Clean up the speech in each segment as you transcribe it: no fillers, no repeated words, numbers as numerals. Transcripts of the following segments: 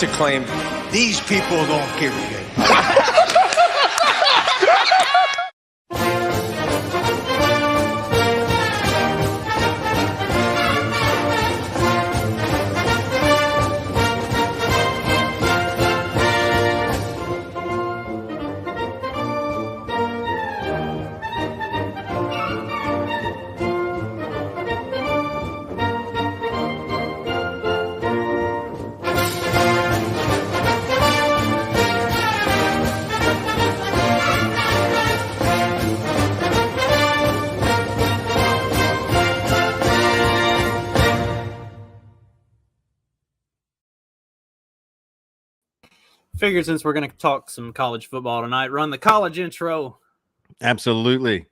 to claim these people don't give a shit. Figured since we're going to talk some college football tonight, run the college intro. Absolutely.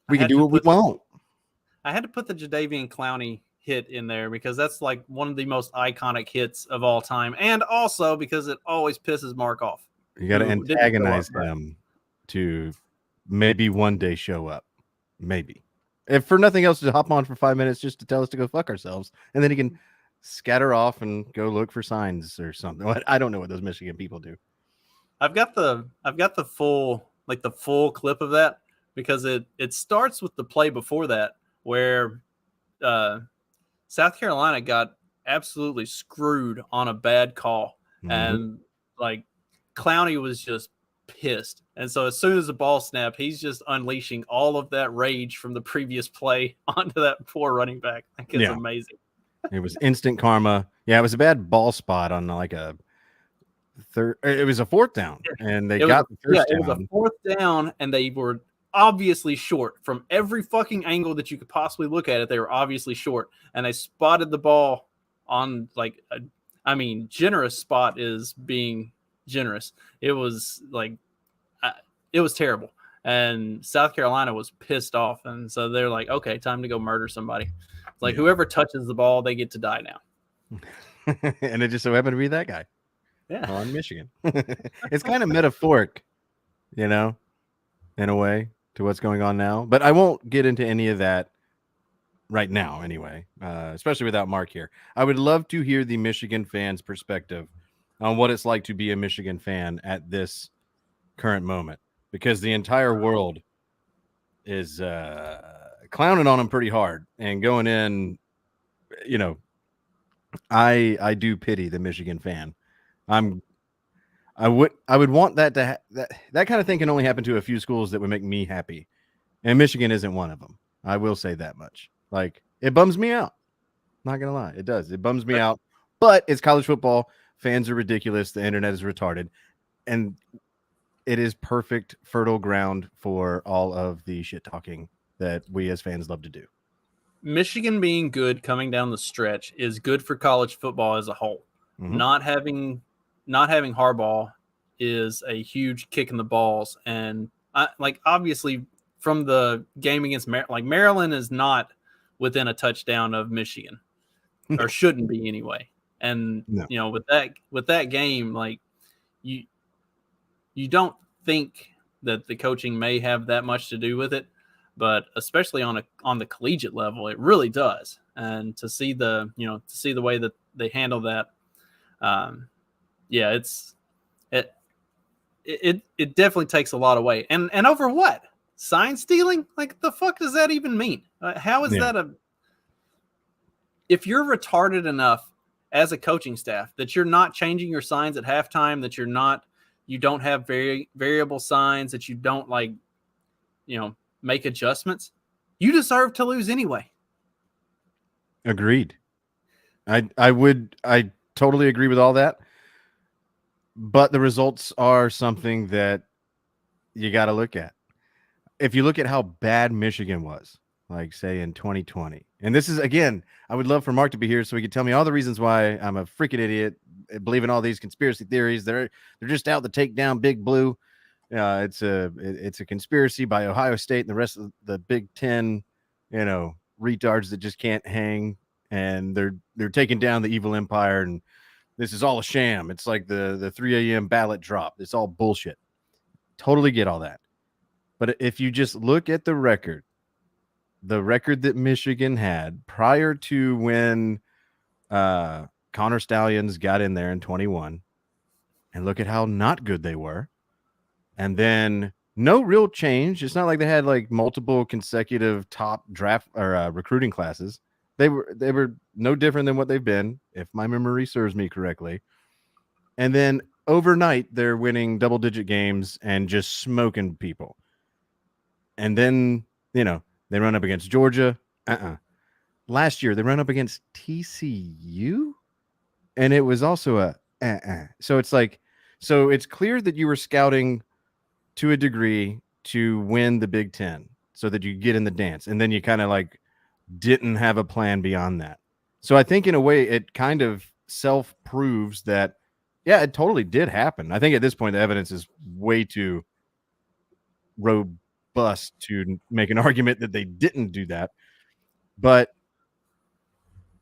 We can do what we want. I had to put the Jadeveon Clowney hit in there because that's like one of the most iconic hits of all time. And also because it always pisses Mark off. You got to antagonize him to maybe one day show up. Maybe. If for nothing else, to hop on for 5 minutes just to tell us to go fuck ourselves. And then he can scatter off and go look for signs or something. I don't know what those Michigan people do. I've got the full clip of that because it starts with the play before that where South Carolina got absolutely screwed on a bad call. Mm-hmm. And like Clowney was just pissed. And so as soon as the ball snapped, he's just unleashing all of that rage from the previous play onto that poor running back. I think it's amazing. It was instant karma. Yeah, it was a bad ball spot on like a third. It was a fourth down, and they got the first down. It was a fourth down, and they were obviously short from every fucking angle that you could possibly look at it. They were obviously short, and they spotted the ball on like, generous spot is being generous. It was like, it was terrible, and South Carolina was pissed off, and so they're like, okay, time to go murder somebody. Like whoever touches the ball, they get to die now. And it just so happened to be that guy. Yeah. On Michigan. It's kind of metaphoric, in a way, to what's going on now. But I won't get into any of that right now anyway, especially without Mark here. I would love to hear the Michigan fans' perspective on what it's like to be a Michigan fan at this current moment, because the entire world is clowning on them pretty hard and going in, I do pity the Michigan fan. I would want that to that kind of thing can only happen to a few schools that would make me happy, and Michigan isn't one of them. I will say that much. Like, it bums me out. Not gonna lie, it does. It bums me out. But it's college football. Fans are ridiculous. The internet is retarded, and it is perfect fertile ground for all of the shit talking that we as fans love to do. Michigan being good coming down the stretch is good for college football as a whole. Mm-hmm. Not having Harbaugh is a huge kick in the balls. And obviously from the game against Maryland is not within a touchdown of Michigan or shouldn't be anyway. And, with that game, like you don't think that the coaching may have that much to do with it, but especially on the collegiate level, it really does. And to see the way that they handle that, it definitely takes a lot away. And over what? Sign stealing? Like, the fuck does that even mean? How is that if you're retarded enough as a coaching staff that you're not changing your signs at halftime, that you don't have very variable signs, that you don't make adjustments, you deserve to lose anyway. Agreed. I totally agree with all that. But the results are something that you got to look at. If you look at how bad Michigan was, like say in 2020, and this is, again, I would love for Mark to be here so he could tell me all the reasons why I'm a freaking idiot, believing all these conspiracy theories. They're just out to take down Big Blue. It's a conspiracy by Ohio State and the rest of the Big Ten, retards that just can't hang, and they're taking down the evil empire, and this is all a sham. It's like the 3 a.m. ballot drop. It's all bullshit. Totally get all that. But if you just look at the record that Michigan had prior to when Connor Stallions got in there in 21, and look at how not good they were. And then no real change. It's not like they had like multiple consecutive top draft or recruiting classes. They were no different than what they've been, if my memory serves me correctly. And then overnight, they're winning double-digit games and just smoking people. And then, they run up against Georgia. Last year, they run up against TCU, and it was also a So it's like, so it's clear that you were scouting to a degree to win the Big Ten so that you get in the dance. And then you kind of like didn't have a plan beyond that. So I think in a way it kind of self-proves that, yeah, it totally did happen. I think at this point the evidence is way too robust to make an argument that they didn't do that. But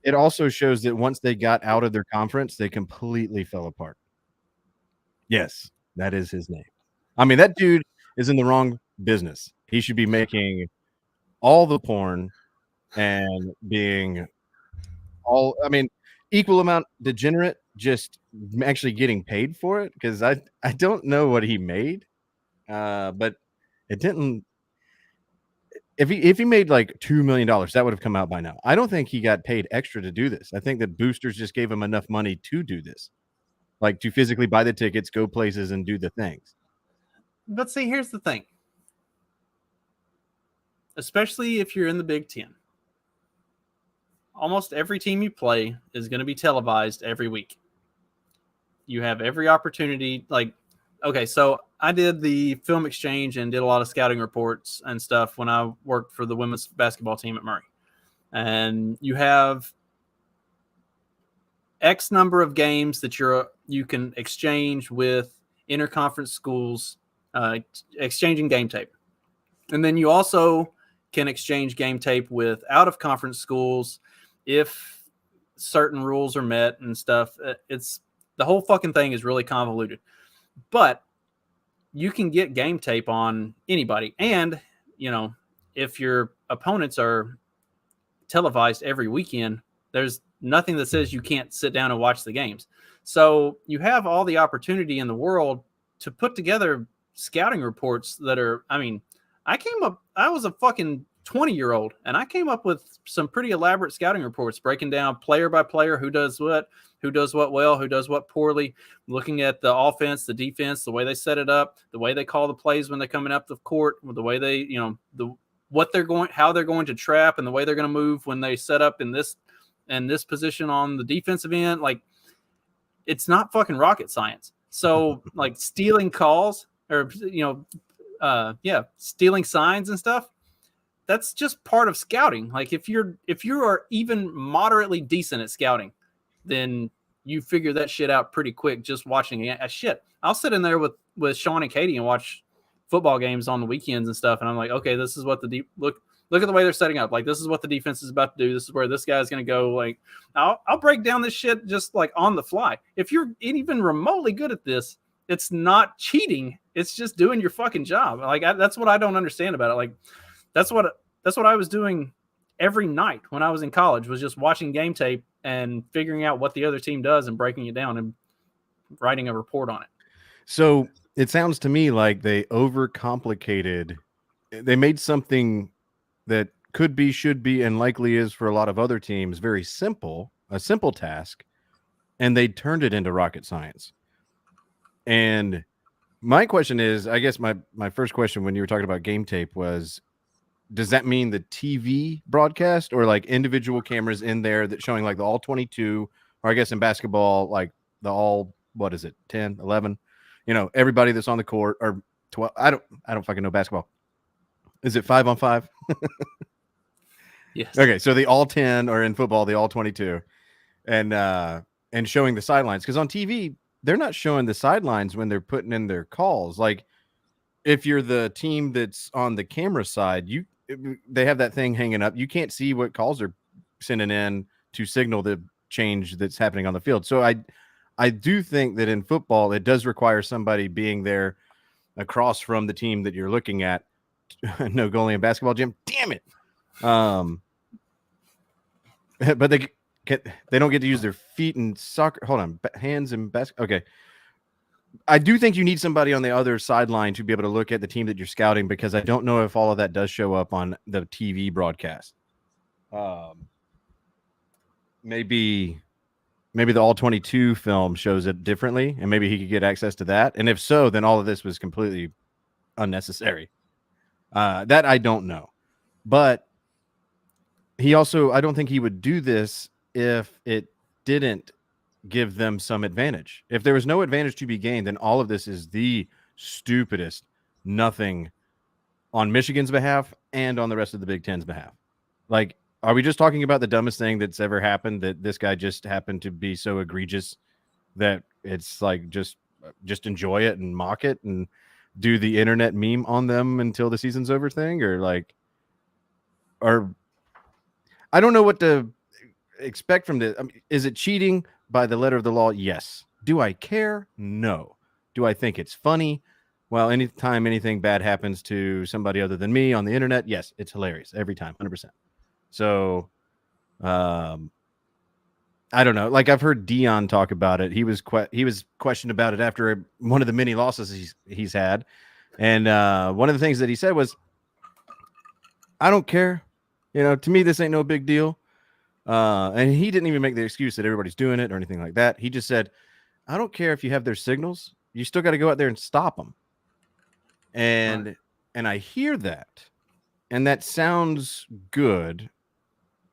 it also shows that once they got out of their conference, they completely fell apart. Yes, that is his name. I mean, that dude is in the wrong business. He should be making all the porn and being equal amount degenerate, just actually getting paid for it. Because I don't know what he made, but it didn't. If he made like $2 million, that would have come out by now. I don't think he got paid extra to do this. I think that boosters just gave him enough money to do this, like to physically buy the tickets, go places, and do the things. But see, here's the thing. Especially if you're in the Big Ten, almost every team you play is going to be televised every week. You have every opportunity. Like, okay, so I did the film exchange and did a lot of scouting reports and stuff when I worked for the women's basketball team at Murray. And you have X number of games that you can exchange with interconference schools, exchanging game tape. And then you also can exchange game tape with out-of-conference schools if certain rules are met and stuff. It's the whole fucking thing is really convoluted. But you can get game tape on anybody. And, if your opponents are televised every weekend, there's nothing that says you can't sit down and watch the games. So you have all the opportunity in the world to put together scouting reports that are, I was a fucking 20-year-old and I came up with some pretty elaborate scouting reports breaking down player by player, who does what well, who does what poorly, looking at the offense, the defense, the way they set it up, the way they call the plays when they're coming up the court, the way they, how they're going to trap and the way they're going to move when they set up in this position on the defensive end. Like, it's not fucking rocket science. So like stealing calls or, stealing signs and stuff, that's just part of scouting. Like if you are even moderately decent at scouting, then you figure that shit out pretty quick just watching it. Shit, I'll sit in there with Sean and Katie and watch football games on the weekends and stuff, and I'm like, okay, this is what look at the way they're setting up. Like, this is what the defense is about to do. This is where this guy's going to go. Like, I'll break down this shit just like on the fly. If you're even remotely good at this, it's not cheating. It's just doing your fucking job. Like, that's what I don't understand about it. Like, that's what I was doing every night when I was in college, was just watching game tape and figuring out what the other team does and breaking it down and writing a report on it. So it sounds to me like they overcomplicated. They made something that could be, should be, and likely is for a lot of other teams very simple, a simple task, and they turned it into rocket science. And my question is, I guess my first question when you were talking about game tape was, does that mean the TV broadcast or like individual cameras in there that showing like the all 22, or I guess in basketball, like the all, what is it, 10, 11, everybody that's on the court, or 12. I don't fucking know basketball. Is it 5-on-5? Yes. Okay. So the all 10, or in football, the all 22, and showing the sidelines. Cause on TV, they're not showing the sidelines when they're putting in their calls. Like, if you're the team that's on the camera side, they have that thing hanging up. You can't see what calls are sending in to signal the change that's happening on the field. So I do think that in football, it does require somebody being there across from the team that you're looking at. No goalie in basketball, Jim. Damn it. But They don't get to use their feet in soccer. Hold on, hands in basketball. Okay. I do think you need somebody on the other sideline to be able to look at the team that you're scouting, because I don't know if all of that does show up on the TV broadcast. Maybe the All 22 film shows it differently, and maybe he could get access to that. And if so, then all of this was completely unnecessary. That I don't know. But he also, I don't think he would do this if it didn't give them some advantage. If there was no advantage to be gained, then all of this is the stupidest nothing on Michigan's behalf and on the rest of the Big Ten's behalf. Like, are we just talking about the dumbest thing that's ever happened, that this guy just happened to be so egregious that it's like just enjoy it and mock it and do the internet meme on them until the season's over thing? Or like, or I don't know what to expect from this. I mean, is it cheating by the letter of the law? Yes. Do I care? No. Do I think it's funny? Well, anytime anything bad happens to somebody other than me on the internet, yes, it's hilarious every time, 100%. So, I don't know. Like, I've heard Dion talk about it. He was questioned about it after one of the many losses he's had, and one of the things that he said was, "I don't care. To me, this ain't no big deal." And he didn't even make the excuse that everybody's doing it or anything like that. He just said, "I don't care if you have their signals. You still got to go out there and stop them." And I hear that, and that sounds good.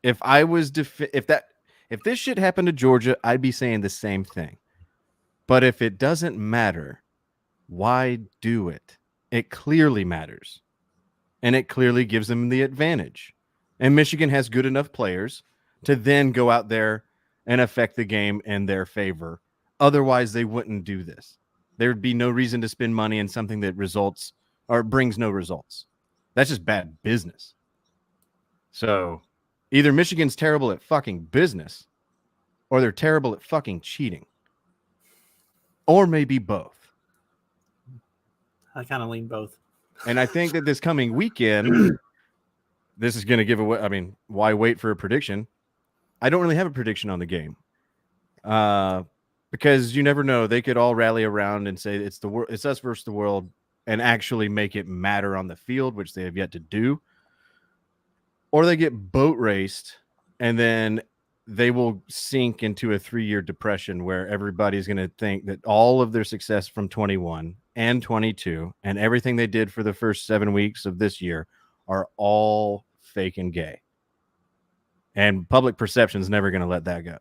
If I was if this shit happened to Georgia, I'd be saying the same thing. But if it doesn't matter, why do it? It clearly matters, and it clearly gives them the advantage. And Michigan has good enough players to then go out there and affect the game in their favor. Otherwise, they wouldn't do this. There would be no reason to spend money in something that results or brings no results. That's just bad business. So either Michigan's terrible at fucking business, or they're terrible at fucking cheating, or maybe both. I kind of lean both. And I think that this coming weekend, this is going to give away. I mean, why wait for a prediction? I don't really have a prediction on the game, because you never know. They could all rally around and say it's us versus the world, and actually make it matter on the field, which they have yet to do. Or they get boat raced, and then they will sink into a 3-year depression where everybody's going to think that all of their success from 21 and 22 and everything they did for the first 7 weeks of this year are all fake and gay. And public perception is never going to let that go.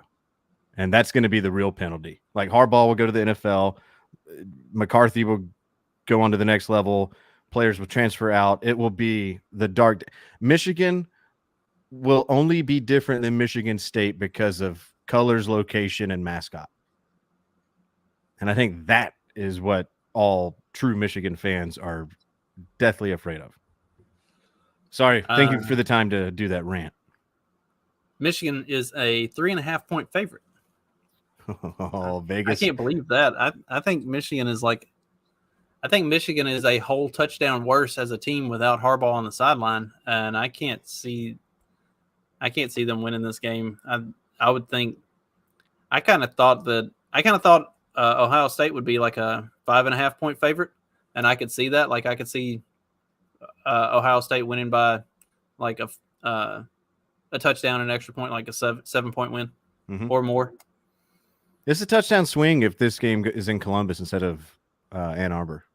And that's going to be the real penalty. Like, Harbaugh will go to the NFL. McCarthy will go on to the next level. Players will transfer out. It will be the dark. Michigan will only be different than Michigan State because of colors, location, and mascot. And I think that is what all true Michigan fans are deathly afraid of. Sorry. Thank you for the time to do that rant. Michigan is a 3.5-point favorite. Oh, Vegas. I can't believe that. I think Michigan is a whole touchdown worse as a team without Harbaugh on the sideline, and I can't see them winning this game. I would think. I kind of thought Ohio State would be like a 5.5-point favorite, and I could see that. Like, I could see Ohio State winning by like a touchdown, an extra point, like a 7-point win or more. It's a touchdown swing if this game is in Columbus instead of Ann Arbor.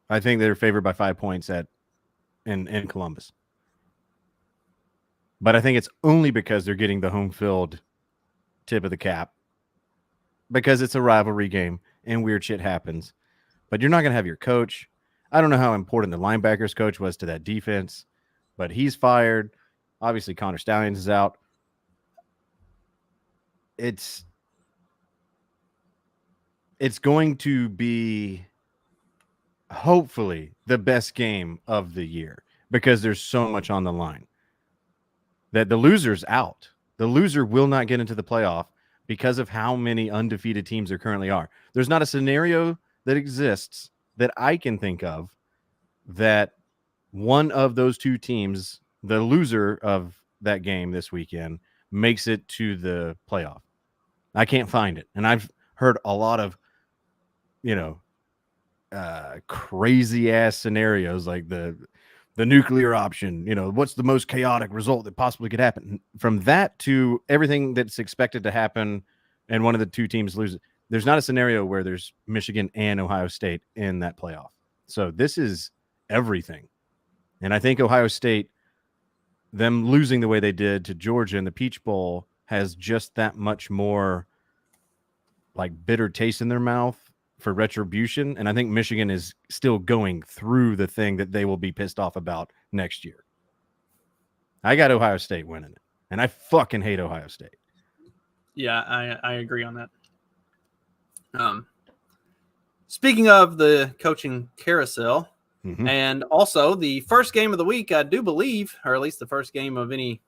I think they're favored by 5 points in Columbus. But I think it's only because they're getting the home field tip of the cap, because it's a rivalry game and weird shit happens. But you're not going to have your coach. I don't know how important the linebackers coach was to that defense, but he's fired. Obviously, Connor Stallions is out. It's going to be hopefully the best game of the year, because there's so much on the line. That the loser's out. The loser will not get into the playoff because of how many undefeated teams there currently are. There's not a scenario that exists that I can think of that one of those two teams, the loser of that game this weekend, makes it to the playoff. I can't find it. And I've heard a lot of, crazy ass scenarios like the nuclear option, what's the most chaotic result that possibly could happen. From that to everything that's expected to happen and one of the two teams loses, there's not a scenario where there's Michigan and Ohio State in that playoff. So this is everything. And I think Ohio State, them losing the way they did to Georgia in the Peach Bowl, has just that much more like bitter taste in their mouth for retribution. And I think Michigan is still going through the thing that they will be pissed off about next year. I got Ohio State winning it, and I fucking hate Ohio State. Yeah, I agree on that. Speaking of the coaching carousel, and also the first game of the week, I do believe, or at least the first game of any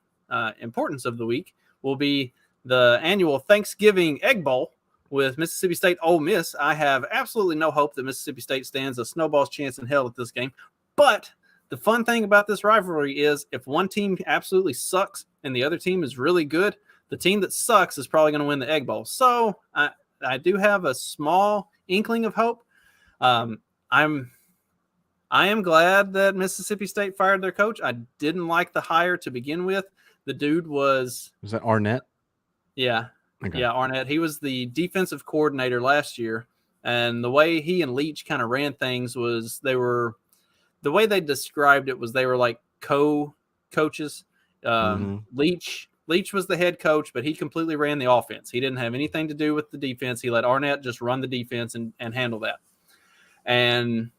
importance of the week, will be the annual Thanksgiving Egg Bowl with Mississippi State Ole Miss. I have absolutely no hope that Mississippi State stands a snowball's chance in hell at this game. But the fun thing about this rivalry is if one team absolutely sucks and the other team is really good, the team that sucks is probably going to win the Egg Bowl. So I do have a small inkling of hope. I am glad that Mississippi State fired their coach. I didn't like the hire to begin with. The dude was that Arnett? Yeah. Okay. Yeah, Arnett. He was the defensive coordinator last year, and the way he and Leach kind of ran things was the way they described it was they were like co-coaches. Leach was the head coach, but he completely ran the offense. He didn't have anything to do with the defense. He let Arnett just run the defense and handle that. And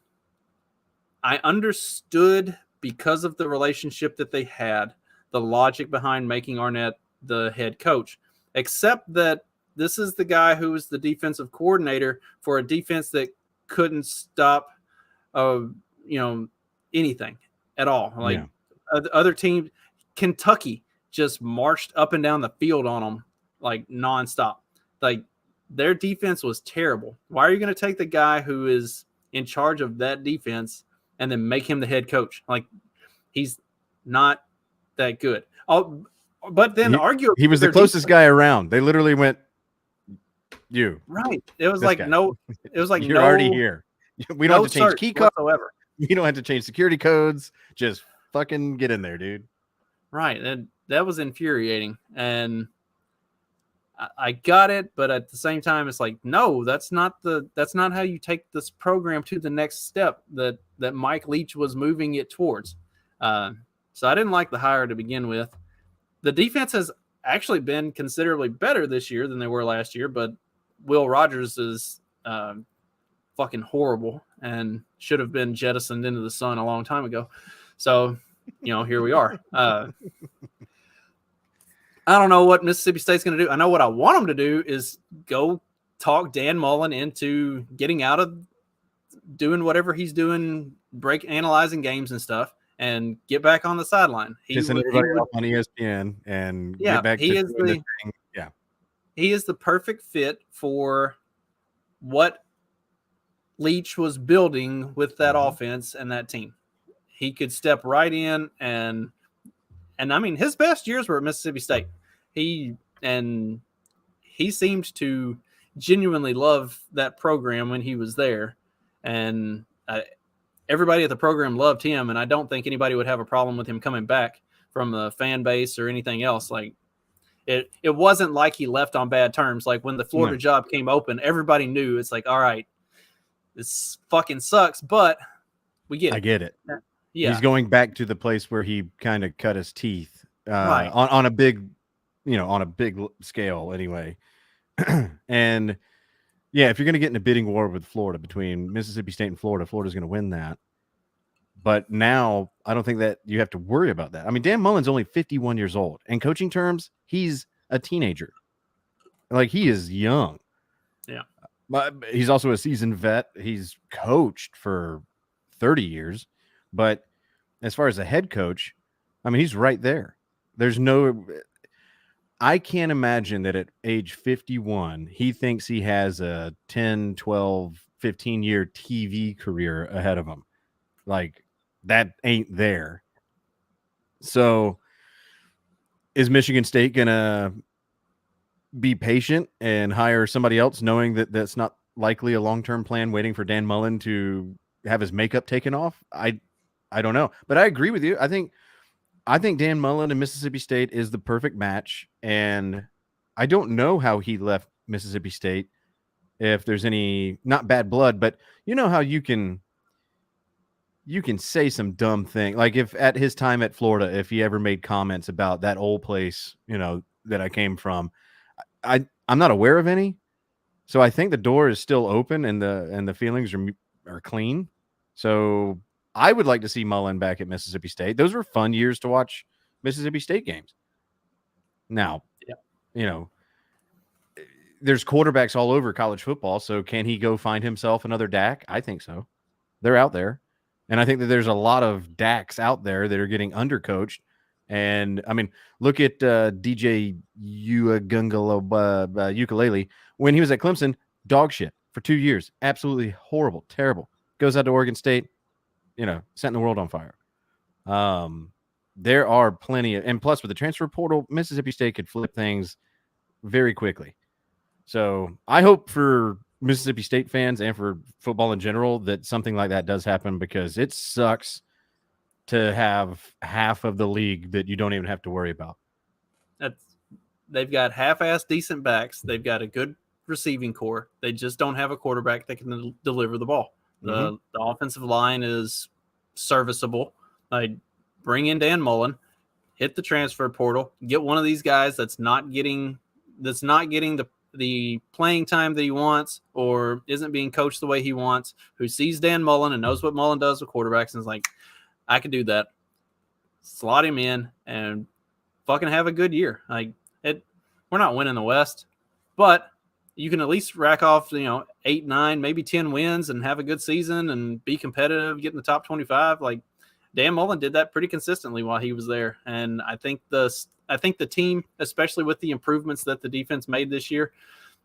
I understood, because of the relationship that they had, the logic behind making Arnett the head coach, except that this is the guy who was the defensive coordinator for a defense that couldn't stop, anything at all. Like other teams, Kentucky just marched up and down the field on them like nonstop. Like their defense was terrible. Why are you going to take the guy who is in charge of that defense and then make him the head coach? Like he's not that good. Oh, but then arguably he was the closest guy around. They literally went, right. It was like guy. It was like you're already here. We don't have to change key codes whatsoever. You don't have to change security codes. Just fucking get in there, dude. Right. And that was infuriating. And I got it, but at the same time, it's like, no, that's not how you take this program to the next step that Mike Leach was moving it towards. So I didn't like the hire to begin with. The defense has actually been considerably better this year than they were last year, but Will Rogers is fucking horrible and should have been jettisoned into the sun a long time ago. So, here we are. I don't know what Mississippi State's going to do. I know what I want them to do is go talk Dan Mullen into getting out of doing whatever he's doing, analyzing games and stuff, and get back on the sideline. Kissing everybody off on ESPN and get back to doing the thing. Yeah. He is the perfect fit for what Leach was building with that offense and that team. He could step right in and I mean, his best years were at Mississippi State. He seemed to genuinely love that program when he was there, and everybody at the program loved him. And I don't think anybody would have a problem with him coming back from the fan base or anything else. Like it wasn't like he left on bad terms. Like when the Florida job came open, everybody knew it's like, all right, this fucking sucks, but we get it. I get it. Yeah. He's going back to the place where he kind of cut his teeth right. on a big, on a big scale anyway. And yeah, if you're going to get in a bidding war with Florida between Mississippi State and Florida, Florida's going to win that. But now I don't think that you have to worry about that. I mean, Dan Mullen's only 51 years old. In coaching terms, he's a teenager. Like he is young. Yeah. But he's also a seasoned vet. He's coached for 30 years. But as far as a head coach, I mean, he's right there. I can't imagine that at age 51, he thinks he has a 10, 12, 15-year TV career ahead of him. Like, that ain't there. So Is Michigan State gonna be patient and hire somebody else, knowing that that's not likely a long-term plan, waiting for Dan Mullen to have his makeup taken off? I don't know, but I agree with you. I think Dan Mullen and Mississippi State is the perfect match, and I don't know how he left Mississippi State. If there's any, not bad blood, but you know how you can say some dumb thing, like if at his time at Florida, if he ever made comments about that old place, that I came from. I'm not aware of any, so I think the door is still open and the feelings are clean. So I would like to see Mullen back at Mississippi State. Those were fun years to watch Mississippi State games. Now, there's quarterbacks all over college football, so can he go find himself another Dak? I think so. They're out there, and I think that there's a lot of Daks out there that are getting undercoached. And I mean, look at DJ Ukulele when he was at Clemson. Dog shit for 2 years, absolutely horrible, terrible. Goes out to Oregon State, setting the world on fire. There are plenty of, and plus with the transfer portal, Mississippi State could flip things very quickly. So I hope for Mississippi State fans and for football in general that something like that does happen, because it sucks to have half of the league that you don't even have to worry about. They've got half-ass decent backs. They've got a good receiving core. They just don't have a quarterback that can deliver the ball. The offensive line is serviceable. Bring in Dan Mullen, hit the transfer portal, get one of these guys that's not getting the playing time that he wants or isn't being coached the way he wants, who sees Dan Mullen and knows what Mullen does with quarterbacks and is like, I can do that. Slot him in and fucking have a good year. We're not winning the West, but you can at least rack off, 8, 9, maybe 10 wins and have a good season and be competitive, get in the top 25. Like Dan Mullen did that pretty consistently while he was there. And I think the team, especially with the improvements that the defense made this year,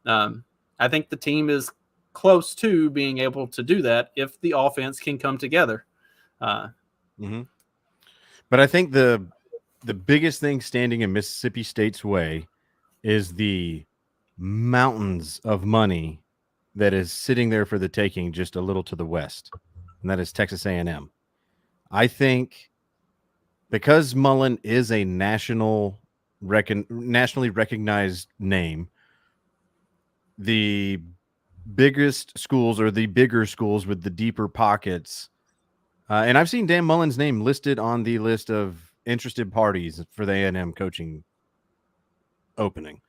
I think the team is close to being able to do that if the offense can come together. But I think the biggest thing standing in Mississippi State's way is the mountains of money that is sitting there for the taking just a little to the west, and that is Texas A&M. I think because Mullen is a nationally recognized name, the biggest schools or the bigger schools with the deeper pockets, and I've seen Dan Mullen's name listed on the list of interested parties for the A&M coaching opening.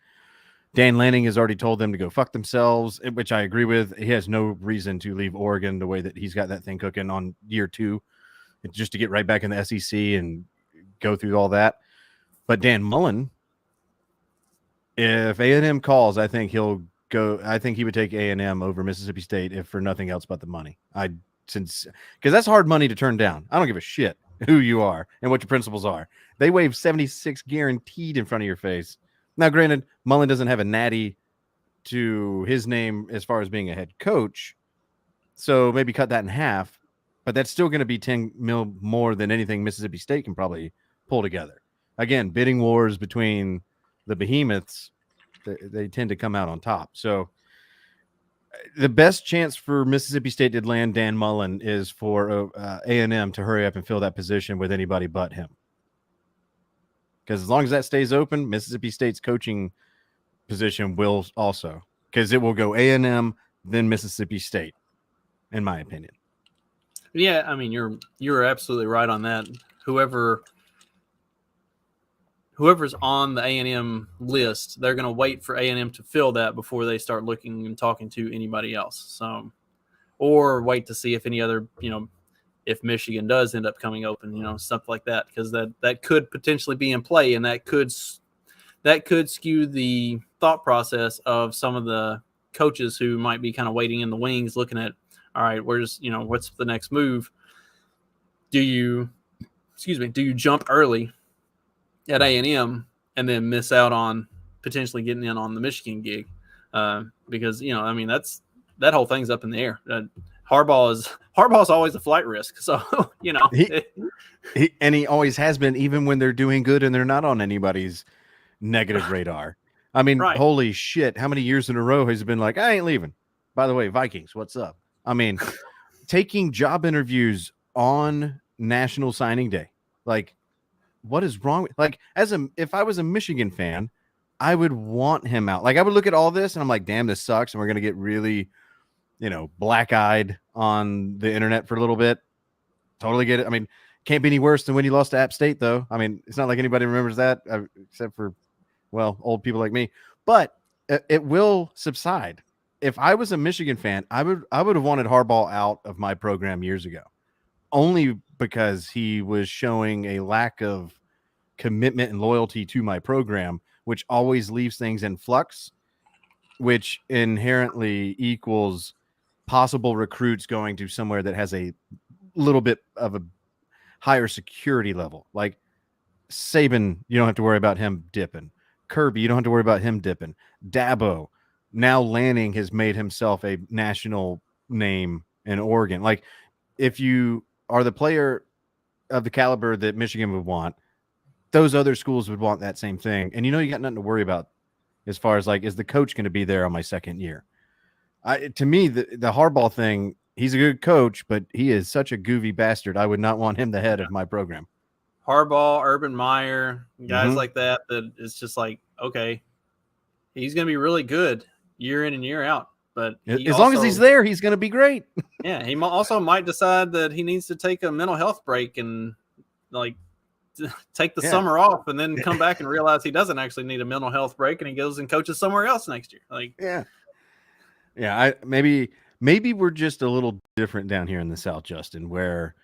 Dan Lanning has already told them to go fuck themselves, which I agree with. He has no reason to leave Oregon the way that he's got that thing cooking on year 2, just to get right back in the SEC and go through all that. But Dan Mullen, if A&M calls, I think he'll go. I think he would take A&M over Mississippi State, if for nothing else but the money. Because that's hard money to turn down. I don't give a shit who you are and what your principles are. They wave 76 guaranteed in front of your face. Now, granted, Mullen doesn't have a natty to his name as far as being a head coach, so maybe cut that in half, but that's still going to be 10 mil more than anything Mississippi State can probably pull together. Again, bidding wars between the behemoths, they tend to come out on top. So the best chance for Mississippi State to land Dan Mullen is for A&M to hurry up and fill that position with anybody but him. Because as long as that stays open, Mississippi State's coaching position will also, because it will go A&M, then Mississippi State, in my opinion. Yeah, I mean, you're absolutely right on that. Whoever's on the A&M list, they're going to wait for A&M to fill that before they start looking and talking to anybody else. So, or wait to see if any other, if Michigan does end up coming open, stuff like that, because that could potentially be in play, and that could skew the thought process of some of the coaches who might be kind of waiting in the wings, looking at, all right, what's the next move? Do you jump early at A&M and then miss out on potentially getting in on the Michigan gig? Because, that whole thing's up in the air. Harbaugh's always a flight risk. So he always has been, even when they're doing good and they're not on anybody's negative radar. I mean, right. holy shit, how many years in a row has it been like, I ain't leaving? By the way, Vikings, what's up? I mean, taking job interviews on National Signing Day, like, what is wrong? Like, if I was a Michigan fan, I would want him out. Like, I would look at all this and I'm like, damn, this sucks, and we're gonna get really, black-eyed on the internet for a little bit. Totally get it. I mean, can't be any worse than when you lost to App State, though. I mean, it's not like anybody remembers that, except for, well, old people like me. But it will subside. If I was a Michigan fan, I would have wanted Harbaugh out of my program years ago, only because he was showing a lack of commitment and loyalty to my program, which always leaves things in flux, which inherently equals possible recruits going to somewhere that has a little bit of a higher security level. Like Saban, you don't have to worry about him dipping. Kirby, you don't have to worry about him dipping. Dabo, now Lanning has made himself a national name in Oregon. Like, if you are the player of the caliber that Michigan would want, those other schools would want that same thing. And you got nothing to worry about as far as, like, is the coach going to be there on my second year? To me, the Harbaugh thing, he's a good coach, but he is such a goofy bastard. I would not want him the head of my program. Harbaugh, Urban Meyer, guys like that it's just like, okay, he's going to be really good year in and year out. But as long as he's there, he's going to be great. Yeah, he also might decide that he needs to take a mental health break and, like, take the summer off and then come back and realize he doesn't actually need a mental health break, and he goes and coaches somewhere else next year. Like, maybe we're just a little different down here in the South, Justin, where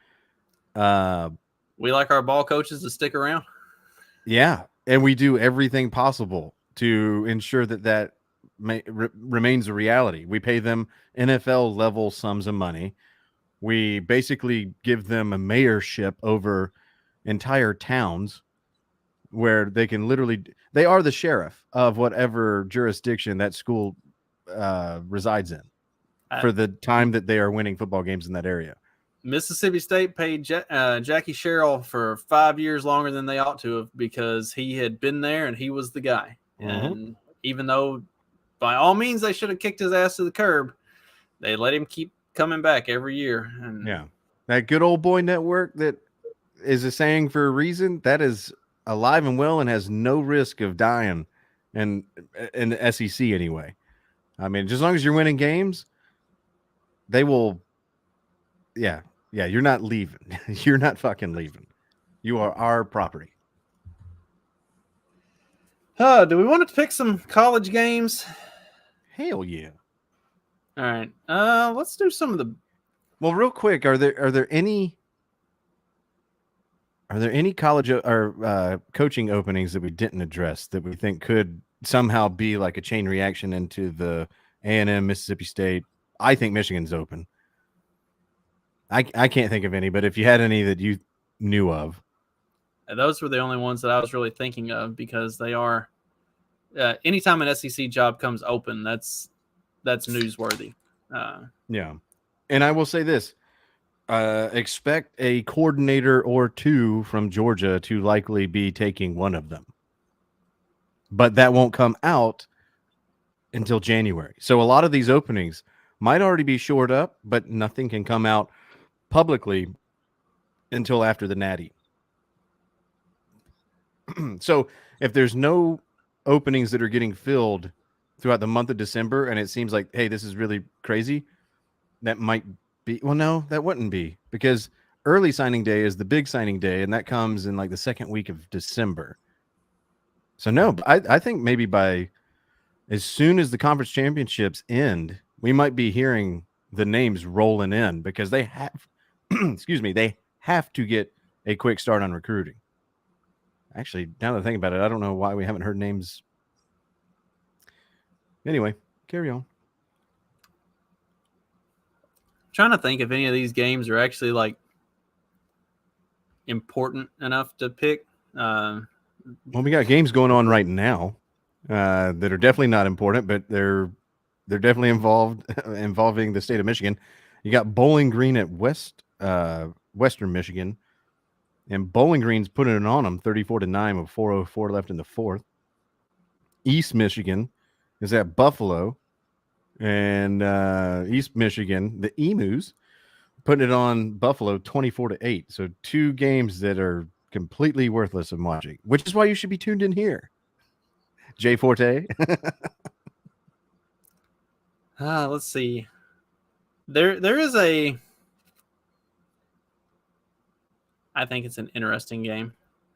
we like our ball coaches to stick around. Yeah, and we do everything possible to ensure that remains a reality. We pay them NFL level sums of money. We basically give them a mayorship over entire towns where they can they are the sheriff of whatever jurisdiction that school resides in for the time that they are winning football games in that area. Mississippi State paid Jackie Sherrill for 5 years longer than they ought to have, because he had been there and he was the guy. And even though by all means they should have kicked his ass to the curb, they let him keep coming back every year. And that good old boy network that is a saying for a reason, that is alive and well and has no risk of dying, and in the SEC anyway. I mean, just as long as you're winning games, they will. Yeah, you're not leaving. You're not fucking leaving. You are our property. Do we want to pick some college games? Hell yeah. All right. Let's do some of the. Well, real quick, are there any college or coaching openings that we didn't address that we think could somehow be like a chain reaction into the A&M, Mississippi State? I think Michigan's open. I can't think of any, but if you had any that you knew of. Those were the only ones that I was really thinking of, because they are anytime an SEC job comes open, that's newsworthy. Yeah. And I will say this, expect a coordinator or two from Georgia to likely be taking one of them, but that won't come out until January. So a lot of these openings might already be shored up, but nothing can come out publicly until after the Natty. So if there's no openings that are getting filled throughout the month of December, and it seems like, hey, this is really crazy, that might be, well, no, that wouldn't be, because early signing day is the big signing day, and that comes in like the second week of December. So no, I think maybe by as soon as the conference championships end, we might be hearing the names rolling in, because they have, they have to get a quick start on recruiting. Actually, now that I think about it, I don't know why we haven't heard names. Anyway, carry on. I'm trying to think if any of these games are actually like important enough to pick. Well, we got games going on right now that are definitely not important, but they're definitely involving the state of Michigan. You got Bowling Green at Western Michigan, and Bowling Green's putting it on them 34-9 with 4:04 left in the fourth. East Michigan is at Buffalo, and East Michigan, the Emus, putting it on Buffalo 24-8. So 2 games that are completely worthless of watching, which is why you should be tuned in here. Jay Forte. Let's see. There is a. I think it's an interesting game,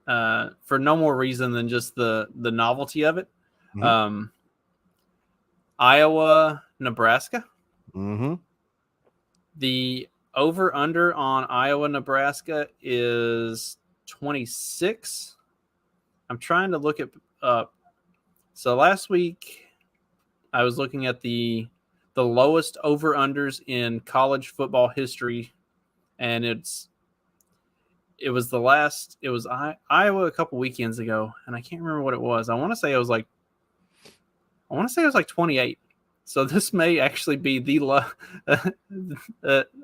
for no more reason than just the novelty of it. Mhm. Iowa, Nebraska. Mm-hmm. The over under on Iowa, Nebraska is 26. I'm trying to look it up. So last week I was looking at the lowest over unders in college football history, and it was Iowa a couple weekends ago, and I can't remember what it was. I want to say it was like 28. So this may actually be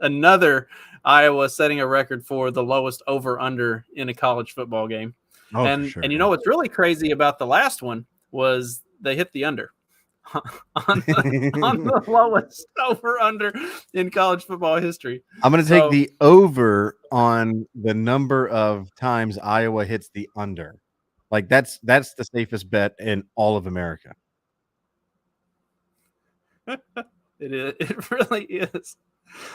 another Iowa setting a record for the lowest over under in a college football game. Oh, and for sure. and you know what's really crazy about the last one was they hit the under on the lowest over under in college football history. I'm going to take the over on the number of times Iowa hits the under. Like that's the safest bet in all of America. It is. It really is.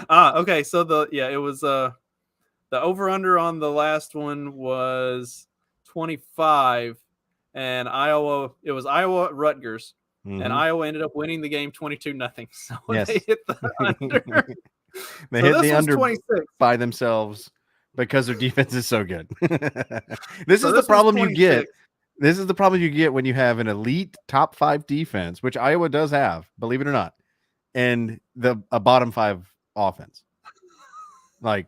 Okay. So it was the over under on the last one was 25, and it was Iowa Rutgers, and Iowa ended up winning the game 22-0. So yes. they hit the under. They hit the under 26 by themselves because their defense is so good. This is the problem you get. This is the problem you get when you have an elite top 5 defense, which Iowa does have, believe it or not, and a bottom 5 offense. Like,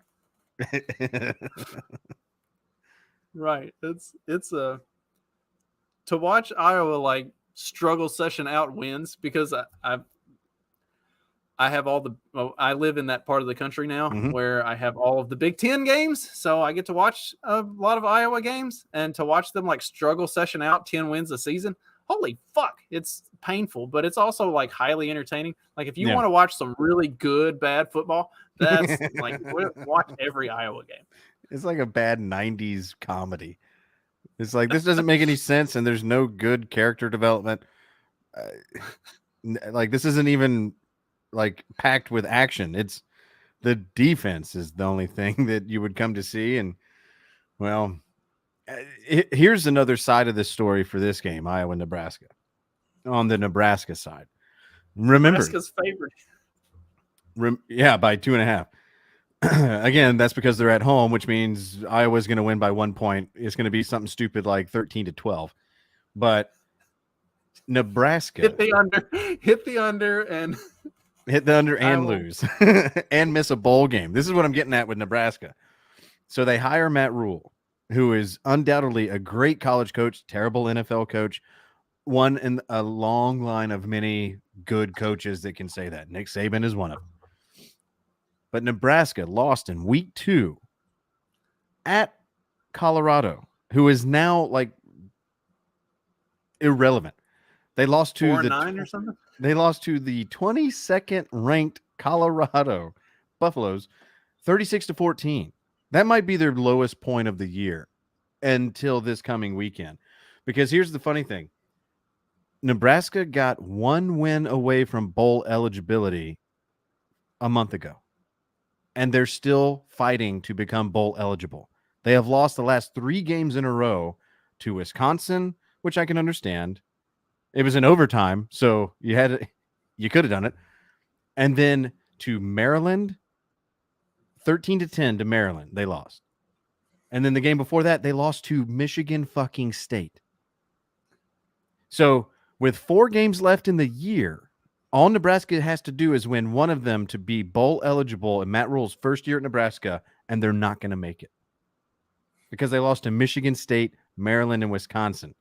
right. It's a to watch Iowa like struggle session out wins, because I have I live in that part of the country now where I have all of the Big Ten games. So I get to watch a lot of Iowa games, and to watch them like struggle session out 10 wins a season. Holy fuck. It's painful, but it's also like highly entertaining. Like if you want to watch some really good, bad football, that's like watch every Iowa game. It's like a bad 90s comedy. It's like, this doesn't make any sense, and there's no good character development. Like this isn't even like packed with action. It's the defense is the only thing that you would come to see. And well, here's another side of the story for this game, Iowa, Nebraska. On the Nebraska side, remember, Nebraska's favorite. By 2.5. Again, that's because they're at home, which means Iowa's going to win by 1 point. It's going to be something stupid like 13-12. But Nebraska hit the under and lose and miss a bowl game. This is what I'm getting at with Nebraska. So they hire Matt Rule, who is undoubtedly a great college coach, terrible NFL coach, one in a long line of many good coaches that can say that. Nick Saban is one of them. But Nebraska lost in week 2 at Colorado, who is now like irrelevant. They lost to 4-9 or something. They lost to the 22nd ranked Colorado Buffaloes 36-14. That might be their lowest point of the year until this coming weekend. Because here's the funny thing. Nebraska got 1 win away from bowl eligibility a month ago, and they're still fighting to become bowl eligible. They have lost the last 3 games in a row to Wisconsin, which I can understand. It was in overtime, so you could have done it. And then to Maryland, 13-10 to Maryland, they lost. And then the game before that, they lost to Michigan fucking State. So with 4 games left in the year, all Nebraska has to do is win one of them to be bowl eligible in Matt Rule's first year at Nebraska, and they're not going to make it because they lost to Michigan State, Maryland, and Wisconsin.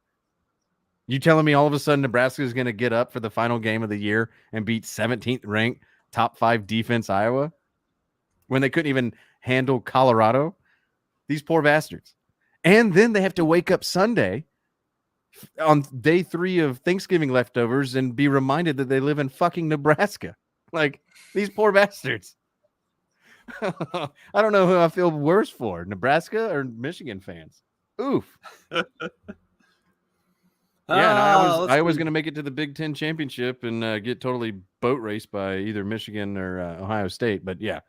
You telling me all of a sudden Nebraska is going to get up for the final game of the year and beat 17th ranked top 5 defense Iowa? when they couldn't even handle Colorado. These poor bastards. And then they have to wake up Sunday on day 3 of Thanksgiving leftovers and be reminded that they live in fucking Nebraska. Like, these poor bastards. I don't know who I feel worse for, Nebraska or Michigan fans. Oof. Yeah, and I was going to make it to the Big Ten championship and get totally boat raced by either Michigan or Ohio State. But yeah,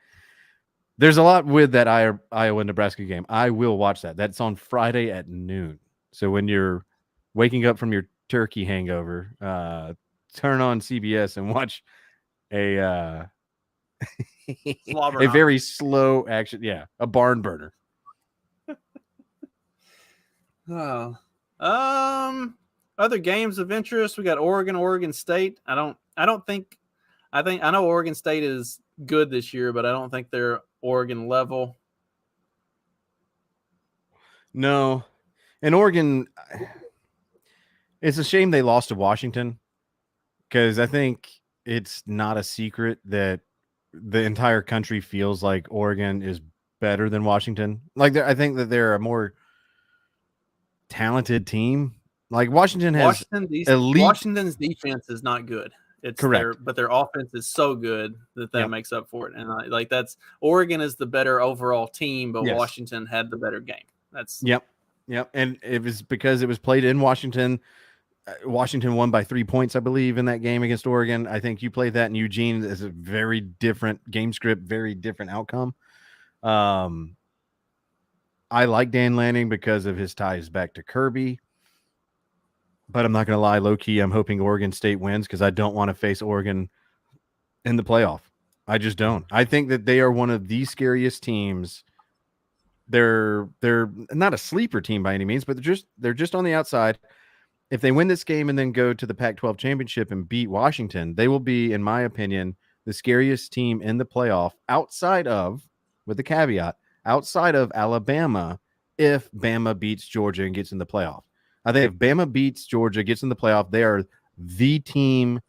there's a lot with that Iowa-Nebraska game. I will watch that. That's on Friday at noon. So when you're waking up from your turkey hangover, turn on CBS and watch a very slow action. Yeah, a barn burner. Oh. Other games of interest, we got Oregon State. I know Oregon State is good this year, but I don't think they're Oregon level. No. And Oregon, it's a shame they lost to Washington, because I think it's not a secret that the entire country feels like Oregon is better than Washington. Like, I think that they're a more talented team. Like, Washington's defense is not good. It's correct, but their offense is so good that makes up for it. And that's Oregon is the better overall team, but yes. Washington had the better game. That's yep. And it was because it was played in Washington. Washington won by 3 points, I believe, in that game against Oregon. I think you played that in Eugene as a very different game script, very different outcome. I like Dan Lanning because of his ties back to Kirby. But I'm not going to lie, low-key, I'm hoping Oregon State wins because I don't want to face Oregon in the playoff. I just don't. I think that they are one of the scariest teams. They're not a sleeper team by any means, but they're just on the outside. If they win this game and then go to the Pac-12 championship and beat Washington, they will be, in my opinion, the scariest team in the playoff outside of, with the caveat, outside of Alabama if Bama beats Georgia and gets in the playoff. I think if Bama beats Georgia, gets in the playoff, they are the team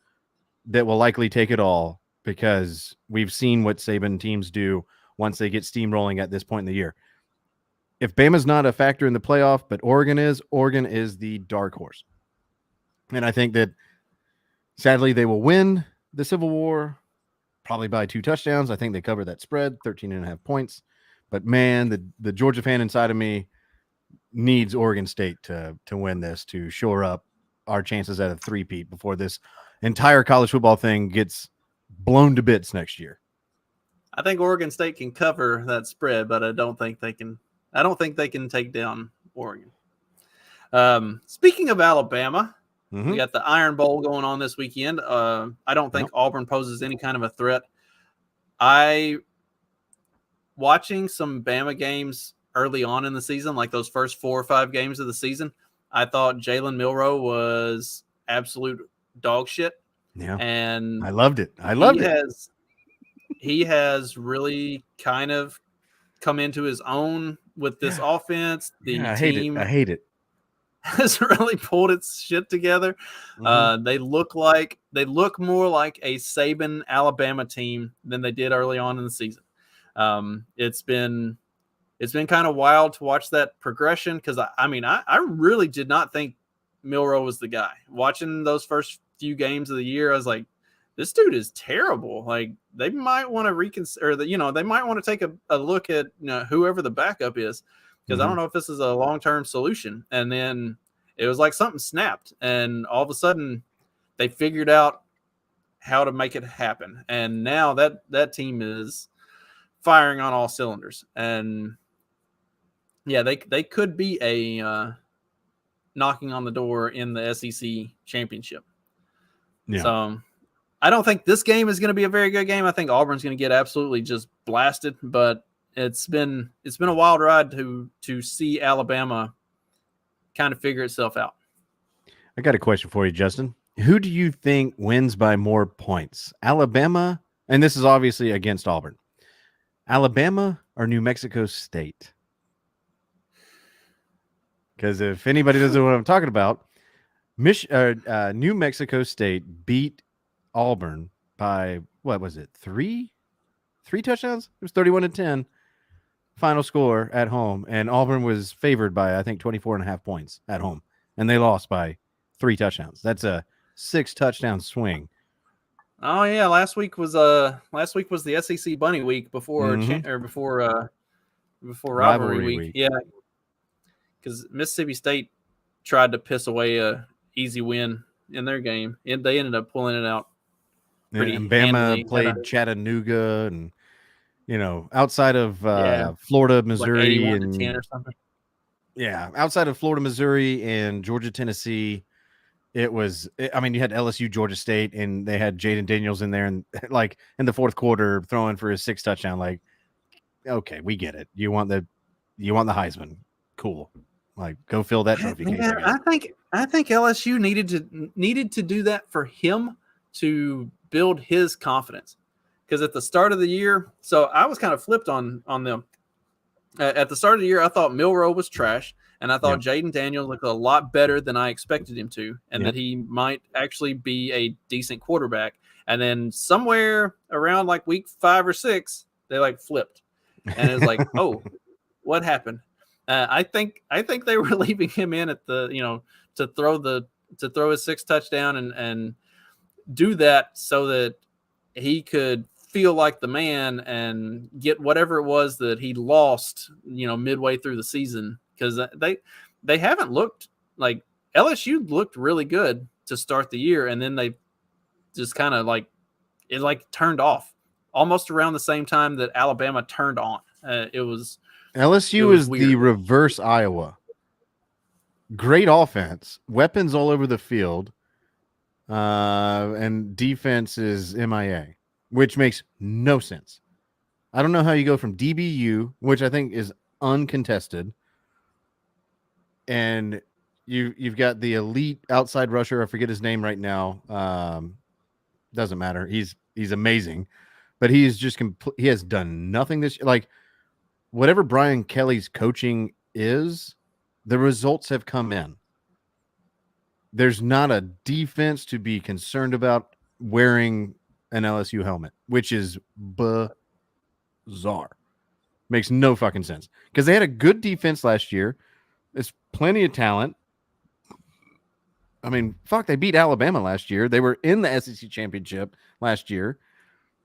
that will likely take it all, because we've seen what Saban teams do once they get steamrolling at this point in the year. If Bama's not a factor in the playoff, but Oregon is the dark horse. And I think that, sadly, they will win the Civil War, probably by 2 touchdowns. I think they cover that spread, 13.5 points. But, man, the Georgia fan inside of me needs Oregon State to win this, to shore up our chances at a three-peat before this entire college football thing gets blown to bits next year. I think Oregon State can cover that spread, but I don't think they can take down Oregon. Speaking of Alabama, we got the Iron Bowl going on this weekend. I don't think Auburn poses any kind of a threat. Watching some Bama games early on in the season, like those first 4 or 5 games of the season, I thought Jalen Milroe was absolute dog shit. Yeah. And I loved it. He has really kind of come into his own with this offense. The team I hate it. Has really pulled its shit together. They look more like a Saban Alabama team than they did early on in the season. It's been kind of wild to watch that progression, because I really did not think Milroe was the guy. Watching those first few games of the year, I was like, this dude is terrible. Like, they might want to reconsider that. They might want to take a look at whoever the backup is, because I don't know if this is a long-term solution. And then it was like something snapped, and all of a sudden they figured out how to make it happen. And now that team is firing on all cylinders. And yeah, they could be a knocking on the door in the SEC championship. Yeah. So I don't think this game is going to be a very good game. I think Auburn's going to get absolutely just blasted, but it's been a wild ride to see Alabama kind of figure itself out. I got a question for you, Justin. Who do you think wins by more points? Alabama, and this is obviously against Auburn. Alabama or New Mexico State? Because if anybody doesn't know what I'm talking about, New Mexico State beat Auburn by, what was it, three 3 touchdowns? It was 31-10 final score at home, and Auburn was favored by, I think, 24.5 points at home, and they lost by 3 touchdowns. That's a 6 touchdown swing. Oh yeah, last week was the SEC Bunny week before rivalry week. Yeah, because Mississippi State tried to piss away a easy win in their game, and they ended up pulling it out pretty and Bama handily. played Chattanooga, and outside of Florida, Missouri, like 81 and to 10 or something. Yeah, outside of Florida, Missouri, and Georgia, Tennessee, it was. I mean, you had LSU, Georgia State, and they had Jaden Daniels in there, and like in the fourth quarter, throwing for his 6th touchdown. Like, okay, we get it. You want the Heisman, cool. Like, go fill that trophy case. I think LSU needed to do that for him to build his confidence, because at the start of the year, so I was kind of flipped on them. At the start of the year, I thought Milroe was trash, and I thought Jaden Daniels looked a lot better than I expected him to, and that he might actually be a decent quarterback. And then somewhere around like week 5 or 6, they like flipped, and it's like, oh, what happened? I think they were leaving him in at the to throw his 6th touchdown and do that so that he could feel like the man and get whatever it was that he lost, midway through the season, because they haven't looked like LSU looked really good to start the year, and then they just kind of turned off almost around the same time that Alabama turned on. LSU is the reverse Iowa. Great offense, weapons all over the field, and defense is MIA. Which makes no sense. I don't know how you go from DBU, which I think is uncontested, and you've got the elite outside rusher. I forget his name right now. Doesn't matter. He's amazing, but he has done nothing this year. Like, whatever Brian Kelly's coaching is, the results have come in. There's not a defense to be concerned about wearing an LSU helmet, which is bizarre. Makes no fucking sense, because they had a good defense last year. There's plenty of talent. I mean, fuck, they beat Alabama last year. They were in the SEC championship last year.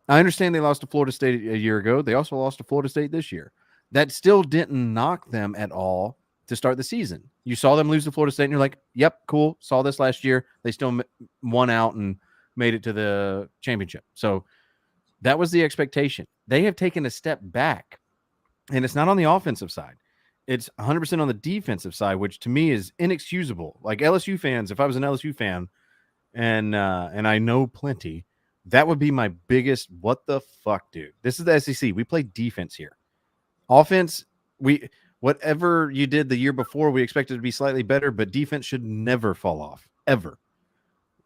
I understand they lost to Florida State a year ago. They also lost to Florida State this year. That still didn't knock them at all to start the season. You saw them lose to Florida State, and you're like, yep, cool. Saw this last year. They still won out and made it to the championship. So that was the expectation. They have taken a step back, and it's not on the offensive side. It's 100% on the defensive side, which to me is inexcusable. Like, LSU fans, if I was an LSU fan, and I know plenty, that would be my biggest what the fuck, dude. This is the SEC. We play defense here. Offense, whatever you did the year before, we expected to be slightly better, but defense should never fall off, ever.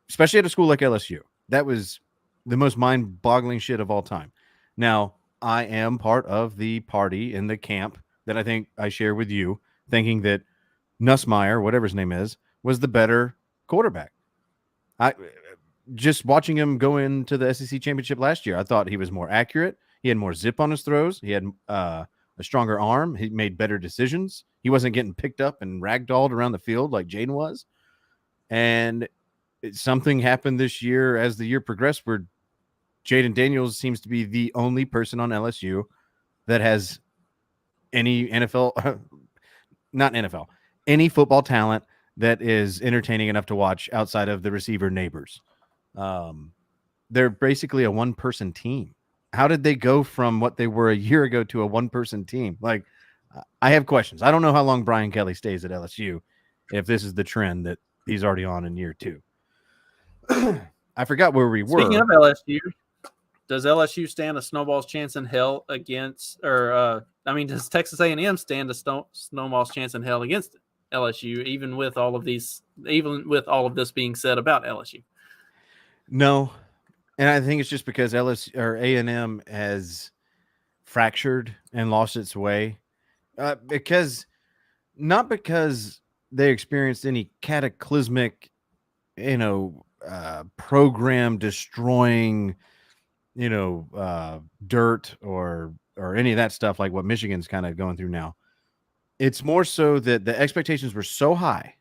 Especially at a school like LSU. That was the most mind-boggling shit of all time. Now, I am part of the party in the camp that I think I share with you, thinking that Nussmeier, whatever his name is, was the better quarterback. Just watching him go into the SEC championship last year, I thought he was more accurate. He had more zip on his throws. He had a stronger arm. He made better decisions. He wasn't getting picked up and ragdolled around the field like Jaden was. And something happened this year as the year progressed where Jaden Daniels seems to be the only person on LSU that has any any football talent that is entertaining enough to watch outside of the receiver neighbors. They're basically a one-person team. How did they go from what they were a year ago to a one-person team? Like, I have questions. I don't know how long Brian Kelly stays at LSU if this is the trend that he's already on in year 2. I forgot where we were. Speaking of LSU, does LSU stand a snowball's chance in hell against, does Texas A&M stand a snowball's chance in hell against LSU, even with all of this being said about LSU? No, and I think it's just because LSU or A&M has fractured and lost its way, because they experienced any cataclysmic, program destroying dirt or any of that stuff like what Michigan's kind of going through now. It's more so that the expectations were so high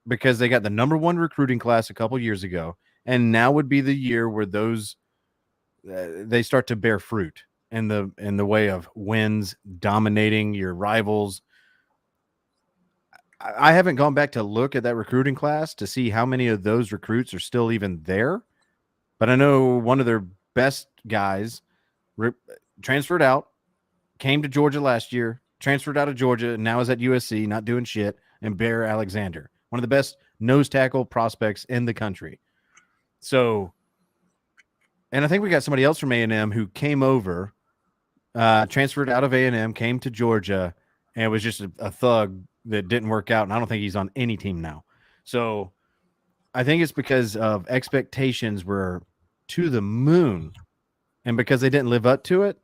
because they got the number one recruiting class a couple years ago, and now would be the year where those they start to bear fruit in the way of wins, dominating your rivals. I haven't gone back to look at that recruiting class to see how many of those recruits are still even there, but I know one of their best guys transferred out, came to Georgia last year, transferred out of Georgia, and now is at USC, not doing shit, and Bear Alexander, one of the best nose tackle prospects in the country. So, and I think we got somebody else from A&M who came over, transferred out of A&M, came to Georgia, and was just a thug that didn't work out, and I don't think he's on any team now. So I think it's because of expectations were to the moon, and because they didn't live up to it,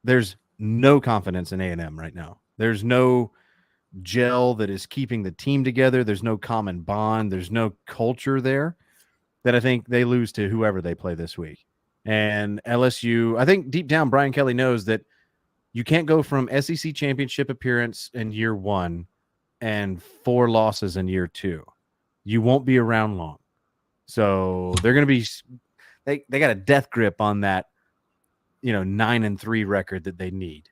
there's no confidence in A&M right now. There's no gel that is keeping the team together. There's no common bond. There's no culture there that I think they lose to whoever they play this week. And LSU, I think deep down, Brian Kelly knows that you can't go from SEC championship appearance in year one and 4 losses in year 2. You won't be around long. So they're going to be they got a death grip on that 9-3 record that they need.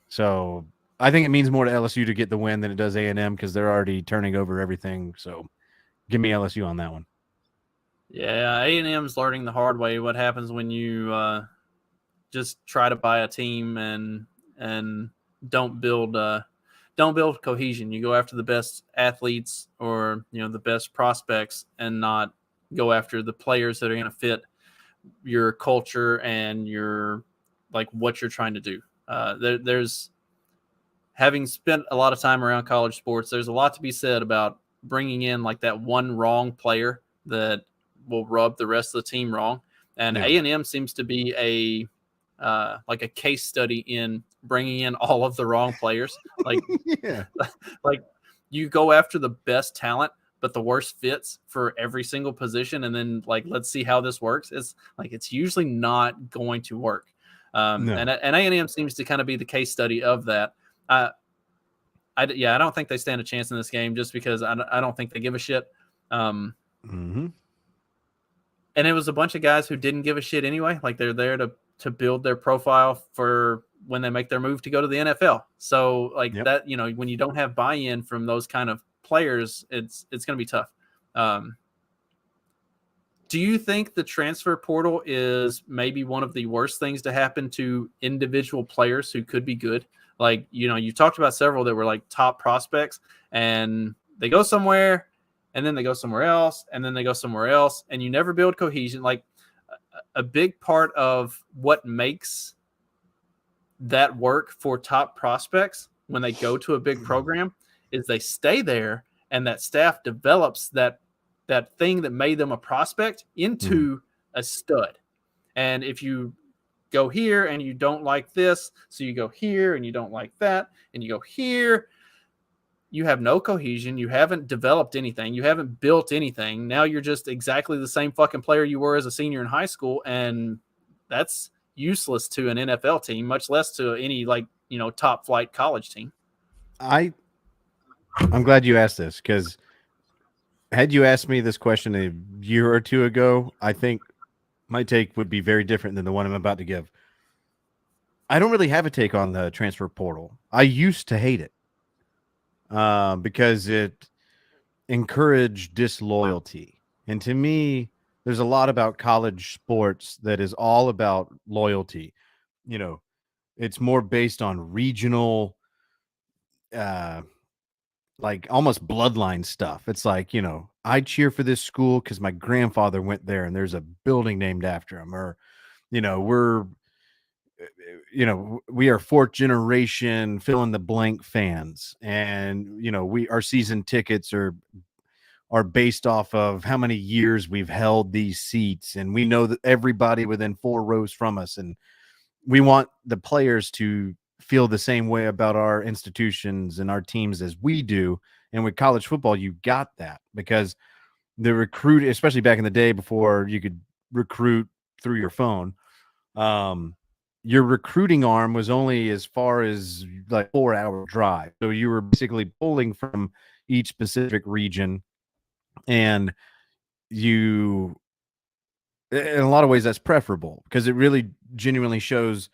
So I think it means more to LSU to get the win than it does A&M because they're already turning over everything. So give me LSU on that one. Yeah, A&M's learning the hard way what happens when you just try to buy a team and don't build cohesion. You go after the best athletes or the best prospects and not go after the players that are going to fit your culture and your what you're trying to do. There's having spent a lot of time around college sports, there's a lot to be said about bringing in that one wrong player that will rub the rest of the team wrong. And Yeah. A&M seems to be a case study in bringing in all of the wrong players. Yeah. You go after the best talent, but the worst fits for every single position. And then let's see how this works. It's usually not going to work. No. And A&M seems to kind of be the case study of that. I don't think they stand a chance in this game just because I don't think they give a shit. Mm-hmm. And it was a bunch of guys who didn't give a shit anyway. They're there to build their profile for when they make their move to go to the NFL. So Yep. that, when you don't have buy-in from those kind of players, it's going to be tough. Do you think the transfer portal is maybe one of the worst things to happen to individual players who could be good? You talked about several that were top prospects and they go somewhere and then they go somewhere else and then they go somewhere else and you never build cohesion. A big part of what makes that work for top prospects when they go to a big program is they stay there and that staff develops that thing that made them a prospect into a stud. And if you go here and you don't like this, so you go here and you don't like that, and you go here, you have no cohesion. You haven't developed anything. You haven't built anything. Now you're just exactly the same fucking player you were as a senior in high school. And that's useless to an NFL team, much less to any top flight college team. I'm glad you asked this because had you asked me this question a year or two ago, I think my take would be very different than the one I'm about to give. I don't really have a take on the transfer portal. I used to hate it because it encouraged disloyalty. And to me, there's a lot about college sports that is all about loyalty. It's more based on regional almost bloodline stuff. It's I cheer for this school because my grandfather went there and there's a building named after him, or we are 4th generation fill in the blank fans, and our season tickets are based off of how many years we've held these seats, and we know that everybody within 4 rows from us, and we want the players to feel the same way about our institutions and our teams as we do. And with college football, you got that because the recruit, especially back in the day before you could recruit through your phone. Your recruiting arm was only as far as like 4-hour drive. So you were basically pulling from each specific region, and you, in a lot of ways, that's preferable because it really genuinely shows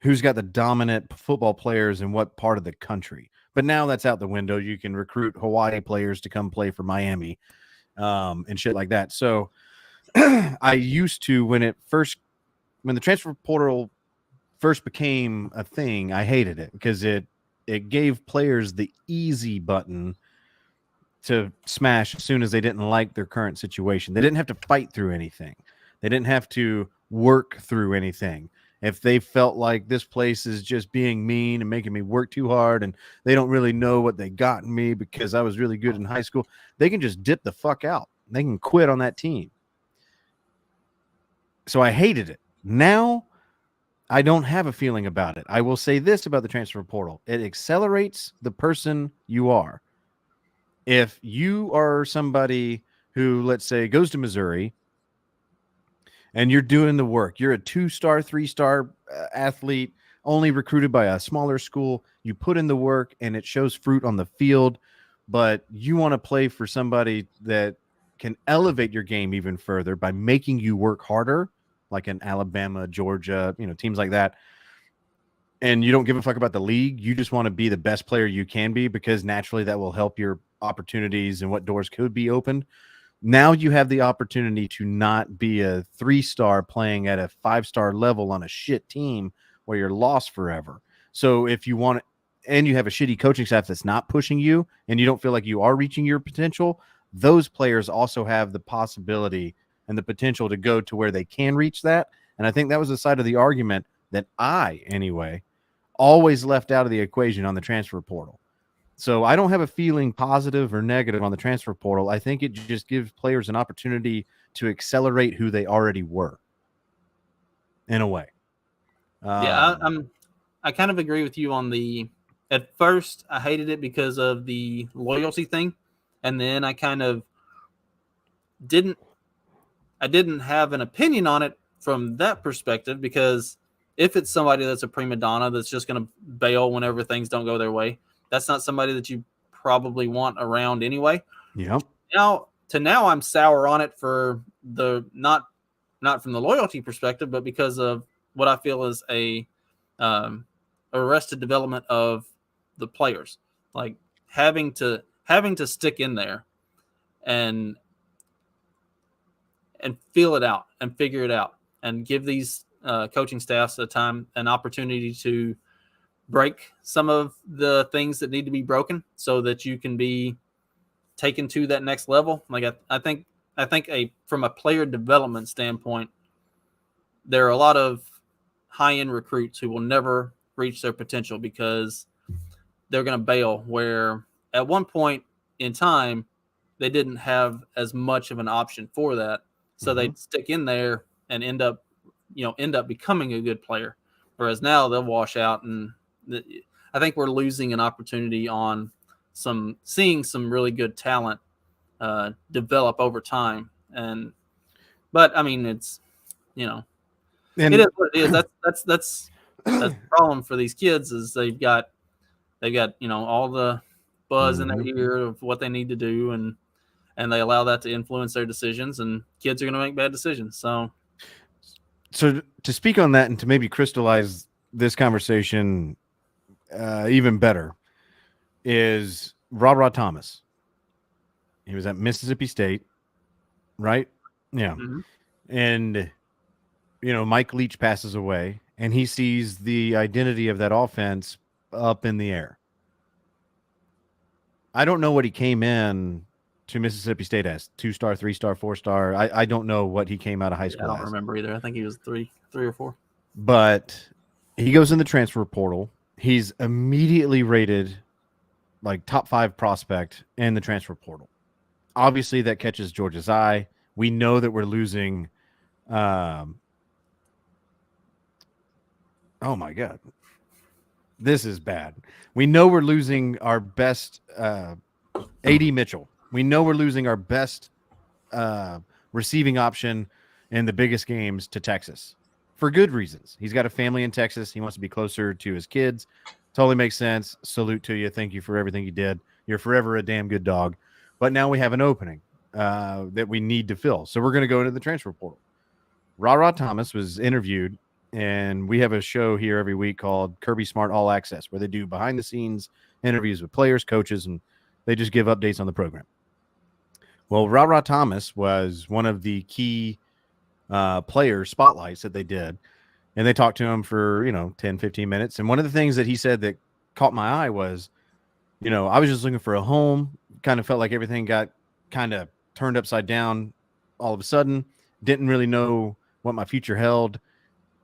who's got the dominant football players in what part of the country. But now that's out the window. You can recruit Hawaii players to come play for Miami, and shit like that. So I used to, when the transfer portal first became a thing, I hated it because it gave players the easy button to smash as soon as they didn't like their current situation. They didn't have to fight through anything. They didn't have to work through anything. If they felt like this place is just being mean and making me work too hard and they don't really know what they got in me because I was really good in high school, they can just dip the fuck out. They can quit on that team. So I hated it. Now I don't have a feeling about it. I will say this about the transfer portal. It accelerates the person you are. If you are somebody who, let's say, goes to Missouri and you're doing the work, you're a 2-star, 3-star athlete, only recruited by a smaller school, you put in the work and it shows fruit on the field, but you want to play for somebody that can elevate your game even further by making you work harder, like in Alabama, Georgia, teams like that, and you don't give a fuck about the league, you just want to be the best player you can be because naturally that will help your opportunities and what doors could be opened. Now you have the opportunity to not be a 3-star playing at a 5-star level on a shit team where you're lost forever. So if you want, and you have a shitty coaching staff that's not pushing you and you don't feel like you are reaching your potential, those players also have the possibility and the potential to go to where they can reach that. And I think that was the side of the argument that I, anyway, always left out of the equation on the transfer portal. So I don't have a feeling positive or negative on the transfer portal. I think it just gives players an opportunity to accelerate who they already were, in a way. Yeah, I kind of agree with you on the. At first, I hated it because of the loyalty thing, and then I kind of didn't have an opinion on it from that perspective, because if it's somebody that's a prima donna that's just going to bail whenever things don't go their way, that's not somebody that you probably want around anyway. Yep. Now I'm sour on it for the not from the loyalty perspective, but because of what I feel is a arrested development of the players, like having to stick in there and feel it out and figure it out and give these coaching staffs an opportunity to break some of the things that need to be broken so that you can be taken to that next level. Like I think from a player development standpoint, there are a lot of high-end recruits who will never reach their potential because they're going to bail, where at one point in time they didn't have as much of an option for that. So they'd stick in there and end up becoming a good player. Whereas now they'll wash out, and I think we're losing an opportunity on seeing some really good talent develop over time. But I mean, it's, it is what it is. That's the problem for these kids is they've got all the buzz in their ear of what they need to do, and they allow that to influence their decisions, and kids are going to make bad decisions. So to speak on that and to maybe crystallize this conversation even better is Ra Thomas. He was at Mississippi State, right? Yeah. Mm-hmm. And, Mike Leach passes away, and he sees the identity of that offense up in the air. I don't know what he came in to Mississippi State as, 2-star, 3-star, 4-star. I don't know what he came out of high school I don't remember either. I think he was three or four. But he goes in the transfer portal. He's immediately rated like top 5 prospect in the transfer portal. Obviously, that catches Georgia's eye. We know that we're losing. Oh my God, this is bad. We know we're losing our best A.D. Mitchell. We know we're losing our best receiving option in the biggest games to Texas for good reasons. He's got a family in Texas. He wants to be closer to his kids. Totally makes sense. Salute to you. Thank you for everything you did. You're forever a damn good dog. But now we have an opening that we need to fill. So we're going to go into the transfer portal. Ra Thomas was interviewed, and we have a show here every week called Kirby Smart All Access, where they do behind the scenes interviews with players, coaches, and they just give updates on the program. Well, Ra Thomas was one of the key player spotlights that they did, and they talked to him for 10 15 minutes. And one of the things that he said that caught my eye was, I was just looking for a home, kind of felt like everything got kind of turned upside down all of a sudden, didn't really know what my future held.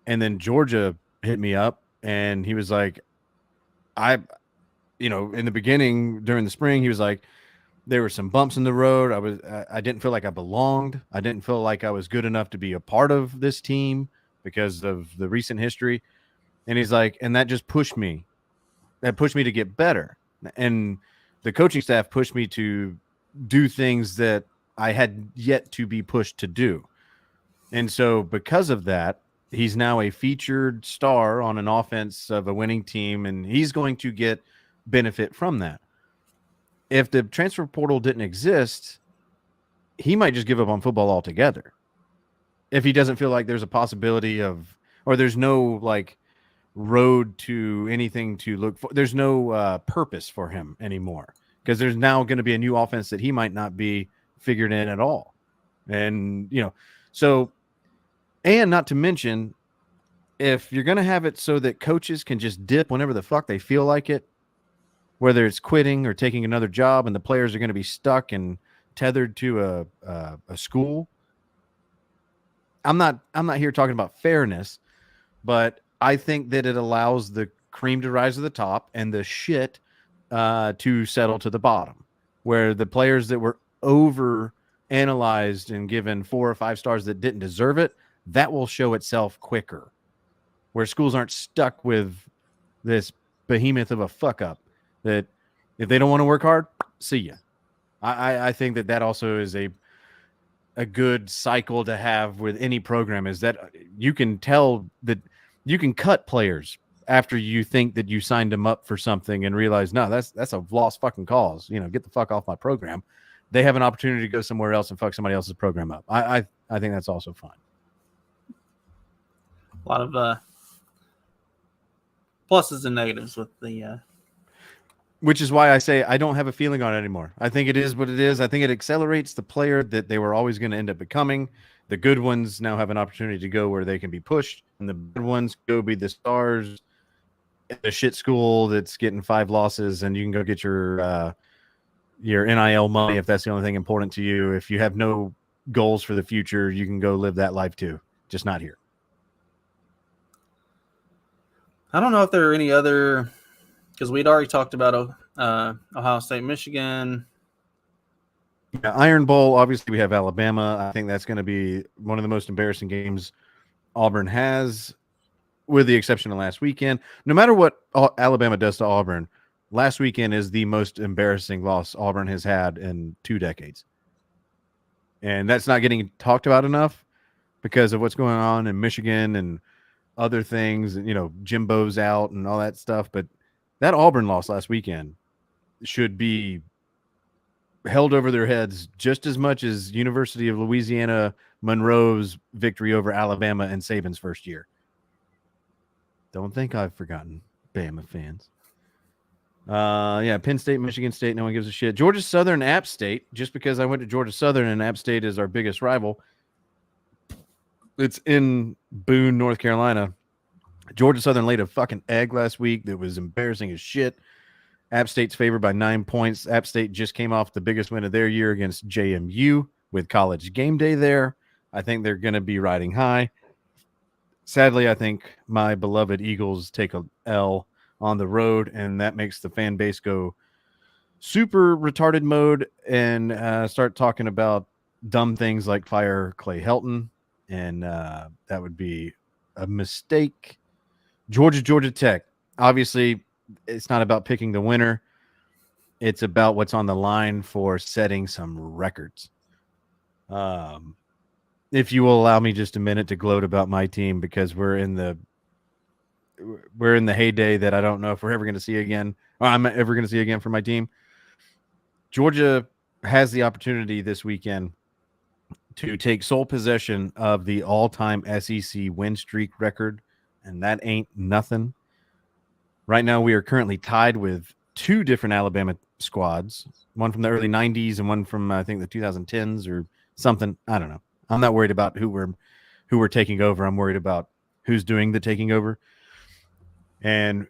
And then Georgia hit me up, and he was like, in the beginning during the spring, he was like, there were some bumps in the road. I didn't feel like I belonged. I didn't feel like I was good enough to be a part of this team because of the recent history. And he's like, and that just pushed me. That pushed me to get better. And the coaching staff pushed me to do things that I had yet to be pushed to do. And so because of that, he's now a featured star on an offense of a winning team, and he's going to get benefit from that. If the transfer portal didn't exist, he might just give up on football altogether. If he doesn't feel like there's a possibility of, or there's no like road to anything to look for, there's no purpose for him anymore, because there's now going to be a new offense that he might not be figured in at all. And, so, and not to mention, if you're going to have it so that coaches can just dip whenever the fuck they feel like it, whether it's quitting or taking another job, and the players are going to be stuck and tethered to a school. I'm not here talking about fairness, but I think that it allows the cream to rise to the top and the shit to settle to the bottom, where the players that were over analyzed and given 4 or 5 stars that didn't deserve it, that will show itself quicker, where schools aren't stuck with this behemoth of a fuck up that if they don't want to work hard, see ya. I think that also is a good cycle to have with any program, is that you can tell that you can cut players after you think that you signed them up for something and realize, no, that's a lost fucking cause. Get the fuck off my program. They have an opportunity to go somewhere else and fuck somebody else's program up. I think that's also fine. A lot of pluses and negatives with the which is why I say I don't have a feeling on it anymore. I think it is what it is. I think it accelerates the player that they were always going to end up becoming. The good ones now have an opportunity to go where they can be pushed, and the bad ones go be the stars at a shit school that's getting 5 losses, and you can go get your NIL money if that's the only thing important to you. If you have no goals for the future, you can go live that life too, just not here. I don't know if there are any other, because we'd already talked about Ohio State, Michigan. Yeah, Iron Bowl, obviously we have Alabama. I think that's going to be one of the most embarrassing games Auburn has, with the exception of last weekend. No matter what Alabama does to Auburn, last weekend is the most embarrassing loss Auburn has had in 2 decades. And that's not getting talked about enough because of what's going on in Michigan and other things. Jimbo's out and all that stuff. But that Auburn loss last weekend should be held over their heads just as much as University of Louisiana Monroe's victory over Alabama in Saban's first year. Don't think I've forgotten, Bama fans. Penn State, Michigan State, no one gives a shit. Georgia Southern, App State, just because I went to Georgia Southern and App State is our biggest rival. It's in Boone, North Carolina. Georgia Southern laid a fucking egg last week that was embarrassing as shit. App State's favored by 9 points. App State just came off the biggest win of their year against JMU with College Game Day there. I think they're going to be riding high. Sadly, I think my beloved Eagles take a L on the road, and that makes the fan base go super retarded mode and start talking about dumb things like fire Clay Helton, and that would be a mistake. Georgia Tech. Obviously, it's not about picking the winner. It's about what's on the line for setting some records. if you will allow me just a minute to gloat about my team, because we're in the heyday that I don't know if we're ever going to see again, or I'm ever going to see again for my team. Georgia has the opportunity this weekend to take sole possession of the all-time SEC win streak record, and that ain't nothing. Right now, we are currently tied with two different Alabama squads, one from the early 90s and one from, I think, the 2010s or something. I don't know. I'm not worried about who we're taking over. I'm worried about who's doing the taking over. And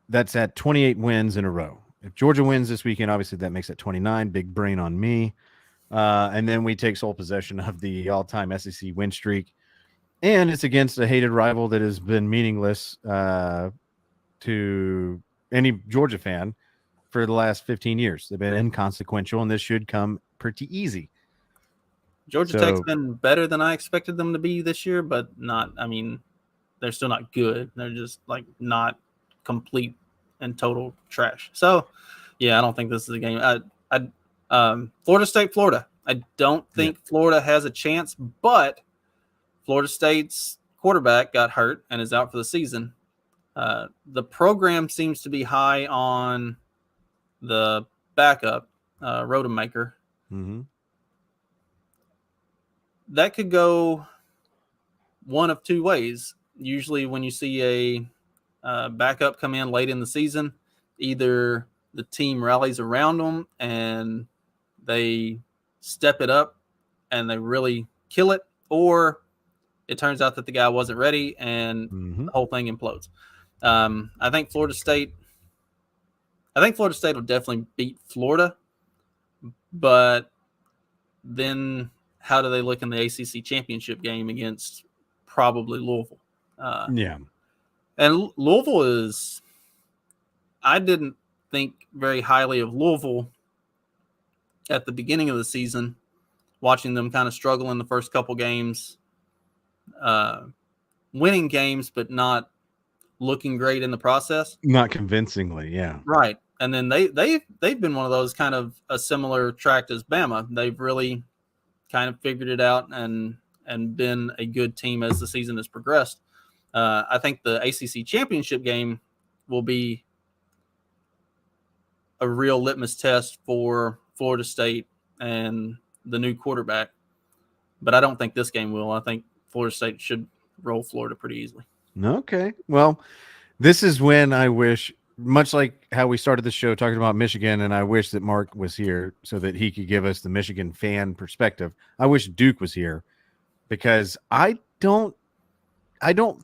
that's at 28 wins in a row. If Georgia wins this weekend, obviously that makes it 29. Big brain on me. And then we take sole possession of the all-time SEC win streak. And it's against a hated rival that has been meaningless to any Georgia fan for the last 15 years. They've been inconsequential, and this should come pretty easy. Georgia Tech's been better than I expected them to be this year, but not, I mean, they're still not good. They're just like not complete and total trash. So, yeah, I don't think this is a game. Florida State, Florida. I don't think Florida has a chance, but Florida State's quarterback got hurt and is out for the season. The program seems to be high on the backup, Rodemaker. Mm-hmm. That could go one of two ways. Usually when you see a backup come in late in the season, either the team rallies around them and they step it up and they really kill it, or it turns out that the guy wasn't ready and the whole thing implodes. I think Florida State will definitely beat Florida, but then how do they look in the ACC championship game against probably Louisville? And Louisville I didn't think very highly of Louisville at the beginning of the season, watching them kind of struggle in the first couple games, winning games, but not looking great in the process. Not convincingly, yeah. Right. And then they've been one of those kind of a similar track as Bama. They've really kind of figured it out and been a good team as the season has progressed. I think the ACC championship game will be a real litmus test for Florida State and the new quarterback. But I don't think this game will. I think Florida State should roll Florida pretty easily. Okay. Well, this is when I wish, much like how we started the show talking about Michigan, and I wish that Mark was here so that he could give us the Michigan fan perspective. I wish Duke was here, because I don't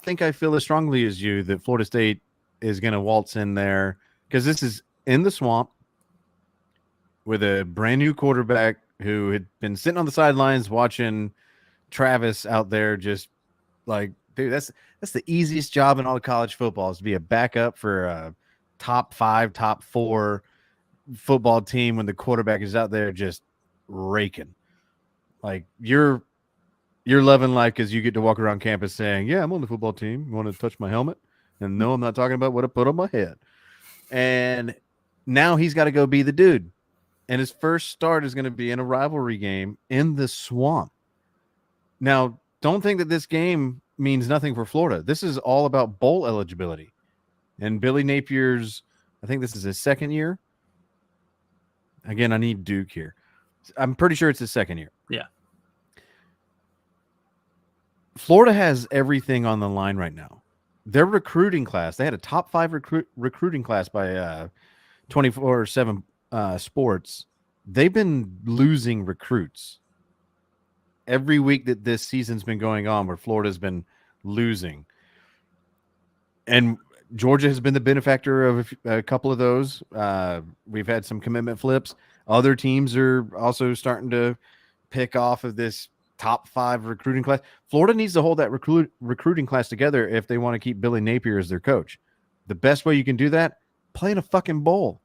think I feel as strongly as you that Florida State is going to waltz in there, because this is in the swamp with a brand new quarterback who had been sitting on the sidelines watching Travis out there, just like, dude, that's the easiest job in all of college football, is to be a backup for a top 5, top 4 football team when the quarterback is out there just raking. Like, you're loving life because you get to walk around campus saying, yeah, I'm on the football team. You want to touch my helmet? And no, I'm not talking about what I put on my head. And now he's got to go be the dude. And his first start is going to be in a rivalry game in the swamp. Now, don't think that this game means nothing for Florida. This is all about bowl eligibility. And Billy Napier's, I think this is his second year. Again, I need Duke here. I'm pretty sure it's his second year. Yeah. Florida has everything on the line right now. Their recruiting class, they had a top 5 recruiting class by 24/7 Sports. They've been losing recruits every week that this season's been going on, where Florida's been losing. And Georgia has been the benefactor of a couple of those. We've had some commitment flips. Other teams are also starting to pick off of this top 5 recruiting class. Florida needs to hold that recruiting class together if they want to keep Billy Napier as their coach. The best way you can do that, play in a fucking bowl.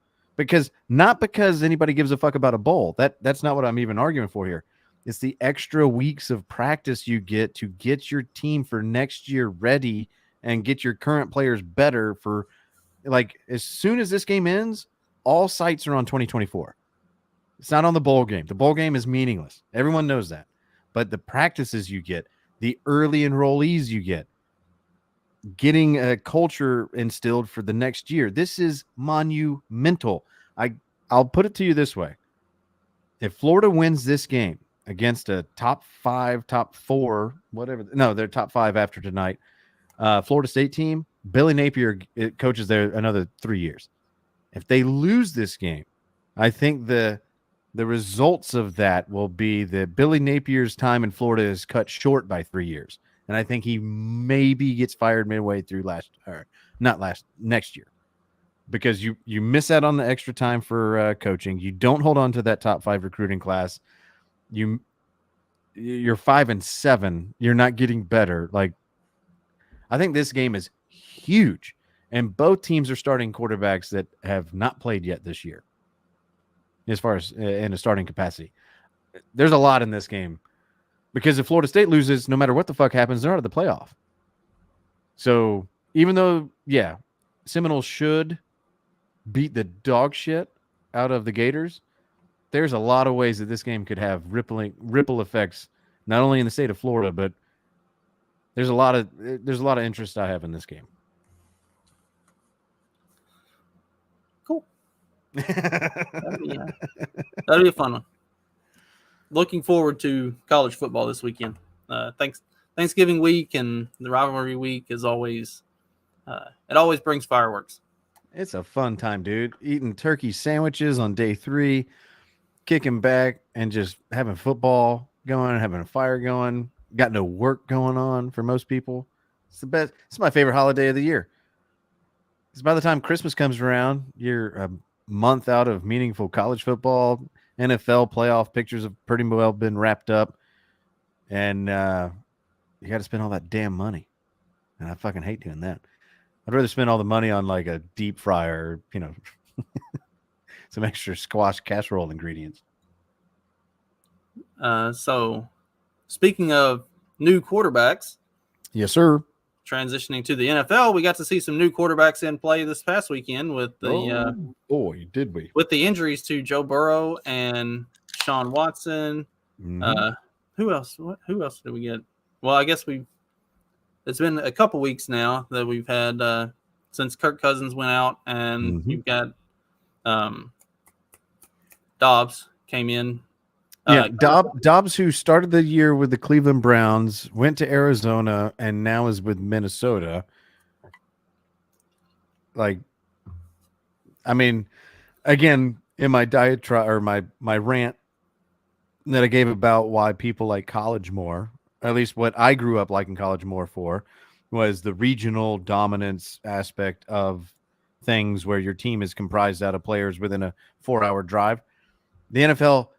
Not because anybody gives a fuck about a bowl. That's not what I'm even arguing for here. It's the extra weeks of practice you get to get your team for next year ready and get your current players better for, like, as soon as this game ends, all sights are on 2024. It's not on the bowl game. The bowl game is meaningless. Everyone knows that. but the practices you get, the early enrollees you get, getting a culture instilled for the next year. This is monumental. I'll put it to you this way. If Florida wins this game against a top 5, top 4, whatever, no, they're top 5 after tonight, Florida State team, Billy Napier coaches there another 3 years. If they lose this game, I think the results of that will be that Billy Napier's time in Florida is cut short by 3 years. And I think he maybe gets fired midway through next year, because you miss out on the extra time for coaching. You don't hold on to that top 5 recruiting class. You're 5-7. You're not getting better. Like, I think this game is huge, and both teams are starting quarterbacks that have not played yet this year, as far as in a starting capacity. There's a lot in this game, because if Florida State loses, no matter what the fuck happens, they're out of the playoff. So even though, yeah, Seminoles should beat the dog shit out of the Gators, there's a lot of ways that this game could have ripple effects, not only in the state of Florida, but there's a lot of interest I have in this game. Cool. That'd be a fun one. Looking forward to college football this weekend. Thanksgiving week and the rivalry week is always it always brings fireworks. It's a fun time, dude. Eating turkey sandwiches on day 3, kicking back and just having football going, having a fire going. Got no work going on for most people. It's the best. It's my favorite holiday of the year. Because by the time Christmas comes around, you're a month out of meaningful college football. NFL playoff pictures have pretty well been wrapped up. And you got to spend all that damn money. And I fucking hate doing that. I'd rather spend all the money on like a deep fryer, some extra squash casserole ingredients. So speaking of new quarterbacks. Yes, sir. Transitioning to the NFL, we got to see some new quarterbacks in play this past weekend with the did we? With the injuries to Joe Burrow and Sean Watson. Mm-hmm. Who else? Who else did we get? Well, I guess it's been a couple weeks now that we've had since Kirk Cousins went out, and you've got Dobbs came in. Dobbs, who started the year with the Cleveland Browns, went to Arizona, and now is with Minnesota. Like, I mean, again, in my diatribe or my rant that I gave about why people like college more, at least what I grew up liking college more for, was the regional dominance aspect of things, where your team is comprised out of players within a 4-hour drive. The NFL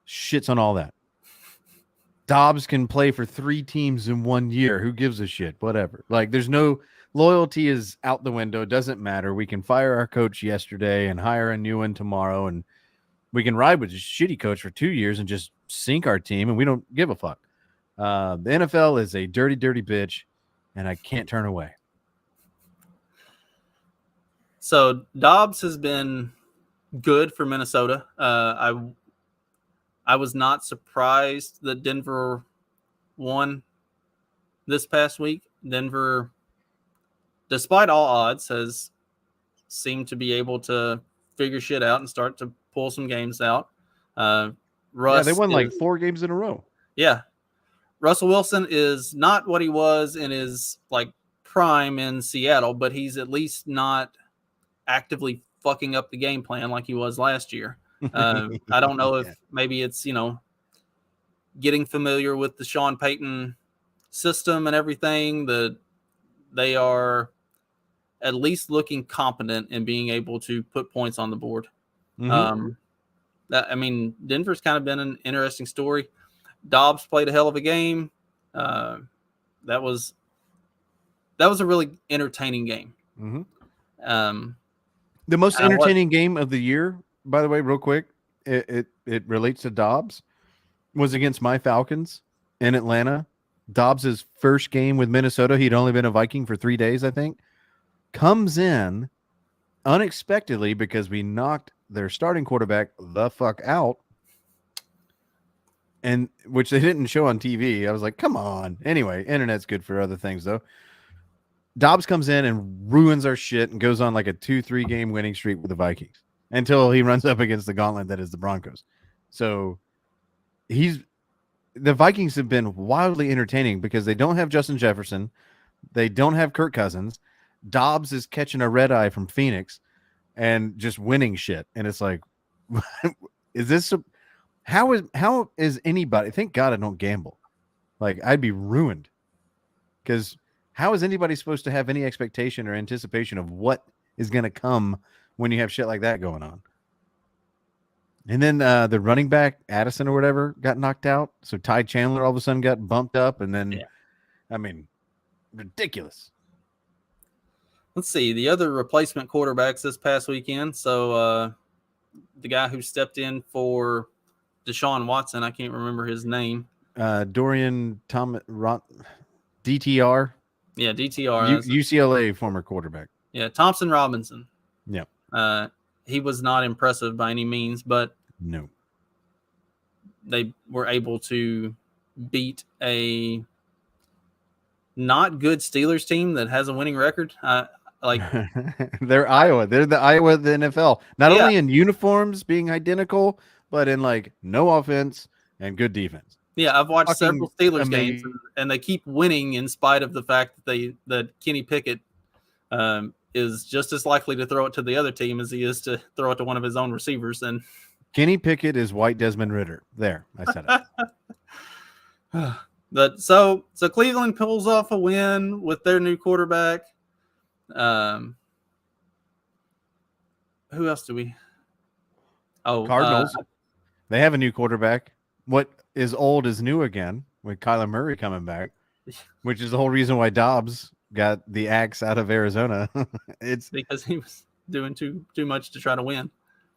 shits on all that. Dobbs can play for 3 teams in 1 year. Who gives a shit? Whatever. Like, there's no loyalty, is out the window. Doesn't matter. We can fire our coach yesterday and hire a new one tomorrow, and we can ride with a shitty coach for 2 years and just sink our team, and we don't give a fuck. The NFL is a dirty, dirty bitch, and I can't turn away. So Dobbs has been good for Minnesota. I was not surprised that Denver won this past week. Denver, despite all odds, has seemed to be able to figure shit out and start to pull some games out. They won like 4 games in a row. Yeah. Russell Wilson is not what he was in his like prime in Seattle, but he's at least not actively fucking up the game plan like he was last year. I don't know if maybe it's, getting familiar with the Sean Payton system and everything, that they are at least looking competent in being able to put points on the board. Denver's kind of been an interesting story. Dobbs played a hell of a game. That was a really entertaining game. The most entertaining game of the year, by the way, real quick, it relates to Dobbs, was against my Falcons in Atlanta. Dobbs' first game with Minnesota, he'd only been a Viking for 3 days, I think, comes in unexpectedly because we knocked their starting quarterback the fuck out. and which they didn't show on TV. I was like, come on. Anyway, internet's good for other things though. Dobbs comes in and ruins our shit and goes on like a 2-3 game winning streak with the Vikings until he runs up against the gauntlet that is the Broncos. So the Vikings have been wildly entertaining because they don't have Justin Jefferson. They don't have Kirk Cousins. Dobbs is catching a red eye from Phoenix and just winning shit. And it's like, how is anybody? Thank God I don't gamble. Like, I'd be ruined because how is anybody supposed to have any expectation or anticipation of what is going to come when you have shit like that going on? And then the running back, Addison or whatever, got knocked out. So Ty Chandler all of a sudden got bumped up. And then, I mean, ridiculous. Let's see. The other replacement quarterbacks this past weekend. So the guy who stepped in for Deshaun Watson, I can't remember his name. Dorian DTR. Yeah, DTR. UCLA former quarterback. Yeah, Thompson Robinson. Yeah. He was not impressive by any means, but no, they were able to beat a not good Steelers team that has a winning record. They're Iowa. They're the Iowa of the NFL. Not only in uniforms being identical, but in like no offense and good defense. Yeah, I've watched several Steelers games, and they keep winning in spite of the fact that Kenny Pickett is just as likely to throw it to the other team as he is to throw it to one of his own receivers. And Kenny Pickett is white Desmond Ritter. There, I said it. But so Cleveland pulls off a win with their new quarterback. Who else do we? Oh, Cardinals. They have a new quarterback. What is old is new again with Kyler Murray coming back, which is the whole reason why Dobbs got the axe out of Arizona. It's because he was doing too much to try to win.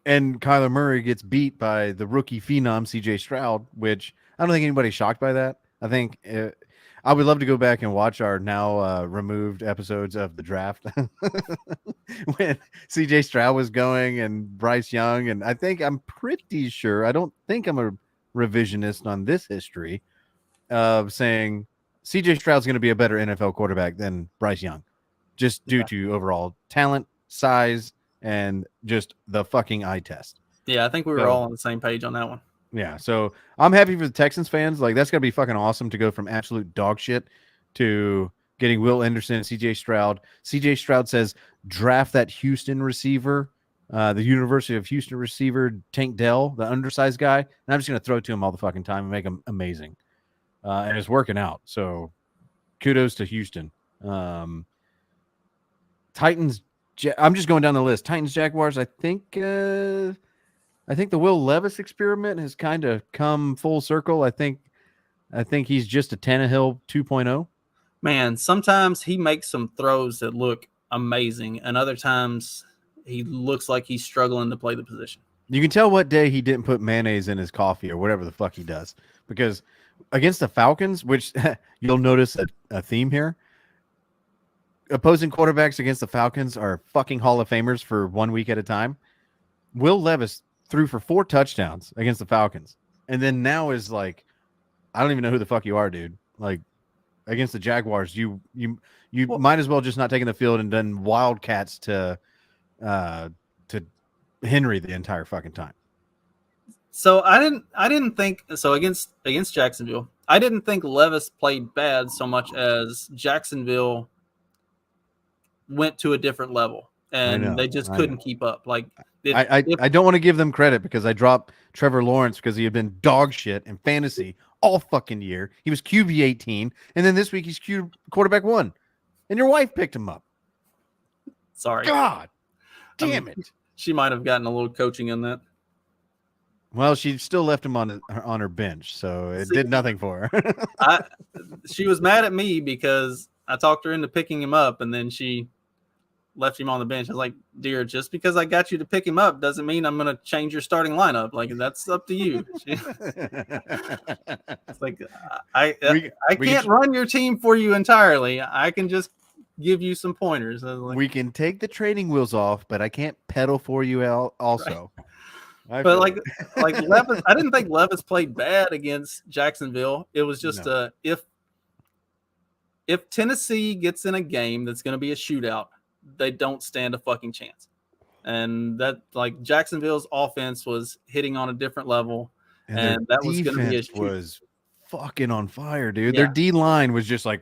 And Kyler Murray gets beat by the rookie phenom CJ Stroud, which I don't think anybody's shocked by that. I think I would love to go back and watch our now removed episodes of the draft when CJ Stroud was going and Bryce Young. And I'm pretty sure, I don't think I'm a revisionist on this history of saying CJ Stroud's going to be a better NFL quarterback than Bryce Young, just due to overall talent, size, and just the fucking eye test. Yeah, I think we were all on the same page on that one. Yeah, so I'm happy for the Texans fans. Like, that's going to be fucking awesome to go from absolute dog shit to getting Will Anderson, CJ Stroud. CJ Stroud says, draft that Houston receiver, the University of Houston receiver, Tank Dell, the undersized guy. And I'm just going to throw it to him all the fucking time and make him amazing. And it's working out. So kudos to Houston. Titans. I'm just going down the list. Titans, Jaguars. I think the Will Levis experiment has kind of come full circle. I think he's just a Tannehill 2.0. Man, sometimes he makes some throws that look amazing, and other times he looks like he's struggling to play the position. You can tell what day he didn't put mayonnaise in his coffee or whatever the fuck he does. Because against the Falcons, which you'll notice a theme here, opposing quarterbacks against the Falcons are fucking Hall of Famers for 1 week at a time. Will Levis threw for 4 touchdowns against the Falcons. And then now is like, I don't even know who the fuck you are, dude. Like, against the Jaguars, you might as well just not taking the field and done wildcats to Henry the entire fucking time. So I didn't think so against Jacksonville. I didn't think Levis played bad so much as Jacksonville went to a different level and they just couldn't keep up. Like, I don't want to give them credit because I dropped Trevor Lawrence because he had been dog shit in fantasy all fucking year. He was QB 18, and then this week he's quarterback 1, and your wife picked him up. Sorry, God damn it. She might have gotten a little coaching in that. Well, she still left him on her bench, so it did nothing for her. She was mad at me because I talked her into picking him up, and then she left him on the bench. I was like, dear, just because I got you to pick him up doesn't mean I'm going to change your starting lineup. Like, that's up to you. It's like, I can't run your team for you entirely. I can just give you some pointers. Like, we can take the training wheels off, but I can't pedal for you also. Right. I But feel like Levis, I didn't think Levis played bad against Jacksonville. It was just No. if Tennessee gets in a game that's going to be a shootout, they don't stand a fucking chance. And that, like, Jacksonville's offense was hitting on a different level, and their that was going to be a defense was fucking on fire, dude. Yeah. Their D line was just like,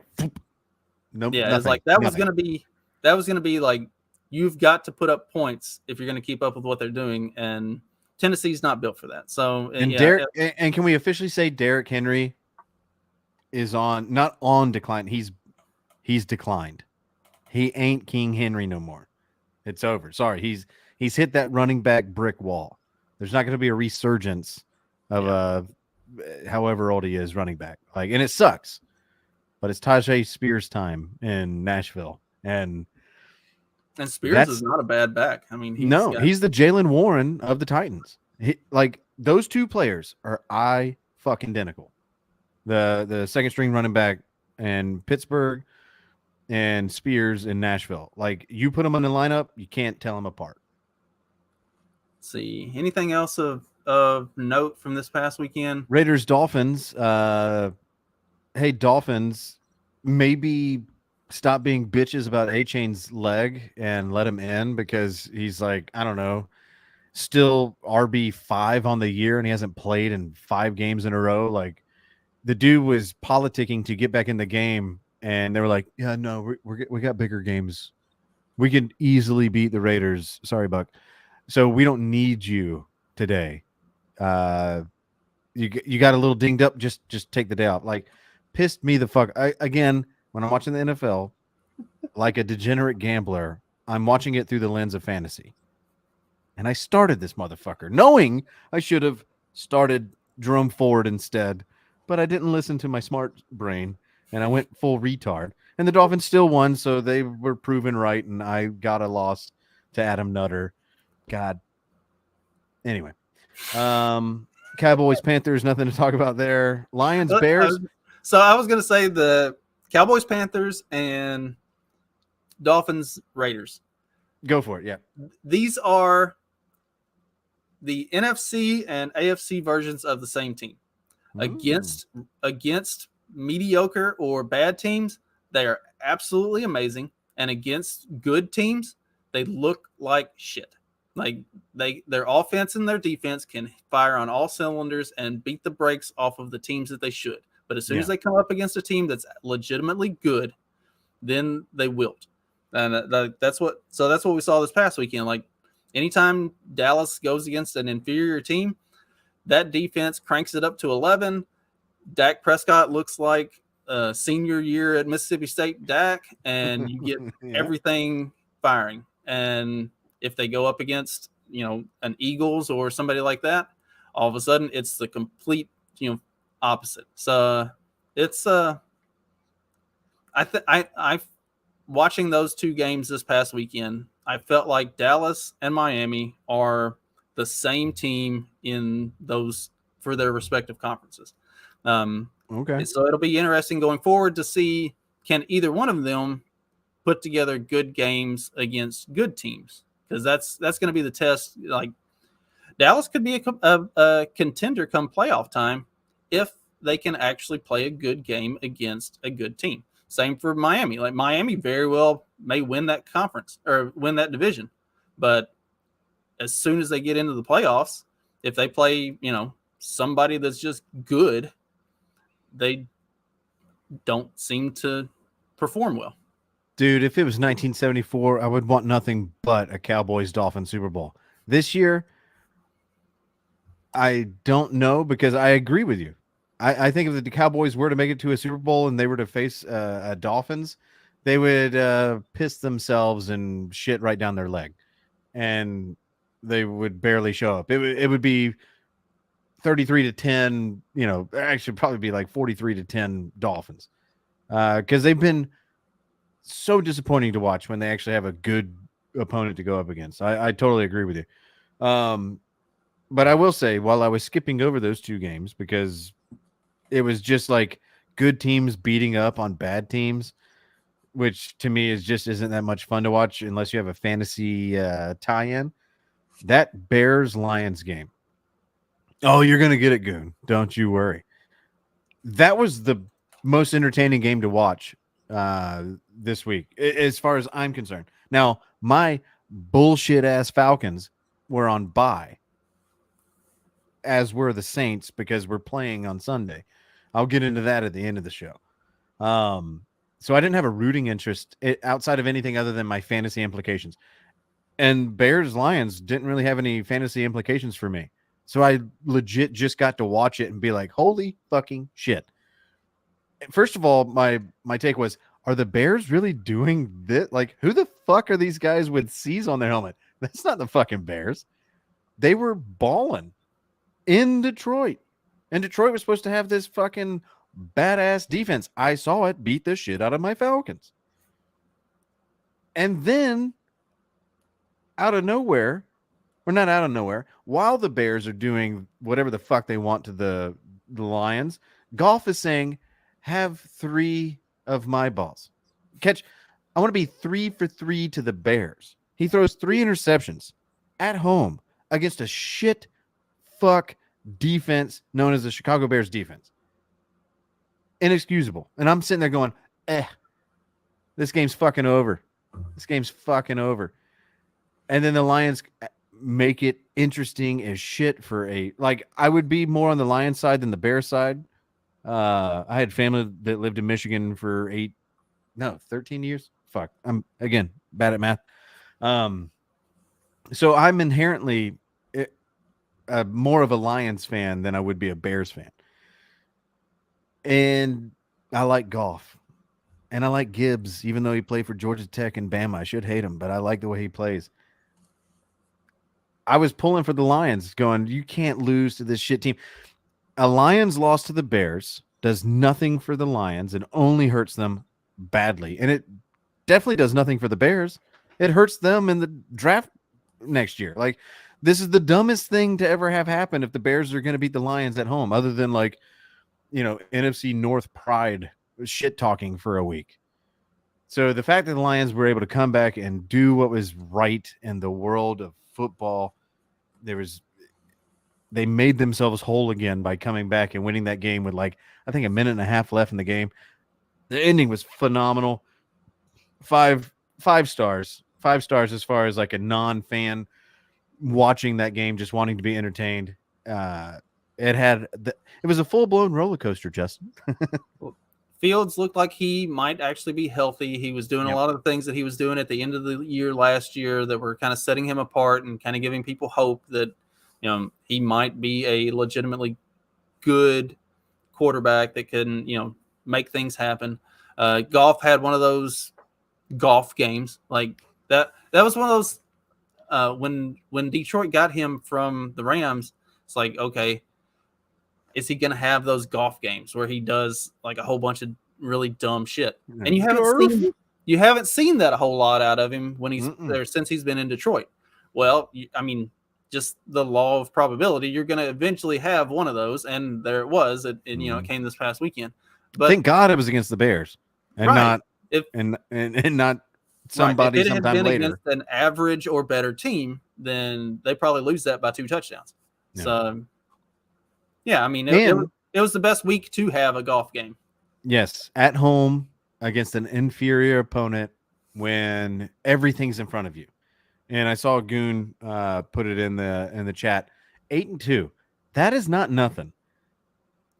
nope, yeah. nothing, It's like that was nothing. going to be like, you've got to put up points if you're going to keep up with what they're doing, and Tennessee's not built for that. So And yeah, and can we officially say Derrick Henry is not on decline? He's declined. He ain't King Henry no more. It's over. Sorry, he's hit that running back brick wall. There's not going to be a resurgence of however old he is running back. Like, and it sucks, but it's Tajay Spears time in Nashville, and Spears is not a bad back. I mean, he's the Jalen Warren of the Titans. Like, those two players are fucking identical. The second string running back in Pittsburgh and Spears in Nashville. Like, you put them in the lineup, you can't tell them apart. Let's see, anything else of note from this past weekend? Raiders Dolphins. Hey, Dolphins, maybe stop being bitches about A-Chain's leg and let him in, because he's like, I don't know, still RB5 on the year, and he hasn't played in 5 games in a row. Like, the dude was politicking to get back in the game, and they were like, yeah, no, we got bigger games. We can easily beat the Raiders. Sorry, Buck. So we don't need you today. You got a little dinged up. Just take the day off. Like, pissed me the fuck. Again, when I'm watching the NFL, like a degenerate gambler, I'm watching it through the lens of fantasy. And I started this motherfucker knowing I should have started Jerome Ford instead, but I didn't listen to my smart brain, and I went full retard. And the Dolphins still won, so they were proven right, and I got a loss to Adam Nutter. God. Anyway. Cowboys, Panthers, nothing to talk about there. Lions, Bears. So I was going to say the Cowboys, Panthers, and Dolphins, Raiders. Go for it, yeah. These are the NFC and AFC versions of the same team. Against mediocre or bad teams, they are absolutely amazing, and against good teams, they look like shit. Like, their offense and their defense can fire on all cylinders and beat the brakes off of the teams that they should. But as soon as they come up against a team that's legitimately good, then they wilt. And that's what we saw this past weekend. Like, anytime Dallas goes against an inferior team, that defense cranks it up to 11. Dak Prescott looks like senior year at Mississippi State Dak, and you get everything firing. And if they go up against, an Eagles or somebody like that, all of a sudden it's the complete, opposite. So it's I watching those two games this past weekend, I felt like Dallas and Miami are the same team in those for their respective conferences. Okay. So it'll be interesting going forward to see, can either one of them put together good games against good teams, because that's going to be the test. Like, Dallas could be a contender come playoff time if they can actually play a good game against a good team. Same for Miami. Like, Miami very well may win that conference or win that division, but as soon as they get into the playoffs, if they play, somebody that's just good, they don't seem to perform well. Dude, if it was 1974, I would want nothing but a Cowboys-Dolphins Super Bowl. This year, I don't know, because I agree with you. I think if the Cowboys were to make it to a Super Bowl and they were to face a Dolphins, they would piss themselves and shit right down their leg, and they would barely show up. It would be 33-10. Actually probably be like 43-10 Dolphins, because they've been so disappointing to watch when they actually have a good opponent to go up against. I totally agree with you. But I will say, while I was skipping over those two games because it was just like good teams beating up on bad teams, which to me isn't that much fun to watch unless you have a fantasy tie-in. That Bears-Lions game, Oh, you're gonna get it, Goon. Don't you worry. That was the most entertaining game to watch this week, as far as I'm concerned. Now, my bullshit ass Falcons were on bye, as were the Saints, because we're playing on Sunday. I'll get into that at the end of the show. So I didn't have a rooting interest outside of anything other than my fantasy implications. And Bears Lions didn't really have any fantasy implications for me. So I legit just got to watch it and be like, holy fucking shit. First of all, my take was, are the Bears really doing this? Like, who the fuck are these guys with C's on their helmet? That's not the fucking Bears. They were balling in Detroit. And Detroit was supposed to have this fucking badass defense. I saw it beat the shit out of my Falcons. And then out of nowhere, or not out of nowhere, while the Bears are doing whatever the fuck they want to the Lions, Goff is saying, have 3 of my balls. I want to be 3 for 3 to the Bears. He throws 3 interceptions at home against a shit fuck defense known as the Chicago Bears defense. Inexcusable. And I'm sitting there going, this game's fucking over. This game's fucking over. And then the Lions make it interesting as shit for I would be more on the Lions side than the Bears side. I had family that lived in Michigan for 13 years. Fuck. I'm, again, bad at math. So I'm inherently more of a Lions fan than I would be a Bears fan. And I like Goff. And I like Gibbs, even though he played for Georgia Tech and Bama. I should hate him, but I like the way he plays. I was pulling for the Lions, going, you can't lose to this shit team. A Lions loss to the Bears does nothing for the Lions and only hurts them badly. And it definitely does nothing for the Bears. It hurts them in the draft next year. Like, this is the dumbest thing to ever have happen if the Bears are going to beat the Lions at home, other than NFC North pride shit talking for a week. So the fact that the Lions were able to come back and do what was right in the world of football, they made themselves whole again by coming back and winning that game with I think a minute and a half left in the game. The ending was phenomenal. 5 stars. 5 stars as far as a non-fan watching that game, just wanting to be entertained. It was a full-blown roller coaster, Justin. Fields looked like he might actually be healthy. He was doing a lot of the things that he was doing at the end of the year last year that were kind of setting him apart and kind of giving people hope that he might be a legitimately good quarterback that can make things happen. Goff had one of those golf games like that. That was one of those when Detroit got him from the Rams. It's like, okay, is he going to have those golf games where he does a whole bunch of really dumb shit? And you haven't seen that a whole lot out of him when he's there since he's been in Detroit. Well, just the law of probability, you're going to eventually have one of those, and there it was. It came this past weekend. But thank God it was against the Bears and not somebody if it sometime had been later against an average or better team, then they probably lose that by 2 touchdowns. Yeah. So. Yeah, it was the best week to have a golf game. Yes, at home against an inferior opponent when everything's in front of you. And I saw Goon put it in the chat. 8-2. That is not nothing.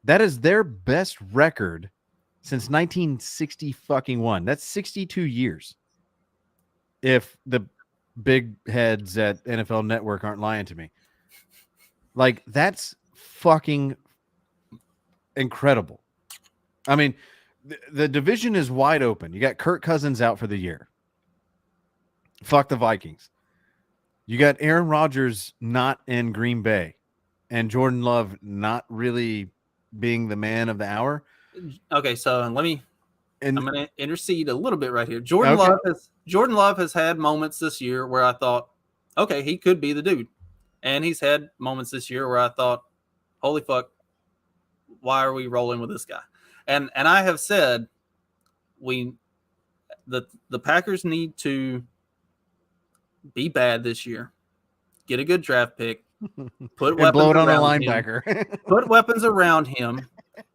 That is their best record since 1961. That's 62 years. If the big heads at NFL Network aren't lying to me. That's fucking incredible. I mean, the division is wide open. You got Kirk Cousins out for the year. Fuck the Vikings. You got Aaron Rodgers not in Green Bay and Jordan Love not really being the man of the hour. Okay, so I'm going to intercede a little bit right here. Jordan Love has had moments this year where I thought, okay, he could be the dude. And he's had moments this year where I thought, holy fuck, why are we rolling with this guy? And I have said the Packers need to be bad this year, get a good draft pick, put And weapons blow it on a around him, linebacker. put weapons around him,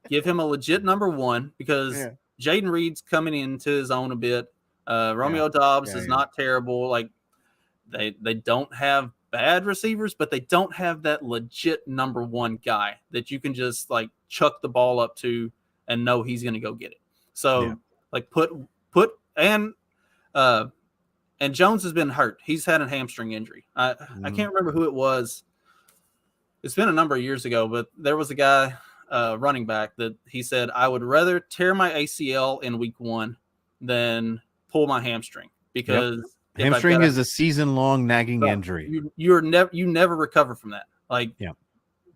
give him a legit number one because Yeah. Jaden Reed's coming into his own a bit. Romeo Dobbs is Yeah. not terrible. Like they don't have bad receivers, but they don't have that legit number one guy that you can just like chuck the ball up to and know he's going to go get it. So like put and Jones has been hurt. He's had a hamstring injury. I can't remember who it was. It's been a number of years ago, but there was a guy, running back, that he said, I would rather tear my ACL in week 1 than pull my hamstring because hamstring is a season-long nagging injury. You never recover from that. Like,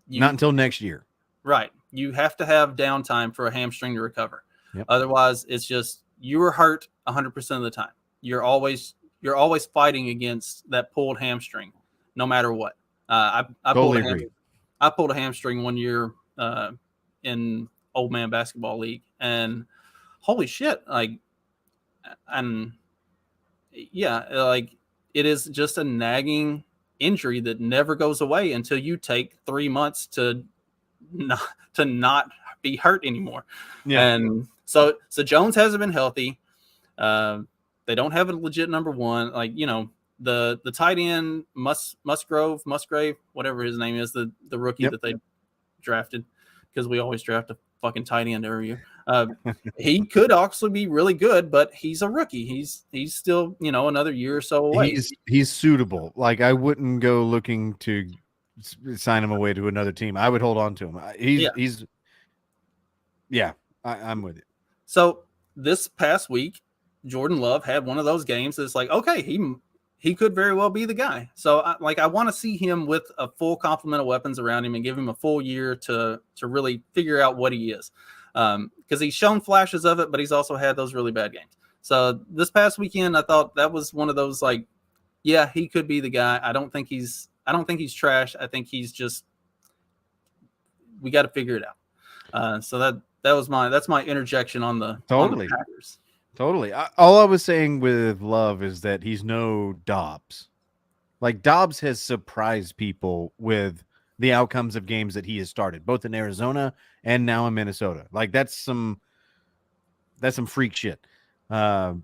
not until next year. Right. You have to have downtime for a hamstring to recover. Yep. Otherwise, it's just you were hurt 100% of the time. You're always fighting against that pulled hamstring, no matter what. I pulled a hamstring one year in old man basketball league, and holy shit, like, and yeah, like it is just a nagging injury that never goes away until you take 3 months to not be hurt anymore. Yeah. And so Jones hasn't been healthy. They don't have a legit number one. Like, you know, the tight end Musgrave, whatever his name is, the rookie that they drafted, because we always draft a fucking tight end every year. He could actually be really good, but he's a rookie. He's still, you know, another year or so away. He's suitable. Like, I wouldn't go looking to sign him away to another team. I would hold on to him. I'm with you. So this past week, Jordan Love had one of those games that's like, okay, he could very well be the guy. So I want to see him with a full complement of weapons around him and give him a full year to really figure out what he is. Because he's shown flashes of it, but he's also had those really bad games. So this past weekend, I thought that was one of those, like, yeah, he could be the guy. I don't think he's trash. I think he's just, we got to figure it out. So that's my interjection on the Packers. Totally. All I was saying with Love is that he's no Dobbs. Like, Dobbs has surprised people with the outcomes of games that he has started, both in Arizona and now in Minnesota. Like, that's some freak shit. I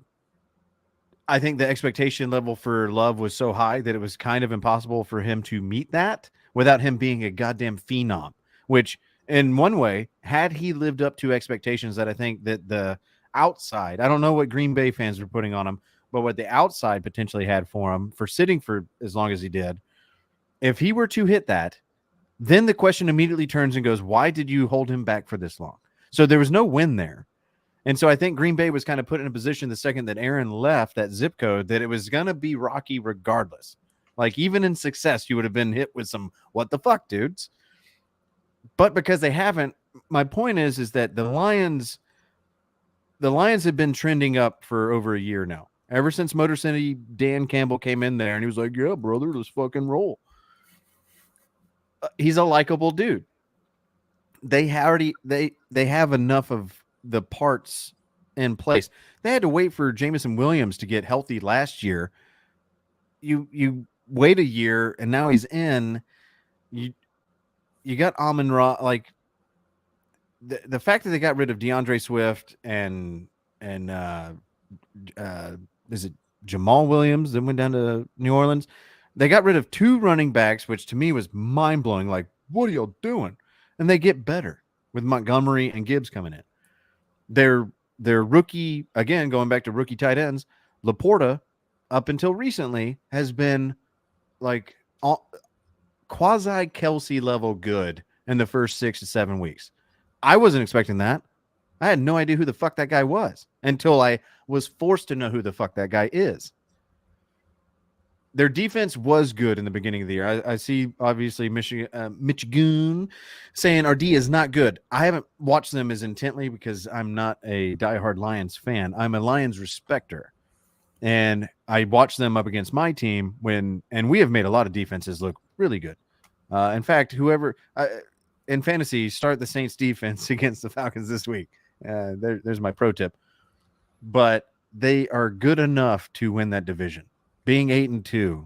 think the expectation level for Love was so high that it was kind of impossible for him to meet that without him being a goddamn phenom, which in one way, had he lived up to expectations that I think that the outside, I don't know what Green Bay fans were putting on him, but what the outside potentially had for him for sitting for as long as he did, if he were to hit that, then the question immediately turns and goes, why did you hold him back for this long? So there was no win there. And so I think Green Bay was kind of put in a position the second that Aaron left that zip code that it was going to be rocky regardless. Like, even in success, you would have been hit with some, what the fuck, dudes? But because they haven't, my point is that the Lions have been trending up for over a year now. Ever since Motor City Dan Campbell came in there and he was like, yeah, brother, let's fucking roll. He's a likable dude. They have enough of the parts in place. They had to wait for Jameson Williams to get healthy last year. You wait a year and now he's in. You got Amon-Ra, like the fact that they got rid of DeAndre Swift and is it Jamal Williams that went down to New Orleans? They got rid of 2 running backs, which to me was mind blowing. Like, what are y'all doing? And they get better with Montgomery and Gibbs coming in. Their rookie, again, going back to rookie tight ends, Laporta, up until recently, has been like quasi Kelsey level good in the first 6 to 7 weeks. I wasn't expecting that. I had no idea who the fuck that guy was until I was forced to know who the fuck that guy is. Their defense was good in the beginning of the year. I see, obviously, Michigan saying our D is not good. I haven't watched them as intently because I'm not a diehard Lions fan. I'm a Lions respecter. And I watched them up against my team and we have made a lot of defenses look really good. In fact, whoever in fantasy, start the Saints defense against the Falcons this week. There's my pro tip. But they are good enough to win that division. Being 8-2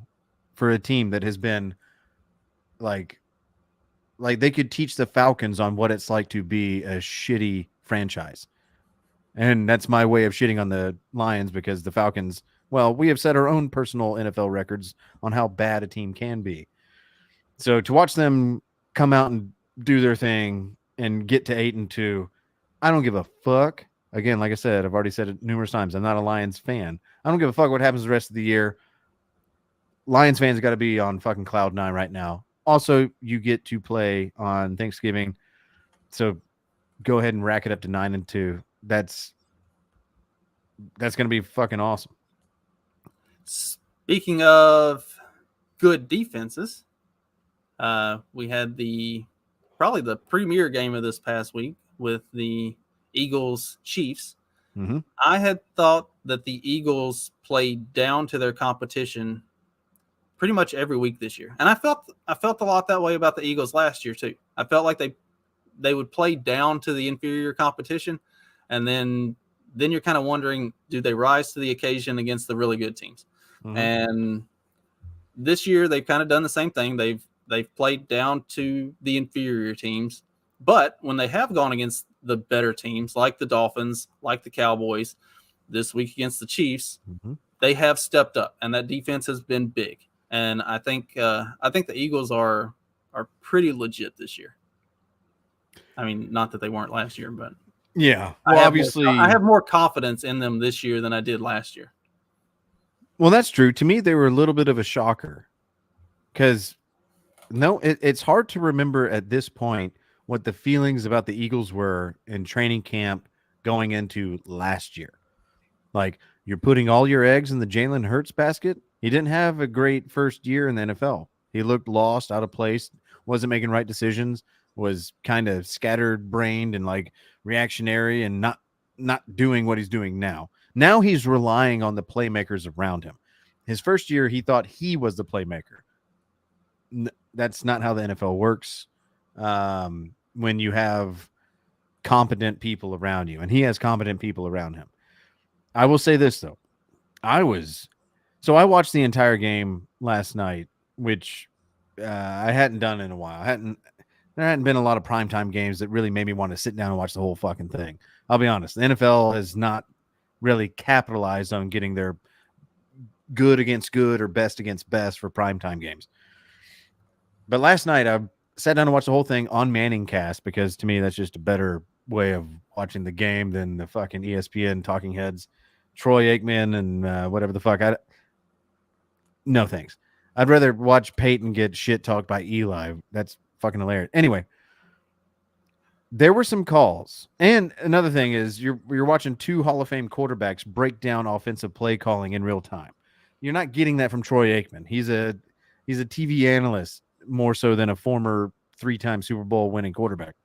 for a team that has been like they could teach the Falcons on what it's like to be a shitty franchise. And that's my way of shitting on the Lions because the Falcons, well, we have set our own personal NFL records on how bad a team can be. So to watch them come out and do their thing and get to 8-2, I don't give a fuck. Again, like I said, I've already said it numerous times. I'm not a Lions fan. I don't give a fuck what happens the rest of the year. Lions fans got to be on fucking cloud 9 right now. Also, you get to play on Thanksgiving. So go ahead and rack it up to 9-2. That's going to be fucking awesome. Speaking of good defenses, we had probably the premier game of this past week with the Eagles Chiefs. Mm-hmm. I had thought that the Eagles played down to their competition pretty much every week this year. And I felt a lot that way about the Eagles last year too. I felt like they would play down to the inferior competition, and then you're kind of wondering, do they rise to the occasion against the really good teams? Mm-hmm. And this year they've kind of done the same thing. They've played down to the inferior teams, but when they have gone against the better teams like the Dolphins, like the Cowboys, this week against the Chiefs, mm-hmm. they have stepped up, and that defense has been big. And I think the Eagles are pretty legit this year. I mean, not that they weren't last year, but yeah, well, I have more confidence in them this year than I did last year. Well, that's true. To me, they were a little bit of a shocker because it's hard to remember at this point what the feelings about the Eagles were in training camp going into last year. Like, you're putting all your eggs in the Jalen Hurts basket. He didn't have a great first year in the NFL. He looked lost, out of place, wasn't making right decisions, was kind of scattered-brained and like reactionary and not doing what he's doing now. Now he's relying on the playmakers around him. His first year, he thought he was the playmaker. That's not how the NFL works. When you have competent people around you, and he has competent people around him. I will say this though. I watched the entire game last night, which I hadn't done in a while. There hadn't been a lot of primetime games that really made me want to sit down and watch the whole fucking thing. I'll be honest. The NFL has not really capitalized on getting their good against good or best against best for primetime games. But last night I sat down and watched the whole thing on Manning Cast because to me that's just a better way of watching the game than the fucking ESPN talking heads, Troy Aikman and whatever the fuck. No thanks. I'd rather watch Peyton get shit talked by Eli. That's fucking hilarious. Anyway, there were some calls. And another thing is you're watching two Hall of Fame quarterbacks break down offensive play calling in real time. You're not getting that from Troy Aikman. He's a TV analyst more so than a former 3-time Super Bowl winning quarterback.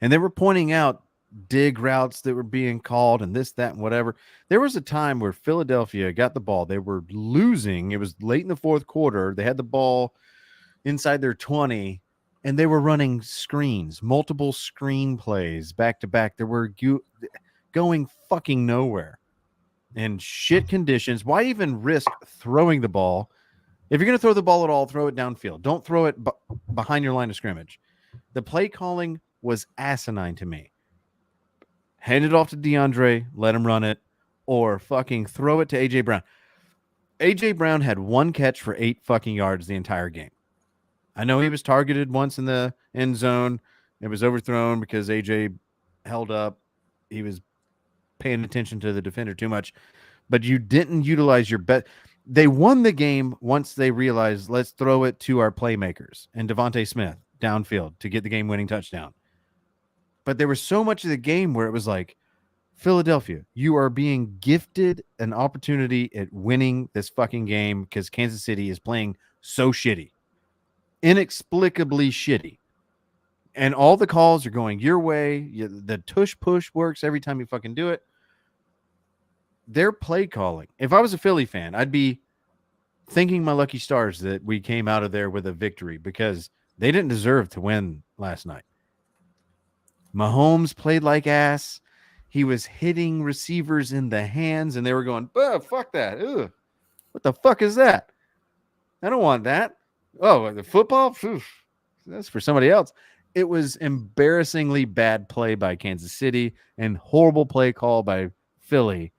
And they were pointing out dig routes that were being called and this, that, and whatever. There was a time where Philadelphia got the ball. They were losing. It was late in the fourth quarter. They had the ball inside their 20, and they were running screens, multiple screen plays back to back. They were going fucking nowhere in shit conditions. Why even risk throwing the ball? If you're going to throw the ball at all, throw it downfield. Don't throw it behind your line of scrimmage. The play calling was asinine to me. Hand it off to DeAndre, let him run it, or fucking throw it to A.J. Brown. A.J. Brown had one catch for 8 fucking yards the entire game. I know he was targeted once in the end zone. It was overthrown because A.J. held up. He was paying attention to the defender too much. But you didn't utilize your bet. They won the game once they realized, let's throw it to our playmakers and Devontae Smith downfield to get the game-winning touchdown. But there was so much of the game where it was like, Philadelphia, you are being gifted an opportunity at winning this fucking game because Kansas City is playing so shitty. Inexplicably shitty. And all the calls are going your way. The tush-push works every time you fucking do it. Their play calling. If I was a Philly fan, I'd be thanking my lucky stars that we came out of there with a victory because they didn't deserve to win last night. Mahomes played like ass. He was hitting receivers in the hands, and they were going, fuck that. Ugh. What the fuck is that? I don't want that. Oh, the football? Oof, that's for somebody else. It was embarrassingly bad play by Kansas City and horrible play call by Philly.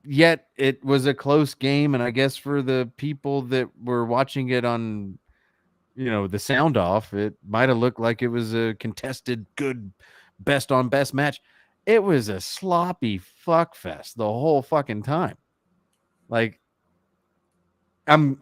Yet it was a close game, and I guess for the people that were watching it on, the sound off, it might have looked like it was a contested, good, best on best match. It was a sloppy fuck fest the whole fucking time. Like, I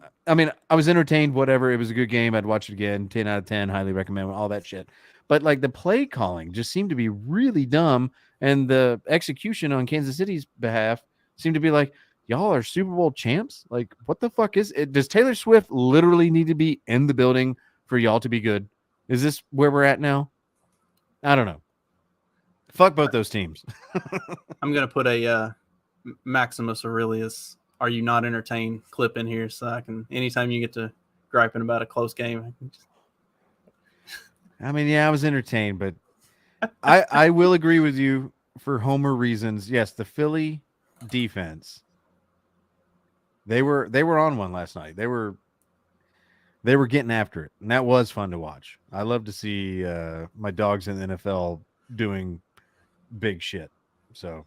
was entertained, whatever. It was a good game. I'd watch it again. 10 out of 10, highly recommend, all that shit. But like the play calling just seemed to be really dumb. And the execution on Kansas City's behalf seemed to be like, y'all are Super Bowl champs? Like, what the fuck is it? Does Taylor Swift literally need to be in the building for y'all to be good? Is this where we're at now? I don't know. Fuck both those teams. I'm gonna put a Maximus Aurelius "Are you not entertained?" clip in here, so I can, anytime you get to griping about a close game, I can just... I mean, yeah, I was entertained, but I will agree with you for Homer reasons. Yes, the Philly defense, they were on one last night. They were getting after it, and that was fun to watch. I love to see my dogs in the NFL doing big shit. So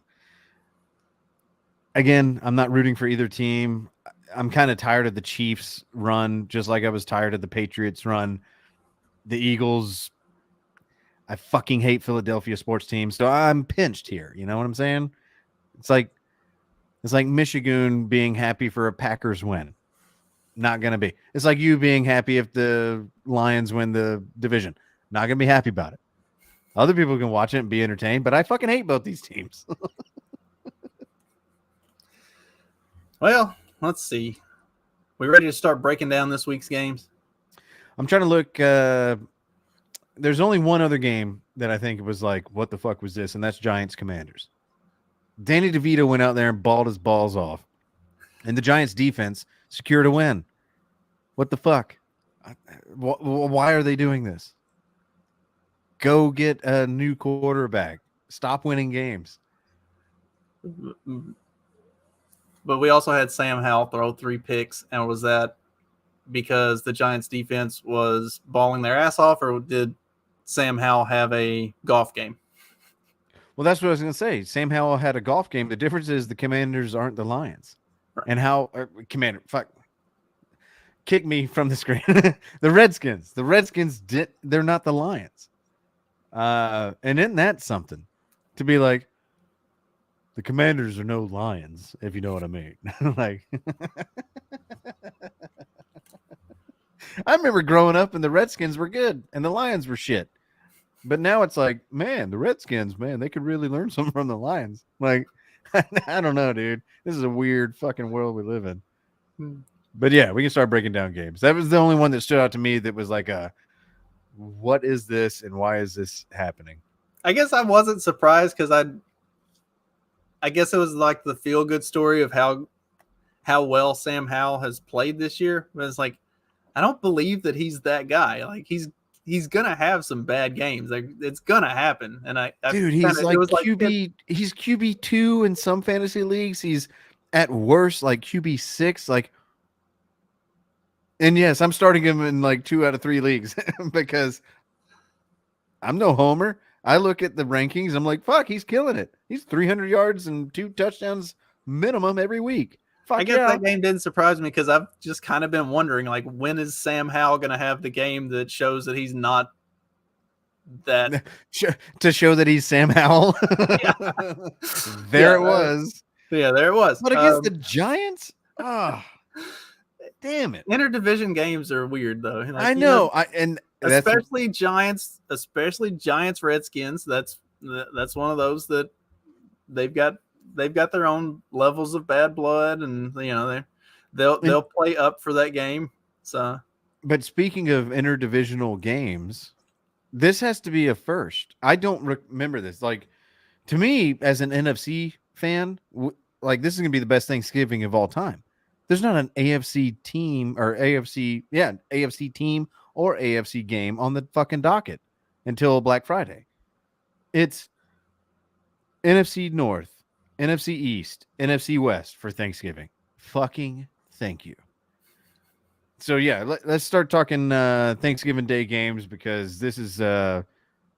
again, I'm not rooting for either team. I'm kind of tired of the Chiefs run, just like I was tired of the Patriots run. The Eagles, I fucking hate Philadelphia sports teams, so I'm pinched here. You know what I'm saying? It's like Michigan being happy for a Packers win. Not gonna be. It's like you being happy if the Lions win the division. Not gonna be happy about it. Other people can watch it and be entertained, but I fucking hate both these teams. Well, let's see. We ready to start breaking down this week's games? I'm trying to look. There's only one other game that I think was like, what the fuck was this? And that's Giants Commanders. Danny DeVito went out there and balled his balls off. And the Giants defense secured a win. What the fuck? Why are they doing this? Go get a new quarterback. Stop winning games. But we also had Sam Howell throw 3 picks, and was that because the Giants defense was balling their ass off, or did Sam Howell have a golf game? Well, that's what I was going to say. Sam Howell had a golf game. The difference is the Commanders aren't the Lions. Right. And how Commander, fuck, kick me from the screen. The Redskins. The Redskins they're not the Lions. And isn't that something to be like? The Commanders are no Lions, if you know what I mean. Like, I remember growing up and the Redskins were good and the Lions were shit. But now it's like, man, the Redskins, man, they could really learn something from the Lions. Like, I don't know, dude. This is a weird fucking world we live in. But yeah, we can start breaking down games. That was the only one that stood out to me that was like what is this and why is this happening? I guess I wasn't surprised because I guess it was like the feel-good story of how well Sam Howell has played this year. But it's like, I don't believe that he's that guy. Like, he's gonna have some bad games. Like, it's gonna happen. And he's he's QB2 in some fantasy leagues. He's at worst like QB6. Like, and yes, I'm starting him in like 2 out of 3 leagues because I'm no homer. I look at the rankings. I'm like, fuck, he's killing it. He's 300 yards and 2 touchdowns minimum every week. Fuck, I guess that game didn't surprise me because I've just kind of been wondering, like, when is Sam Howell going to have the game that shows that he's not that to show that he's Sam Howell. There it was. There it was. But against the Giants, damn it. Interdivision games are weird though. Like, I know. Especially Giants Redskins. That's one of those that they've got their own levels of bad blood, and they'll play up for that game. So, but speaking of interdivisional games, this has to be a first. I don't remember this. Like, to me, as an NFC fan, like, this is gonna be the best Thanksgiving of all time. There's not an AFC team or AFC team or AFC game on the fucking docket until Black Friday. It's NFC North, NFC East, NFC West for Thanksgiving. Fucking thank you. So yeah, let's start talking Thanksgiving Day games, because this is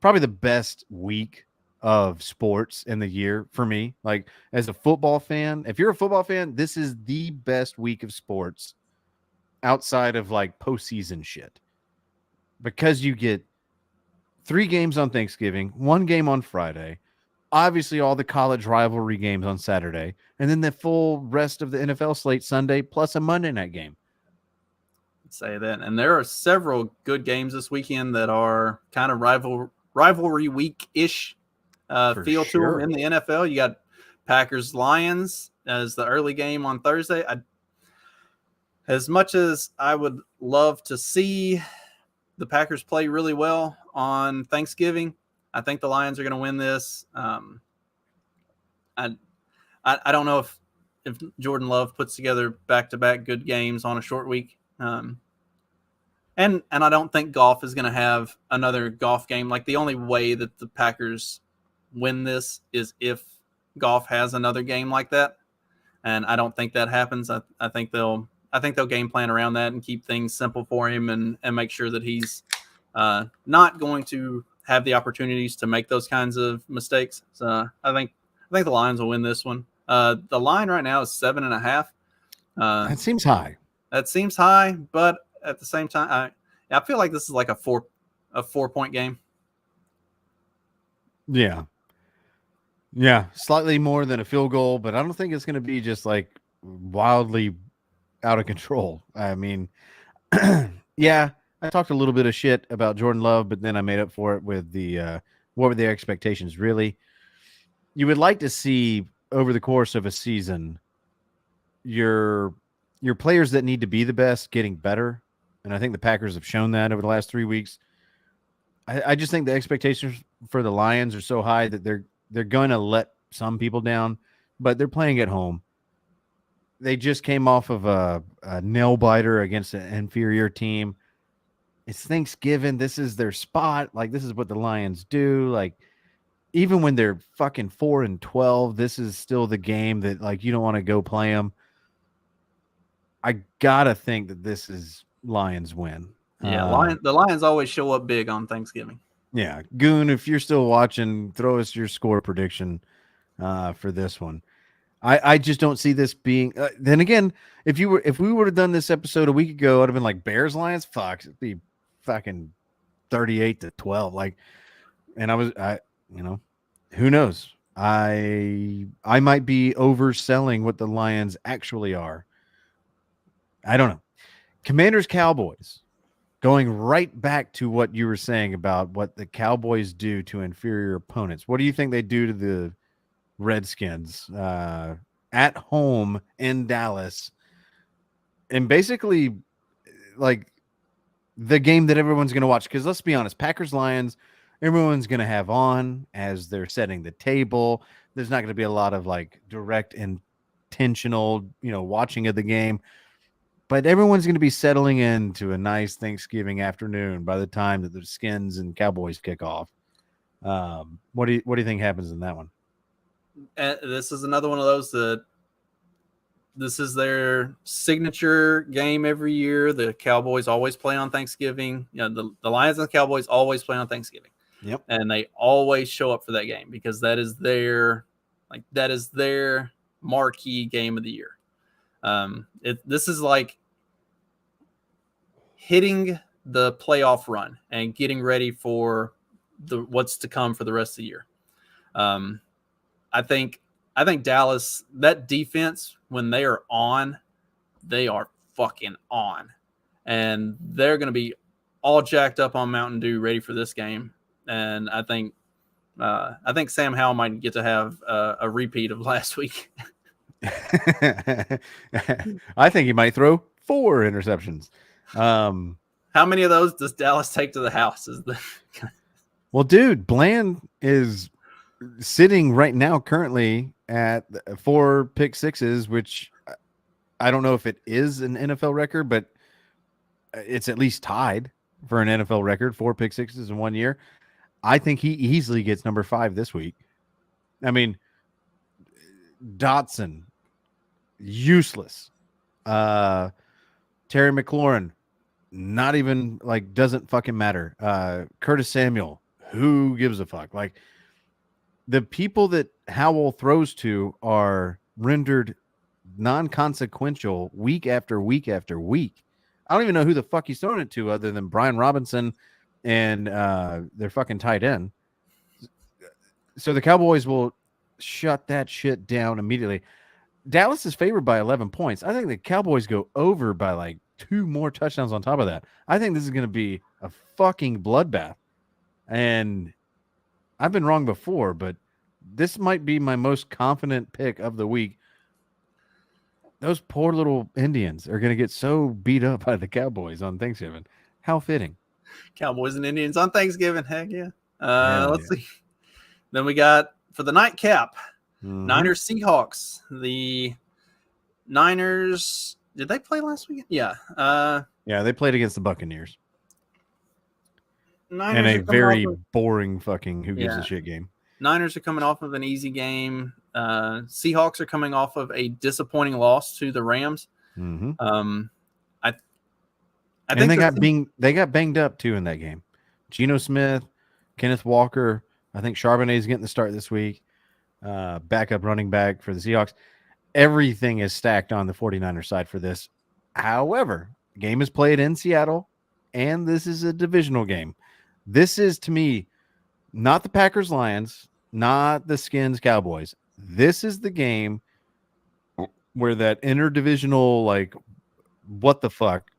probably the best week of sports in the year for me. Like, as a football fan, if you're a football fan, this is the best week of sports outside of like postseason shit, because you get 3 games on Thanksgiving, 1 game on Friday, obviously all the college rivalry games on Saturday, and then the full rest of the NFL slate Sunday, plus a Monday night game. Say that. And there are several good games this weekend that are kind of rivalry week-ish feel to them in the NFL. You got Packers-Lions as the early game on Thursday. As much as I would love to see the Packers play really well on Thanksgiving, I think the Lions are going to win this. I don't know if Jordan Love puts together back-to-back good games on a short week. And I don't think Goff is going to have another Goff game. Like, the only way that the Packers win this is if Goff has another game like that, and I don't think that happens. I think they'll game plan around that and keep things simple for him, and make sure that he's not going to have the opportunities to make those kinds of mistakes. So I think the Lions will win this one. The line right now is 7.5. That seems high. That seems high, but at the same time, I feel like this is like a 4-point game. Yeah, slightly more than a field goal, but I don't think it's going to be just like wildly out of control. I mean, yeah, I talked a little bit of shit about Jordan Love, but then I made up for it with the what were the expectations really? You would like to see over the course of a season your players that need to be the best getting better. And I think the Packers have shown that over the last 3 weeks. I just think the expectations for the Lions are so high that they're going to let some people down, but they're playing at home. They just came off of a nail biter against an inferior team. It's Thanksgiving. This is their spot. Like, this is what the Lions do. Like, even when they're fucking 4-12, this is still the game that, like, you don't want to go play them. I gotta think that this is Lions win. Yeah, the Lions always show up big on Thanksgiving. Yeah, Goon, if you're still watching, throw us your score prediction for this one. I just don't see this being. Then again, if we would have done this episode a week ago, I'd have been like Bears Lions. Fuck, it'd be fucking 38-12. Like, and who knows? I might be overselling what the Lions actually are. I don't know. Commanders Cowboys, going right back to what you were saying about what the Cowboys do to inferior opponents. What do you think they do to the Redskins at home in Dallas? And basically, like, the game that everyone's going to watch. Because let's be honest, Packers-Lions, everyone's going to have on as they're setting the table. There's not going to be a lot of, like, direct intentional, watching of the game. But everyone's going to be settling into a nice Thanksgiving afternoon by the time that the Skins and Cowboys kick off. What do you think happens in that one? This is another one of those that this is their signature game every year. The Cowboys always play on Thanksgiving. The Lions and the Cowboys always play on Thanksgiving. Yep. And they always show up for that game because that is their marquee game of the year. This is like hitting the playoff run and getting ready for what's to come for the rest of the year. I think Dallas, that defense, when they are on, they are fucking on, and they're going to be all jacked up on Mountain Dew, ready for this game. And I think Sam Howell might get to have a repeat of last week. I think he might throw 4 interceptions. How many of those does Dallas take to the house? Well, dude, Bland is sitting right now currently at 4 pick sixes, which I don't know if it is an NFL record, but it's at least tied for an NFL record, 4 pick sixes in 1 year. I think he easily gets number 5 this week. I mean, Dotson, useless. Terry McLaurin, not even like doesn't fucking matter. Curtis Samuel, who gives a fuck? Like the people that Howell throws to are rendered non-consequential week after week after week. I don't even know who the fuck he's throwing it to other than Brian Robinson and their fucking tight end. So the Cowboys will shut that shit down immediately. Dallas is favored by 11 points. I think the Cowboys go over by like 2 more touchdowns on top of that. I think this is going to be a fucking bloodbath. And I've been wrong before, but this might be my most confident pick of the week. Those poor little Indians are going to get so beat up by the Cowboys on Thanksgiving. How fitting. Cowboys and Indians on Thanksgiving. Heck yeah. Let's see. Then we got for the nightcap, Niners Seahawks. The Niners, did they play last weekend? Yeah. Yeah, they played against the Buccaneers. Niners and a very boring fucking who gives a shit game. Niners are coming off of an easy game. Seahawks are coming off of a disappointing loss to the Rams. Mm-hmm. I think they got banged up too in that game. Geno Smith, Kenneth Walker. I think Charbonnet is getting the start this week. Backup running back for the Seahawks. Everything is stacked on the 49ers side for this. However, the game is played in Seattle, and this is a divisional game. This is, to me, not the Packers-Lions, not the Skins-Cowboys. This is the game where that interdivisional, like, what the fuck,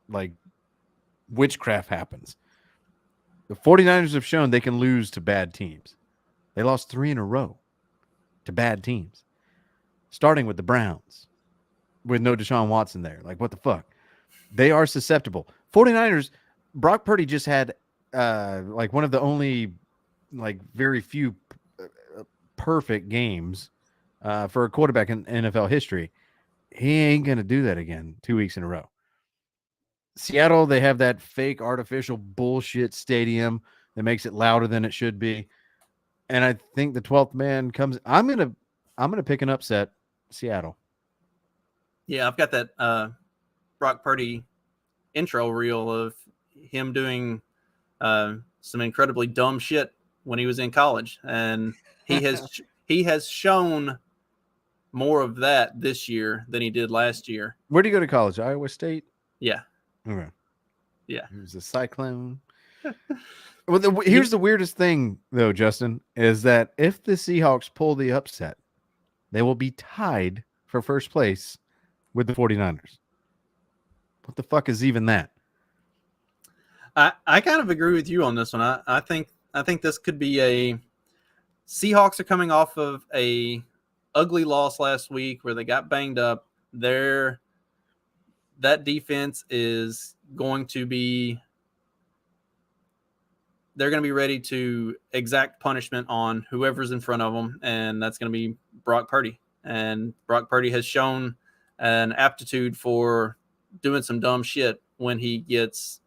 like, witchcraft happens. The 49ers have shown they can lose to bad teams. They lost 3 in a row to bad teams, starting with the Browns with no Deshaun Watson there. Like, what the fuck? They are susceptible. 49ers, Brock Purdy just had like one of the only like very few perfect games for a quarterback in NFL history. He ain't going to do that again 2 weeks in a row. Seattle, they have that fake artificial bullshit stadium that makes it louder than it should be. And I think the 12th man comes. I'm gonna pick an upset, Seattle. Yeah, I've got that Brock Purdy intro reel of him doing some incredibly dumb shit when he was in college, and he has shown more of that this year than he did last year. Where did he go to college? Iowa State? Yeah. Okay. Yeah. He was a Cyclone. Well, here's the weirdest thing, though, Justin, is that if the Seahawks pull the upset, they will be tied for first place with the 49ers. What the fuck is even that? I kind of agree with you on this one. I think this could be a Seahawks are coming off of a ugly loss last week where they got banged up. That defense is going to be they're going to be ready to exact punishment on whoever's in front of them, and that's going to be Brock Purdy. And Brock Purdy has shown an aptitude for doing some dumb shit when he gets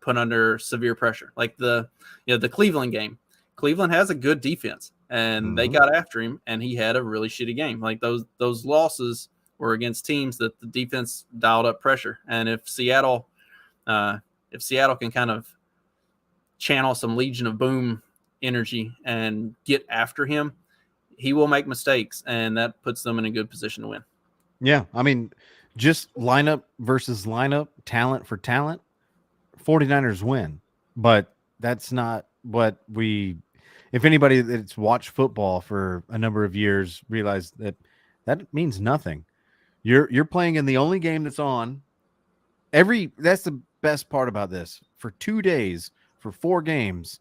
put under severe pressure. Like the Cleveland game. Cleveland has a good defense, and they got after him, and he had a really shitty game. Like those losses were against teams that the defense dialed up pressure. And if Seattle can kind of channel some Legion of Boom energy and get after him, he will make mistakes, and that puts them in a good position to win. Yeah, I mean, just lineup versus lineup, talent for talent, 49ers win. But that's not what if anybody that's watched football for a number of years realize that means nothing. You're playing in the only game that's on. That's the best part about this. For 2 days, for 4 games,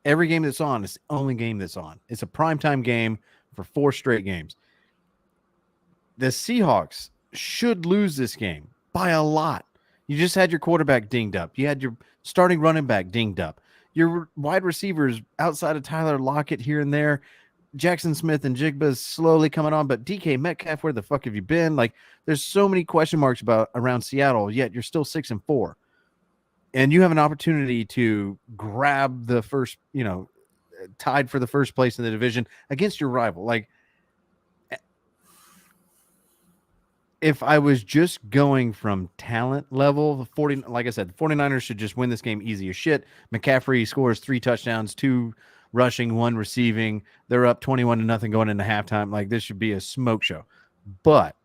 every game that's on is the only game that's on. It's a primetime game for 4 straight games. The Seahawks should lose this game by a lot. You just had your quarterback dinged up. You had your starting running back dinged up. Your wide receivers outside of Tyler Lockett here and there. Jackson Smith and Jigba is slowly coming on, but DK Metcalf, where the fuck have you been? Like, there's so many question marks around Seattle, yet you're still 6-4. And you have an opportunity to grab the first, tied for the first place in the division against your rival. Like, if I was just going from talent level, like I said, the 49ers should just win this game easy as shit. McCaffrey scores 3 touchdowns, 2 rushing, 1 receiving. They're up 21-0 going into halftime. Like, this should be a smoke show. But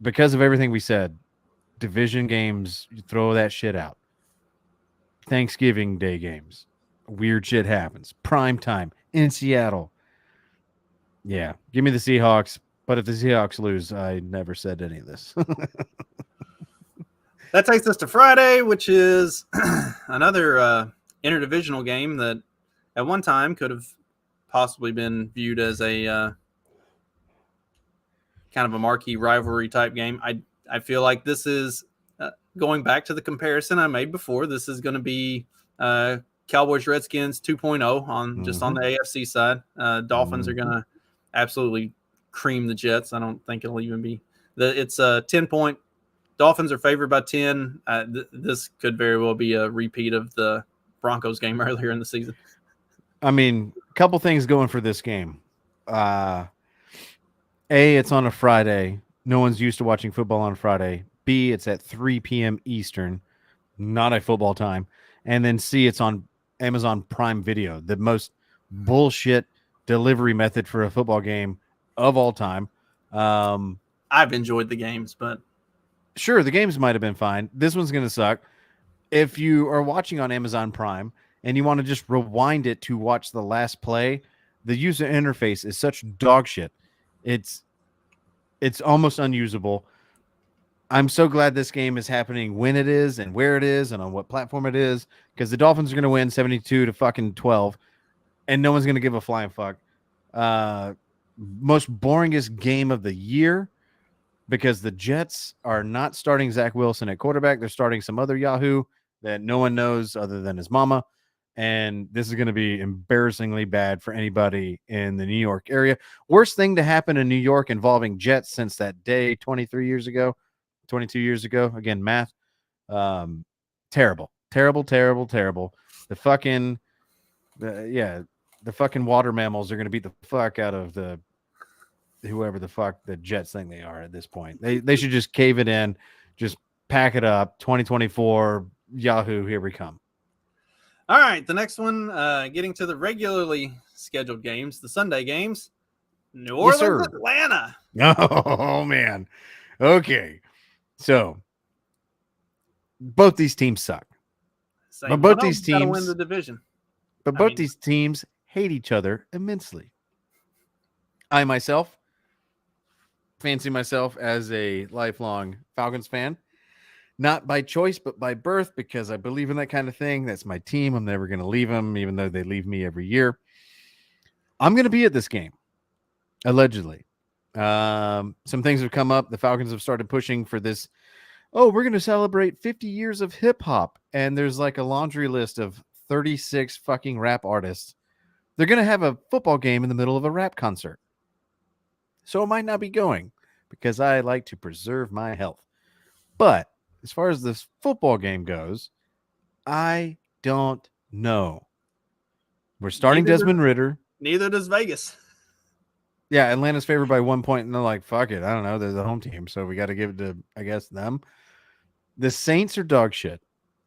because of everything we said, division games, you throw that shit out. Thanksgiving Day games, weird shit happens. Prime time in Seattle. Yeah, give me the Seahawks. But if the Seahawks lose, I never said any of this. That takes us to Friday, which is another interdivisional game that at one time could have possibly been viewed as a kind of a marquee rivalry type game. I feel like this is going back to the comparison I made before. This is going to be Cowboys Redskins 2.0 on just on the AFC side. Dolphins are going to absolutely cream the Jets. I don't think it'll even be it's a 10-point. Dolphins are favored by 10. This could very well be a repeat of the Broncos game earlier in the season. I mean, a couple things going for this game. A, it's on a Friday. No one's used to watching football on Friday. B, it's at 3 p.m. Eastern, not a football time. And then C, it's on Amazon Prime Video, the most bullshit delivery method for a football game of all time. I've enjoyed the games, but sure, the games might have been fine. This one's going to suck. If you are watching on Amazon Prime and you want to just rewind it to watch the last play, the user interface is such dog shit. It's almost unusable. I'm so glad this game is happening when it is and where it is and on what platform it is, because the Dolphins are going to win 72-12, and no one's going to give a flying fuck. Most boringest game of the year, because the Jets are not starting Zach Wilson at quarterback. They're starting some other Yahoo that no one knows other than his mama. And this is going to be embarrassingly bad for anybody in the New York area. Worst thing to happen in New York involving Jets since that day 22 years ago. Again, math. Terrible. The fucking water mammals are going to beat the fuck out of the whoever the fuck the Jets think they are at this point. They should just cave it in, just pack it up. 2024 Yahoo, here we come. All right, the next one, getting to the regularly scheduled games, the Sunday games. New Orleans, Atlanta. Oh man. Okay. So both these teams suck. But both these teams win the division. But both these teams hate each other immensely. I myself fancy myself as a lifelong Falcons fan, not by choice, but by birth, because I believe in that kind of thing. That's my team. I'm never going to leave them, even though they leave me every year. I'm going to be at this game, allegedly. Some things have come up. The Falcons have started pushing for this. Oh, we're going to celebrate 50 years of hip hop. And there's like a laundry list of 36 fucking rap artists. They're going to have a football game in the middle of a rap concert. So it might not be going, because I like to preserve my health. But as far as this football game goes, I don't know. We're starting Desmond Ridder. Neither does Vegas. Yeah, Atlanta's favored by 1 point, and they're like, fuck it. I don't know. They're the home team, so we got to give it to, I guess, them. The Saints are dog shit.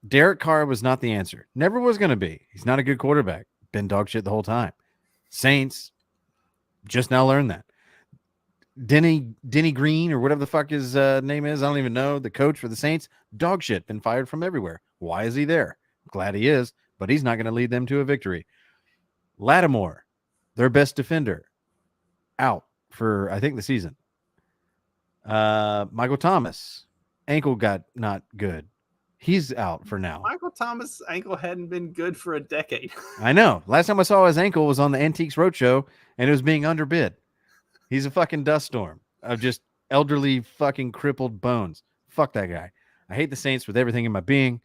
Derek Carr was not the answer. Never was going to be. He's not a good quarterback. Been dog shit the whole time. Saints just now learned that. Denny Green, or whatever the fuck his name is, I don't even know. The coach for the Saints, dog shit, been fired from everywhere. Why is he there? Glad he is, but he's not going to lead them to a victory. Lattimore, their best defender, out for, I think, the season. Michael Thomas, ankle got not good. He's out for now. Michael Thomas' ankle hadn't been good for a decade. I know. Last time I saw his ankle was on the Antiques Roadshow, and it was being underbid. He's a fucking dust storm of just elderly fucking crippled bones. Fuck that guy. I hate the Saints with everything in my being.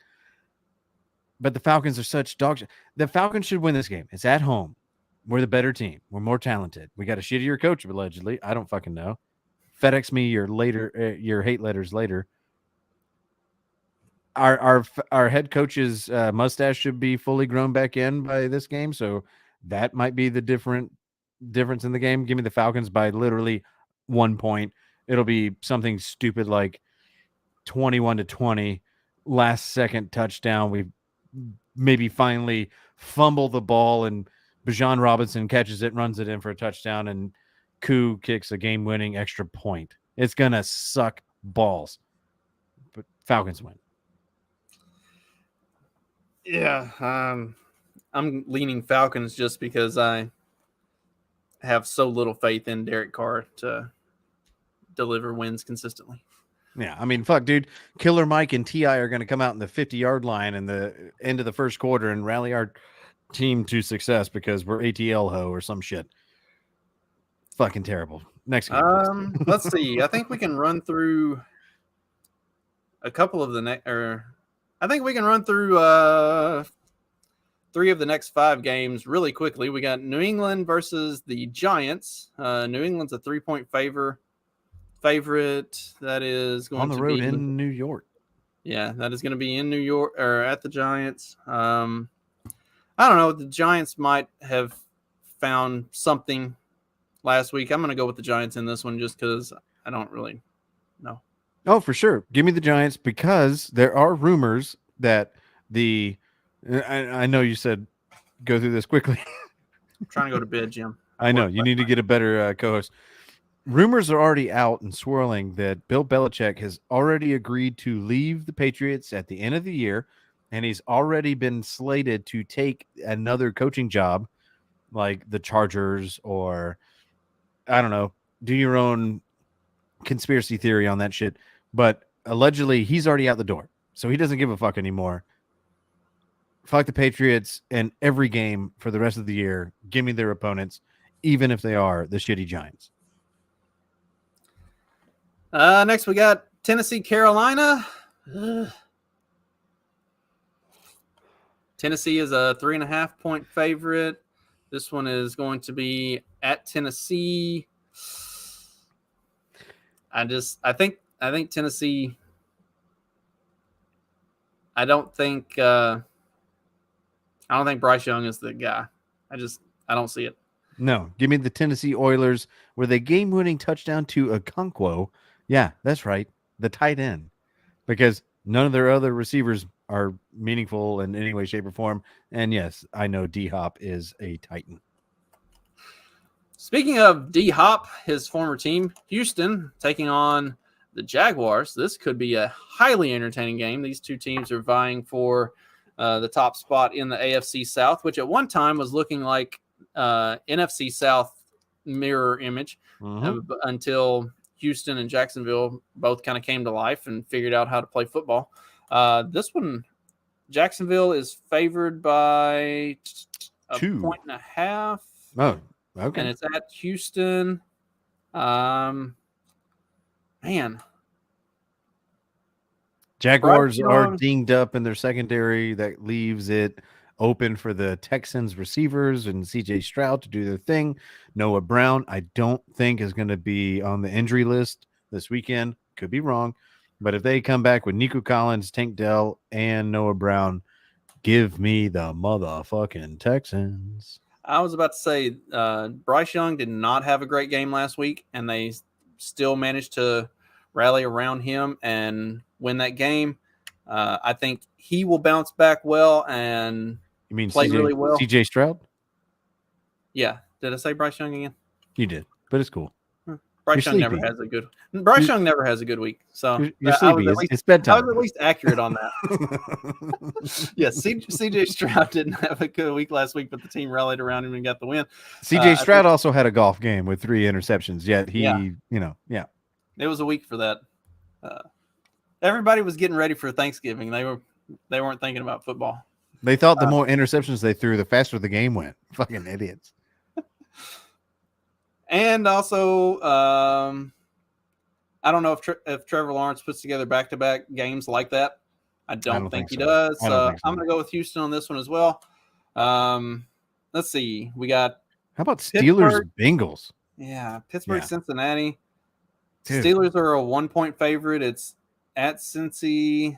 But the Falcons are such dog shit. The Falcons should win this game. It's at home. We're the better team. We're more talented. We got a shittier coach, allegedly. I don't fucking know. FedEx me your hate letters later. Our head coach's mustache should be fully grown back in by this game, so that might be the difference in the game. Give me the Falcons by literally 1 point. it'll be something stupid like 21-20, last second touchdown. We maybe finally fumble the ball and Bijan Robinson catches it, runs it in for a touchdown, and Koo kicks a game-winning extra point. It's going to suck balls. But Falcons win. Yeah, I'm leaning Falcons just because I have so little faith in Derek Carr to deliver wins consistently. Yeah, I mean, fuck, dude. Killer Mike and T.I. are going to come out in the 50-yard line in the end of the first quarter and rally our team to success because we're ATL ho or some shit. Fucking terrible. Next game. Let's see. I think we can run through a couple of the I think we can run through 3 of the next 5 games really quickly. We got New England versus the Giants. New England's a 3-point favorite. That is going on the to road be in New York. Yeah, that is going to be in New York or at the Giants. I don't know. The Giants might have found something last week. I'm going to go with the Giants in this one just because I don't really know. Oh, for sure. Give me the Giants because there are rumors that I know you said go through this quickly. I'm trying to go to bed, Jim. I know. You need to get a better co-host. Rumors are already out and swirling that Bill Belichick has already agreed to leave the Patriots at the end of the year, and he's already been slated to take another coaching job like the Chargers or, I don't know, do your own conspiracy theory on that shit. But allegedly, he's already out the door, so he doesn't give a fuck anymore. Fuck the Patriots in every game for the rest of the year. Give me their opponents, even if they are the shitty Giants. Next, we got Tennessee, Carolina. Tennessee is a 3.5-point favorite. This one is going to be at Tennessee. I think Tennessee. I don't think Bryce Young is the guy. I don't see it. No, give me the Tennessee Oilers with a game-winning touchdown to Okonkwo. Yeah, that's right. The tight end. Because none of their other receivers are meaningful in any way, shape, or form. And yes, I know D-Hop is a Titan. Speaking of D-Hop, his former team, Houston, taking on the Jaguars. This could be a highly entertaining game. These two teams are vying for the top spot in the AFC South, which at one time was looking like NFC South mirror image until Houston and Jacksonville both kind of came to life and figured out how to play football. This one, Jacksonville is favored by 1.5. Oh, okay. And it's at Houston. Man. Jaguars are dinged up in their secondary. That leaves it open for the Texans receivers and CJ Stroud to do their thing. Noah Brown, I don't think is going to be on the injury list this weekend. Could be wrong. But if they come back with Nico Collins, Tank Dell, and Noah Brown, give me the motherfucking Texans. I was about to say Bryce Young did not have a great game last week, and they still managed to rally around him and win that game. I think he will bounce back well and play really well. CJ Stroud? Yeah. Did I say Bryce Young again? You did, but it's cool. Bryce Young never has a good week. So you're sleepy. It's bedtime. I was at least accurate on that. Yes, CJ Stroud didn't have a good week last week, but the team rallied around him and got the win. CJ Stroud also had a golf game with 3 interceptions, yet he. It was a week for that. Everybody was getting ready for Thanksgiving. They weren't thinking about football. They thought the more interceptions they threw, the faster the game went. Fucking idiots. And also, I don't know if Trevor Lawrence puts together back-to-back games like that. I don't think he does. I'm going to go with Houston on this one as well. Let's see. We got. How about Steelers Bengals? Yeah, Pittsburgh, Cincinnati. Dude. Steelers are a 1-point favorite. It's at Cincy.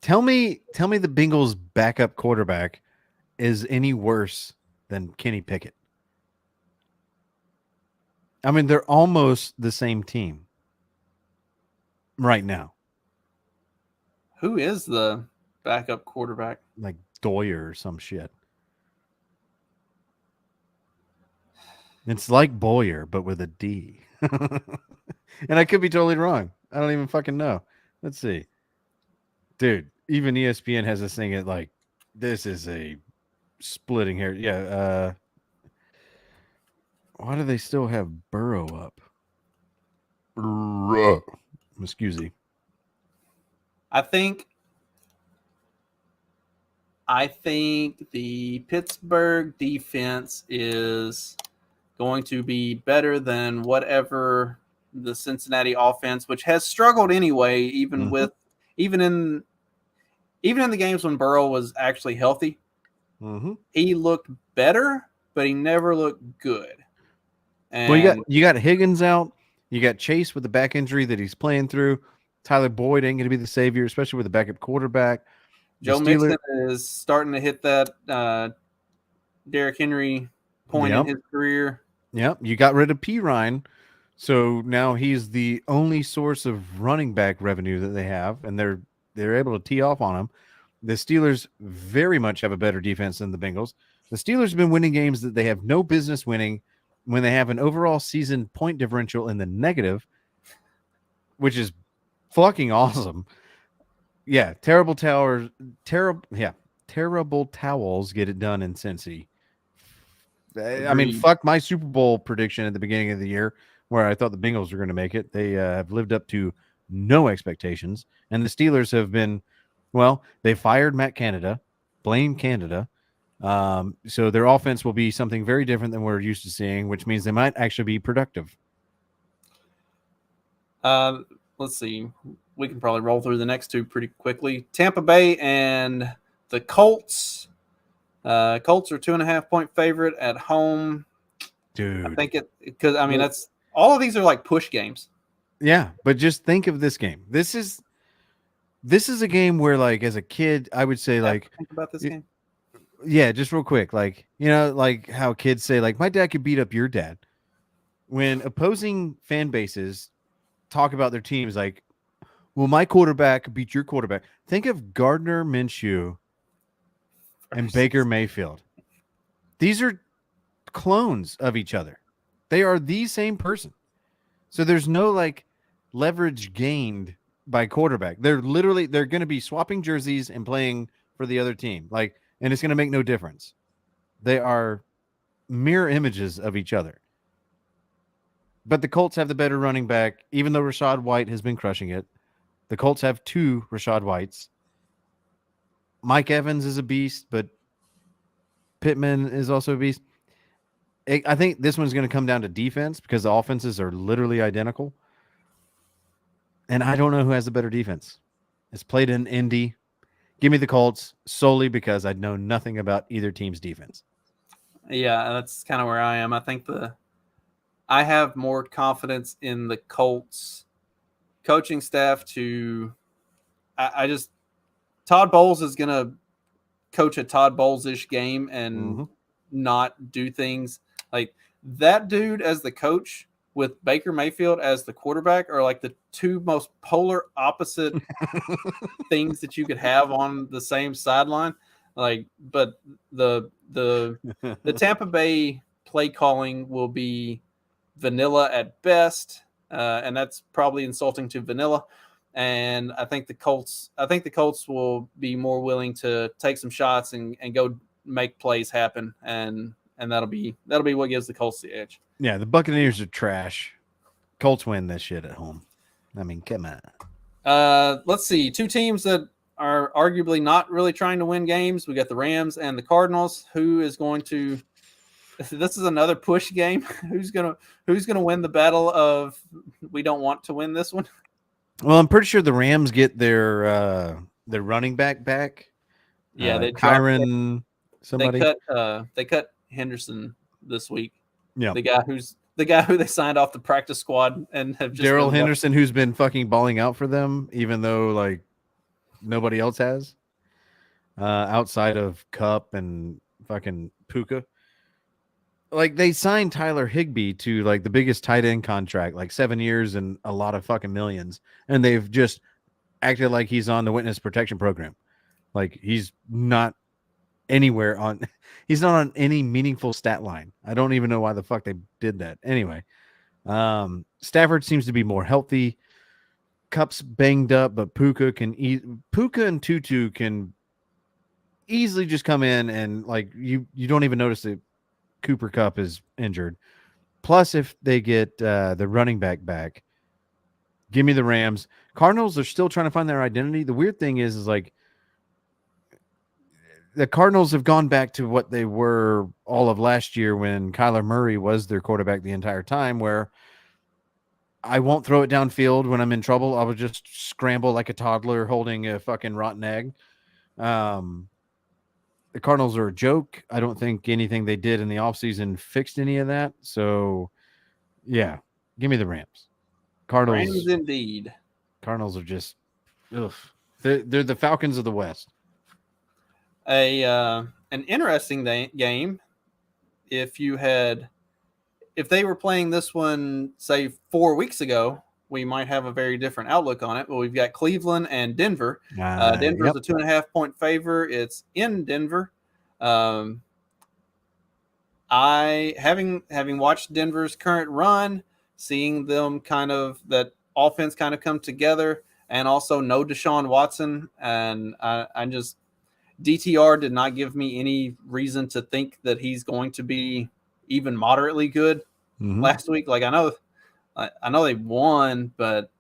Tell me the Bengals backup quarterback is any worse than Kenny Pickett. I mean, they're almost the same team right now. Who is the backup quarterback? Like Doyer or some shit. It's like Boyer, but with a D. And I could be totally wrong. I don't even fucking know. Let's see. Dude, even ESPN has this thing at like, this is a splitting hair. Yeah. Why do they still have Burrow up? Excuse me. I think the Pittsburgh defense is going to be better than whatever the Cincinnati offense, which has struggled anyway, even in the games when Burrow was actually healthy. He looked better, but he never looked good. And well, you got Higgins out. You got Chase with the back injury that he's playing through. Tyler Boyd ain't going to be the savior, especially with a backup quarterback. Joe Mixon is starting to hit that Derrick Henry point in his career. Yep. You got rid of P. Ryan. So now he's the only source of running back revenue that they have, and they're able to tee off on him. The Steelers very much have a better defense than the Bengals. The Steelers have been winning games that they have no business winning when they have an overall season point differential in the negative, which is fucking awesome. Yeah, terrible towels get it done in Cincy. I mean, fuck my Super Bowl prediction at the beginning of the year where I thought the Bengals were going to make it. They have lived up to no expectations. And the Steelers have been, well, they fired Matt Canada, blame Canada. So their offense will be something very different than we're used to seeing, which means they might actually be productive. Let's see. We can probably roll through the next two pretty quickly. Tampa Bay and the Colts. Colts are 2.5-point favorite at home. Dude. I think because that's all of these are like push games. Yeah, but just think of this game. This is a game where, like, as a kid, I would say, like, think about this game. Yeah, just real quick, like, like how kids say, like, my dad could beat up your dad. When opposing fan bases talk about their teams, like, well, my quarterback beat your quarterback. Think of Gardner Minshew and Baker Mayfield. These are clones of each other. They are the same person. So there's no, like, leverage gained by quarterback. They're going to be swapping jerseys and playing for the other team. Like, and it's going to make no difference. They are mirror images of each other. But the Colts have the better running back, even though Rachaad White has been crushing it. The Colts have two Rachaad Whites. Mike Evans is a beast, but Pittman is also a beast. I think this one's going to come down to defense because the offenses are literally identical. And I don't know who has the better defense. It's played in Indy. Give me the Colts solely because I know nothing about either team's defense. Yeah, that's kind of where I am. I think I have more confidence in the Colts coaching staff Todd Bowles is going to coach a Todd Bowles-ish game and not do things like that. Dude as the coach with Baker Mayfield as the quarterback are like the two most polar opposite things that you could have on the same sideline. Like, but the Tampa Bay play calling will be vanilla at best, and that's probably insulting to vanilla. And I think the Colts will be more willing to take some shots and go make plays happen, and that'll be what gives the Colts the edge. Yeah, the Buccaneers are trash. Colts win this shit at home. I mean, come on. Let's see. Two teams that are arguably not really trying to win games. We got the Rams and the Cardinals. Who is going to? This is another push game. Who's gonna win the battle of we don't want to win this one? Well, I'm pretty sure the Rams get their running back. Yeah, they Kyron. Somebody they cut Henderson this week. Yeah, the guy who they signed off the practice squad and have just Darrell Henderson, who's been fucking balling out for them, even though like nobody else has, outside of Cup and fucking Puka. like they signed Tyler Higbee to like the biggest tight end contract, like 7 years and a lot of fucking millions, and they've just acted like he's on the witness protection program. Like he's not anywhere on he's not on any meaningful stat line. I don't even know why the fuck they did that. Anyway, Stafford seems to be more healthy. Cup's banged up, but Puka and Tutu can easily just come in and like you don't even notice that Cooper Cup is injured. Plus, if they get the running back, give me the Rams. Cardinals are still trying to find their identity. The weird thing is like the Cardinals have gone back to what they were all of last year when Kyler Murray was their quarterback the entire time, where I won't throw it downfield when I'm in trouble. I will just scramble like a toddler holding a fucking rotten egg. The Cardinals are a joke. I don't think anything they did in the offseason fixed any of that. So, yeah, give me the Rams. Rams indeed. Cardinals are just, ugh. They're the Falcons of the West. An interesting game. If they were playing this one, say 4 weeks ago, we might have a very different outlook on it. But we've got Cleveland and Denver. Denver's a 2.5-point favor. It's in Denver. I having watched Denver's current run, seeing them that offense kind of come together, and also no Deshaun Watson, and I just DTR did not give me any reason to think that he's going to be even moderately good last week. Like I know they won, but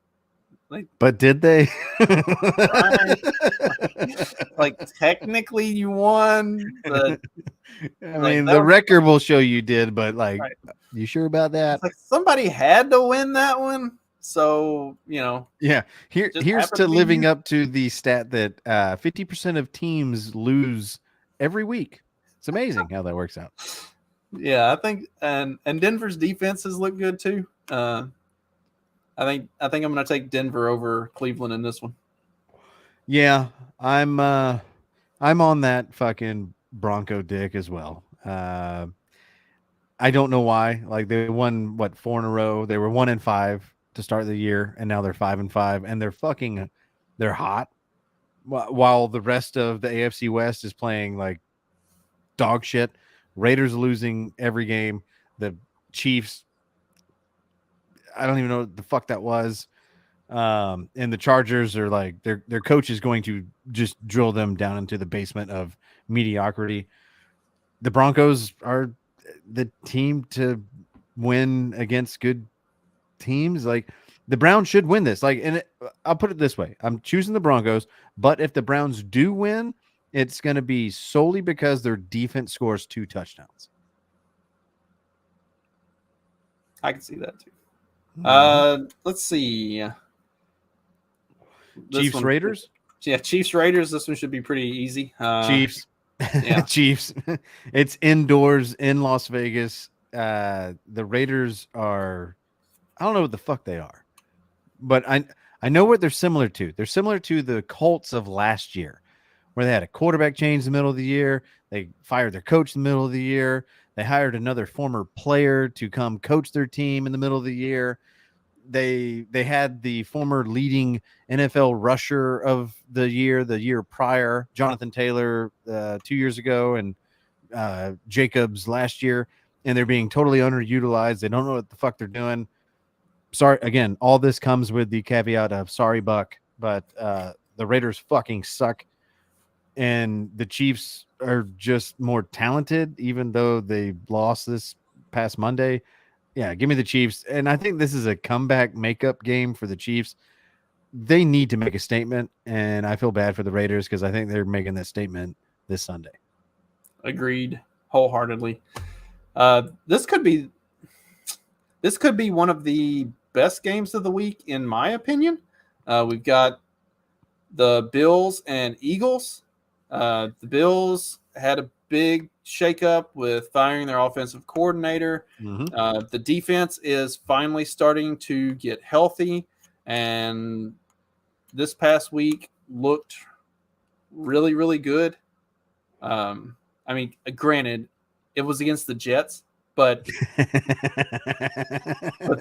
did they? like technically you won, but I mean the record will show you did, but like, you sure about that? Like somebody had to win that one. So, yeah. Here's to living up to the stat that 50% of teams lose every week. It's amazing how that works out. Yeah, I think and Denver's defenses look good too. I think I'm going to take Denver over Cleveland in this one. Yeah, I'm on that fucking Bronco dick as well. I don't know why. Like they won 4 in a row. They were 1-5 to start the year, and now they're 5-5, and they're hot. While the rest of the AFC West is playing like dog shit. Raiders losing every game. The Chiefs, I don't even know what the fuck that was. And the Chargers are like their coach is going to just drill them down into the basement of mediocrity. The Broncos are the team to win against good teams. Like the Browns should win this. I'll put it this way: I'm choosing the Broncos, but if the Browns do win, it's going to be solely because their defense scores 2 touchdowns. I can see that too. Let's see. Chiefs Raiders. Yeah, Chiefs Raiders. This one should be pretty easy. Chiefs. Yeah. Chiefs. It's indoors in Las Vegas. The Raiders are, I don't know what the fuck they are, but I know what they're similar to. They're similar to the Colts of last year, where they had a quarterback change in the middle of the year. They fired their coach in the middle of the year. They hired another former player to come coach their team in the middle of the year. They had the former leading NFL rusher of the year prior, Jonathan Taylor, 2 years ago, and Jacobs last year, and they're being totally underutilized. They don't know what the fuck they're doing. Sorry, again, all this comes with the caveat of sorry, Buck, but the Raiders fucking suck, and the Chiefs are just more talented, even though they lost this past Monday. Yeah, give me the Chiefs. And I think this is a comeback makeup game for the Chiefs. They need to make a statement, and I feel bad for the Raiders because I think they're making that statement this Sunday. Agreed wholeheartedly. This could be one of the best games of the week, in my opinion. We've got the Bills and Eagles. The Bills had a big shakeup with firing their offensive coordinator. Mm-hmm. The defense is finally starting to get healthy, and this past week looked really, really good. I mean, granted, it was against the Jets, but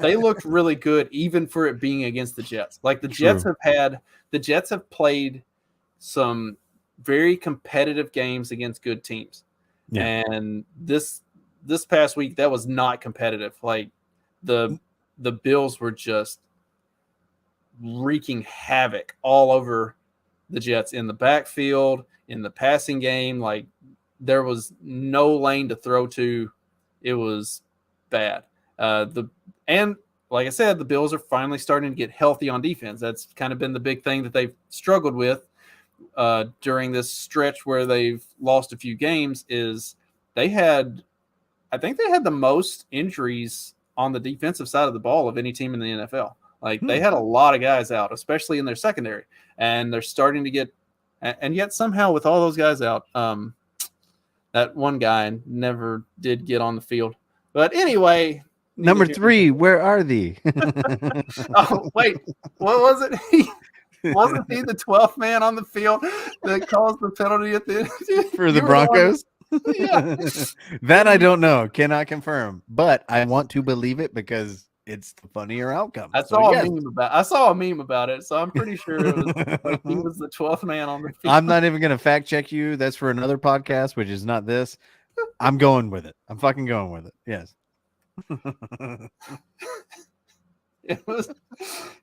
they looked really good even for it being against the Jets. Like the Jets have played some very competitive games against good teams. Yeah. And this past week that was not competitive. Like the Bills were just wreaking havoc all over the Jets in the backfield, in the passing game. Like there was no lane to throw to. It was bad. And like I said, the Bills are finally starting to get healthy on defense. That's kind of been the big thing that they've struggled with during this stretch where they've lost a few games. Is I think they had the most injuries on the defensive side of the ball of any team in the NFL. Like they had a lot of guys out, especially in their secondary, and they're starting to get. And yet somehow with all those guys out, that one guy never did get on the field. But anyway, number 3, where are they? Oh wait, what was it? Wasn't he the 12th man on the field that caused the penalty at the end? For the Broncos? Yeah. That I don't know. Cannot confirm. But I want to believe it because it's the funnier outcome. I saw a meme about it, so I'm pretty sure it was like he was the 12th man on the field. I'm not even going to fact check you. That's for another podcast, which is not this. I'm going with it. I'm fucking going with it. Yes. It was,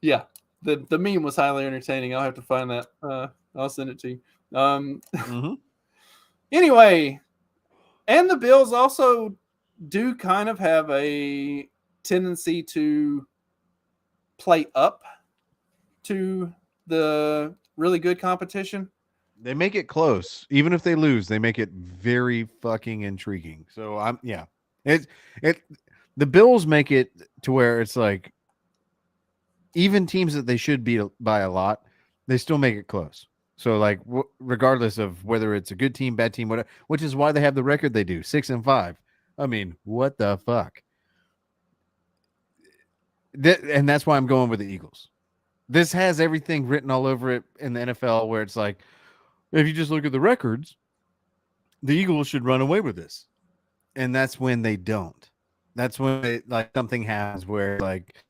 yeah. The meme was highly entertaining. I'll have to find that. I'll send it to you. Anyway, and the Bills also do kind of have a tendency to play up to the really good competition. They make it close. Even if they lose, they make it very fucking intriguing. So the Bills make it to where it's like even teams that they should beat by a lot, they still make it close. So like regardless of whether it's a good team, bad team, whatever, which is why they have the record they do, 6-5. I mean, what the fuck? And that's why I'm going with the Eagles. This has everything written all over it in the NFL where it's like, if you just look at the records, the Eagles should run away with this. And that's when they don't. That's when something happens where like,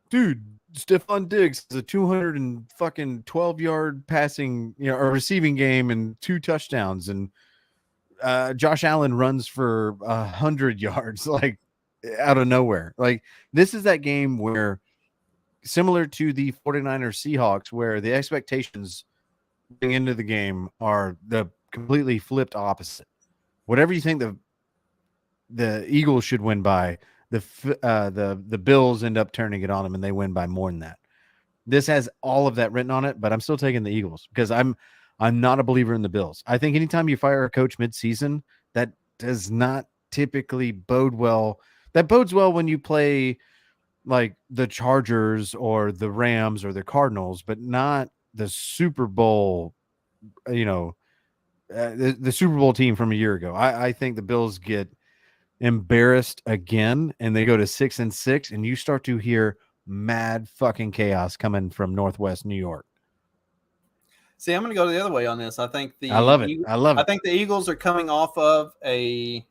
dude, Stephon Diggs has a 212-yard passing, or receiving game and 2 touchdowns, and Josh Allen runs for 100 yards, like out of nowhere. Like this is that game where, similar to the 49ers Seahawks, where the expectations going into the game are the completely flipped opposite. Whatever you think the Eagles should win by, the Bills end up turning it on them and they win by more than that. This has all of that written on it, but I'm still taking the Eagles because I'm not a believer in the Bills. I think anytime you fire a coach mid-season, that does not typically bode well. That bodes well when you play like the Chargers or the Rams or the Cardinals, but not the Super Bowl, the Super Bowl team from a year ago. I think the Bills get embarrassed again and they go to 6-6, and you start to hear mad fucking chaos coming from Northwest New York. See, I'm going to go the other way on this. I think I love it. I think the Eagles are coming off of a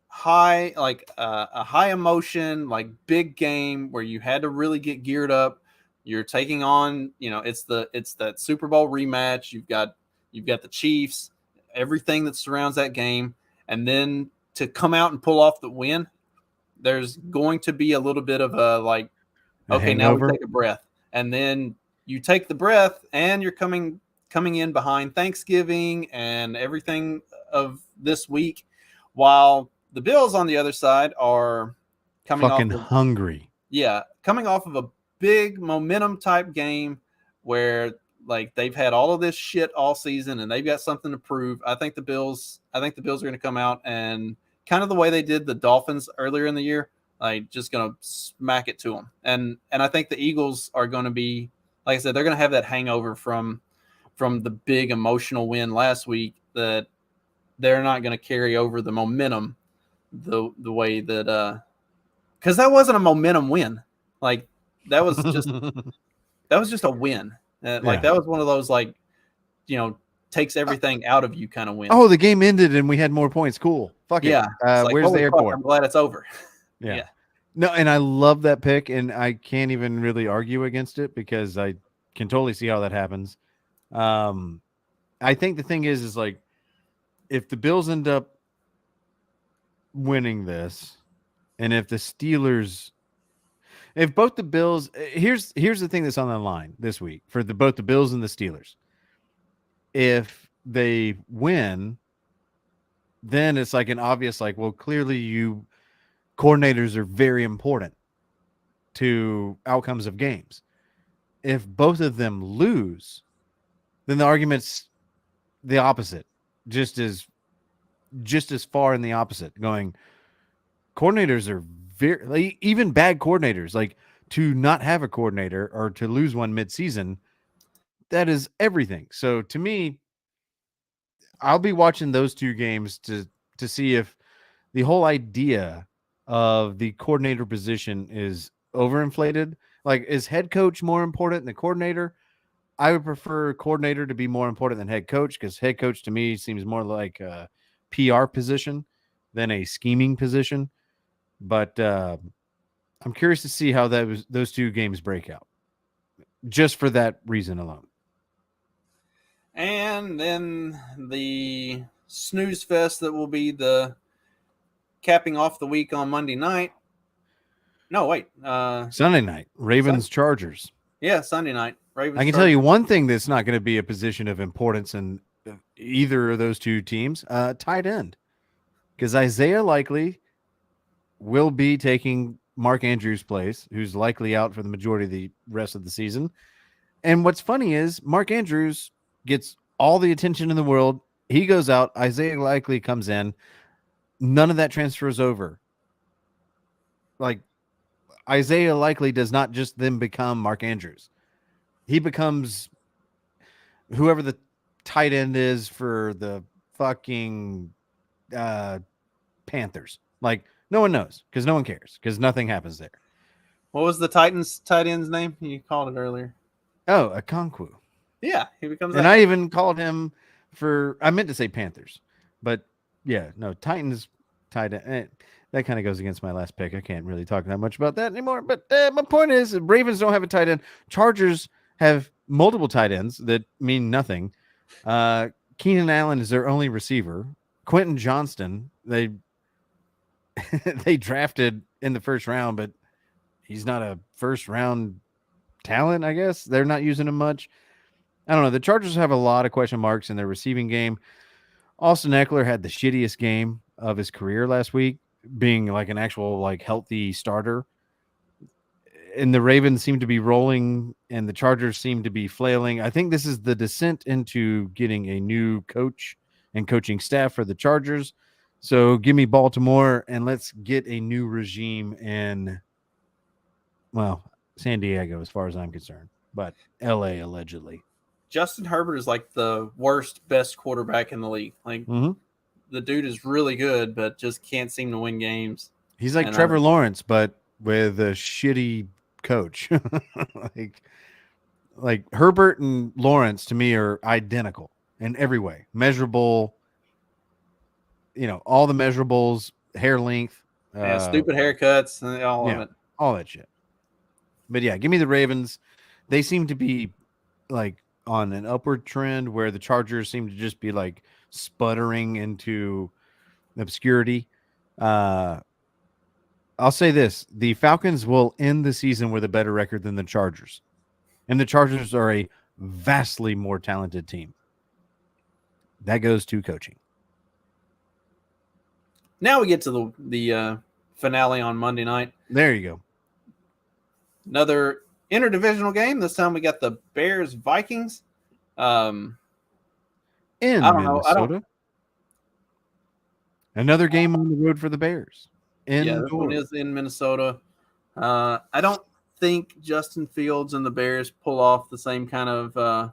high, a high emotion, like big game where you had to really get geared up. You're taking on, it's that Super Bowl rematch. You've got the Chiefs, everything that surrounds that game, and then to come out and pull off the win, there's going to be a little bit of a okay, now we take a breath, and then you take the breath, and you're coming in behind Thanksgiving and everything of this week, while the Bills on the other side are coming hungry. Yeah, coming off of a big momentum type game where they've had all of this shit all season and they've got something to prove. I think the Bills are going to come out and kind of the way they did the Dolphins earlier in the year, just going to smack it to them. And I think the Eagles are going to be, like I said, they're going to have that hangover from the big emotional win last week, that they're not going to carry over the momentum the way that because that wasn't a momentum win. That was just a win. That was one of those takes everything out of you kind of win. Oh, the game ended and we had more points. Cool. Fuck it. Yeah. It's like, Where's the holy fuck, airport? I'm glad it's over. Yeah. Yeah. No, and I love that pick, and I can't even really argue against it because I can totally see how that happens. I think the thing is like if the Bills end up winning this, and if the Steelers, if both the Bills, here's the thing that's on the line this week for both the Bills and the Steelers. If they win, then it's like an obvious, like, well, clearly coordinators are very important to outcomes of games. If both of them lose, then the argument's the opposite, just as far in the opposite, going coordinators are very, like, even bad coordinators, like to not have a coordinator or to lose one midseason, that is everything. So to me, I'll be watching those two games to see if the whole idea of the coordinator position is overinflated. Like, is head coach more important than coordinator? I would prefer coordinator to be more important than head coach, because head coach to me seems more like a PR position than a scheming position. But I'm curious to see how those two games break out, just for that reason alone. And then the snooze fest that will be the capping off the week on Monday night. No, wait. Sunday night, Ravens Chargers. Yeah, Sunday night. Ravens. I can tell you one thing that's not going to be a position of importance in either of those two teams: tight end, because Isaiah likely will be taking Mark Andrews' place, who's likely out for the majority of the rest of the season. And what's funny is Mark Andrews gets all the attention in the world. He goes out. Isaiah likely comes in. None of that transfers over. Like, Isaiah likely does not just then become Mark Andrews. He becomes whoever the tight end is for the fucking Panthers. Like, no one knows because no one cares because nothing happens there. What was the Titans tight end's name? You called it earlier. Oh, Okonkwo. Yeah, he becomes. And I even called him I meant to say Panthers, but yeah, no, Titans tight end. That kind of goes against my last pick. I can't really talk that much about that anymore. But my point is, Ravens don't have a tight end. Chargers have multiple tight ends that mean nothing. Keenan Allen is their only receiver. Quentin Johnston, they drafted in the first round, but he's not a first round talent, I guess. They're not using him much. I don't know. The Chargers have a lot of question marks in their receiving game. Austin Eckler had the shittiest game of his career last week, being like an actual like healthy starter. And the Ravens seem to be rolling and the Chargers seem to be flailing. I think this is the descent into getting a new coach and coaching staff for the Chargers. So give me Baltimore and let's get a new regime in, well, San Diego as far as I'm concerned, but LA allegedly. Justin Herbert is like the best quarterback in the league. Like, the dude is really good, but just can't seem to win games. He's like Trevor Lawrence, but with a shitty coach. like Herbert and Lawrence to me are identical in every way. Measurable, all the measurables, hair length, stupid haircuts, and all of it. All that shit. But yeah, give me the Ravens. They seem to be like on an upward trend where the Chargers seem to just be like sputtering into obscurity. I'll say this: the Falcons will end the season with a better record than the Chargers, and the Chargers are a vastly more talented team. That goes to coaching. Now we get to the finale on Monday night. There you go. Another interdivisional game. This time we got the Bears Vikings. In Minnesota. Another game on the road for the Bears. Yeah, this one is in Minnesota. I don't think Justin Fields and the Bears pull off the same kind of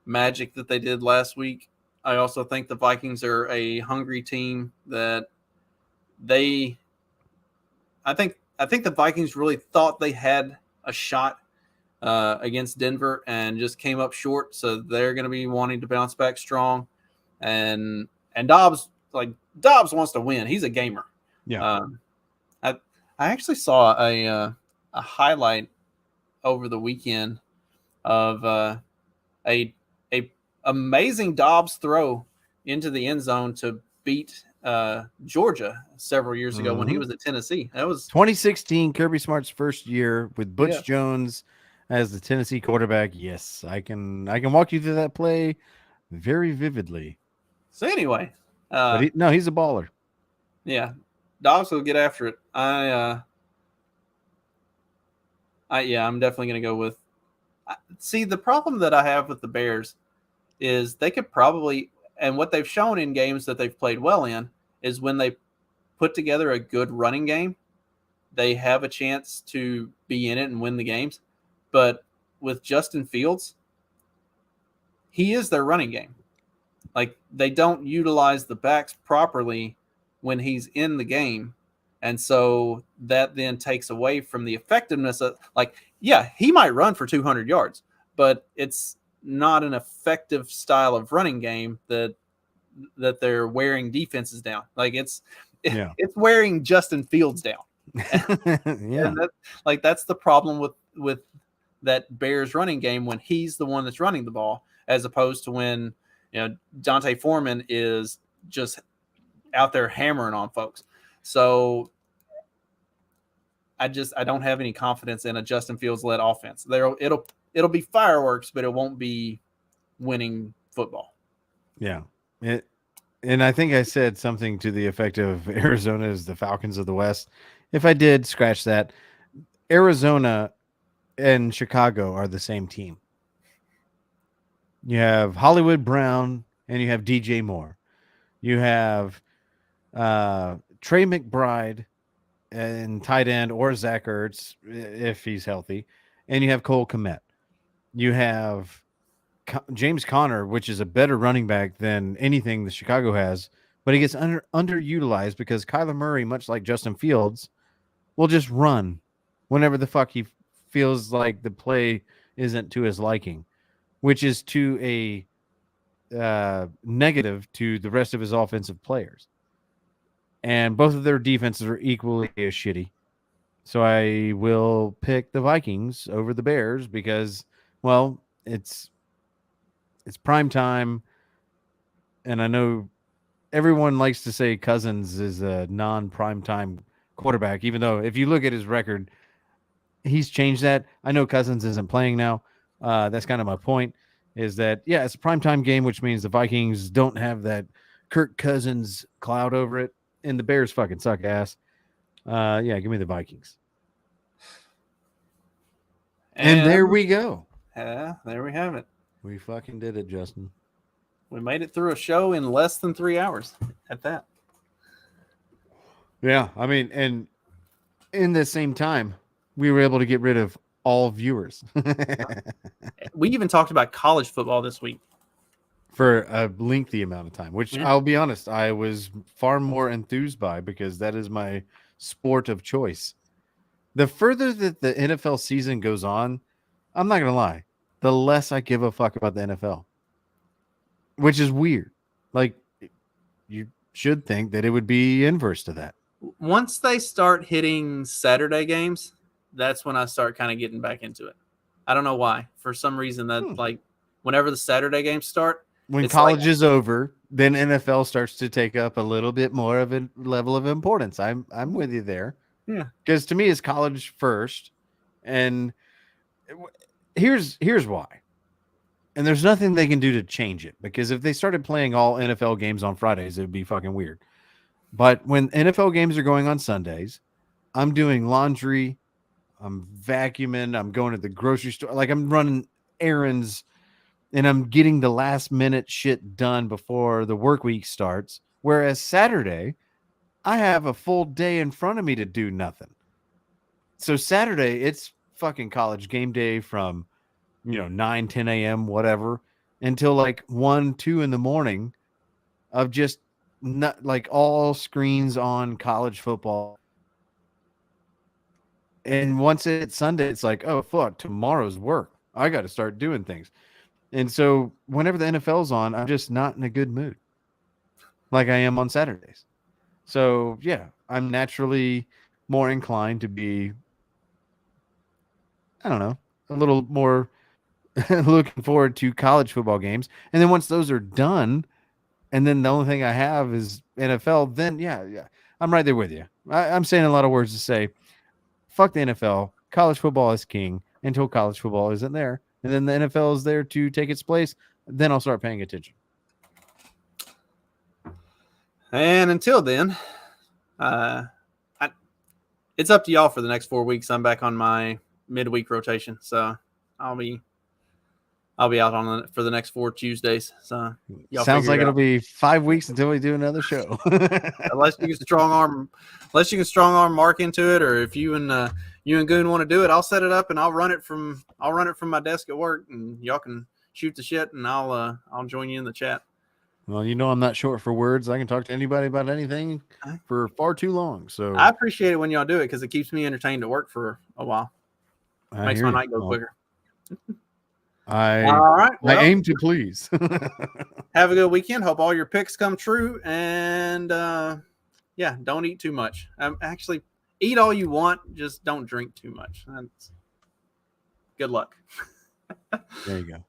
magic that they did last week. I also think the Vikings are a hungry team that I think the Vikings really thought they had a shot against Denver and just came up short. So they're going to be wanting to bounce back strong. And Dobbs, like, Dobbs wants to win. He's a gamer. Yeah. I actually saw a highlight over the weekend of a amazing Dobbs throw into the end zone to beat Georgia several years ago when he was at Tennessee. That was 2016, Kirby Smart's first year with Butch Yeah. Jones as the Tennessee quarterback. Yes, I can walk you through that play very vividly. so. Anyway, But he's a baller. yeah, Dobbs will get after it. I'm definitely going to go with. See, the problem that I have with the Bears is they could probably, and what they've shown in games that they've played well in, is when they put together a good running game, they have a chance to be in it and win the games. But with Justin Fields, he is their running game. Like, they don't utilize the backs properly when he's in the game. And so that then takes away from the effectiveness of, like, yeah, he might run for 200 yards, but it's not an effective style of running game that they're wearing defenses down. Like, it's wearing Justin Fields down. Yeah. And that's the problem with that Bears running game when he's the one that's running the ball, as opposed to when, Dante Foreman is just out there hammering on folks. So I don't have any confidence in a Justin Fields led offense. It'll be fireworks, but it won't be winning football. Yeah. And I think I said something to the effect of Arizona is the Falcons of the West. If I did, scratch that. Arizona and Chicago are the same team. You have Hollywood Brown and you have DJ Moore. You have Trey McBride and tight end, or Zach Ertz if he's healthy, and you have Cole Kmet. You have James Conner, which is a better running back than anything the Chicago has, but he gets underutilized because Kyler Murray, much like Justin Fields, will just run whenever the fuck he feels like the play isn't to his liking, which is to a negative to the rest of his offensive players. And both of their defenses are equally as shitty. So I will pick the Vikings over the Bears because, well, it's prime time. And I know everyone likes to say Cousins is a non-prime time quarterback, even though if you look at his record, he's changed that. I know Cousins isn't playing now. That's kind of my point, is that, yeah, it's a primetime game, which means the Vikings don't have that Kirk Cousins cloud over it, and the Bears fucking suck ass. Yeah, give me the Vikings. And there we go. Yeah, there we have it. We fucking did it, Justin. We made it through a show in less than 3 hours at that. Yeah, I mean, and in the same time, we were able to get rid of all viewers. We even talked about college football this week. For a lengthy amount of time, which I'll be honest, I was far more enthused by because that is my sport of choice. The further that the NFL season goes on, I'm not going to lie, the less I give a fuck about the NFL, which is weird. Like, you should think that it would be inverse to that. Once they start hitting Saturday games, that's when I start kind of getting back into it. I don't know why. For some reason, that like whenever the Saturday games start, when college is over, then NFL starts to take up a little bit more of a level of importance. I'm with you there. Yeah. Because to me, it's college first. And here's why. And there's nothing they can do to change it. Because if they started playing all NFL games on Fridays, it would be fucking weird. But when NFL games are going on Sundays, I'm doing laundry, I'm vacuuming, I'm going to the grocery store. Like, I'm running errands, and I'm getting the last minute shit done before the work week starts. Whereas Saturday, I have a full day in front of me to do nothing. So Saturday, it's fucking college game day from, 9, 10 a.m., whatever, until like 1, 2 in the morning of just not like all screens on college football. And once it's Sunday, it's like, oh, fuck, tomorrow's work. I got to start doing things. And so whenever the NFL's on, I'm just not in a good mood like I am on Saturdays. So yeah, I'm naturally more inclined to be, I don't know, a little more looking forward to college football games. And then once those are done, and then the only thing I have is NFL, then yeah, I'm right there with you. I'm saying a lot of words to say, fuck the NFL. College football is king until college football isn't there. And then the NFL is there to take its place. Then I'll start paying attention. And until then, it's up to y'all for the next 4 weeks. I'm back on my midweek rotation, so I'll be out on for the next 4 Tuesdays. So y'all sounds like it'll out. be 5 weeks until we do another show. unless you can strong arm Mark into it, or if you and Goon want to do it, I'll set it up and I'll run it from my desk at work, and y'all can shoot the shit, and I'll join you in the chat. Well, I'm not short for words. I can talk to anybody about anything for far too long. So I appreciate it when y'all do it because it keeps me entertained at work for a while. Makes my night go quicker. All right. Well, I aim to please. Have a good weekend. Hope all your picks come true. And don't eat too much. Actually, eat all you want. Just don't drink too much. Good luck. There you go.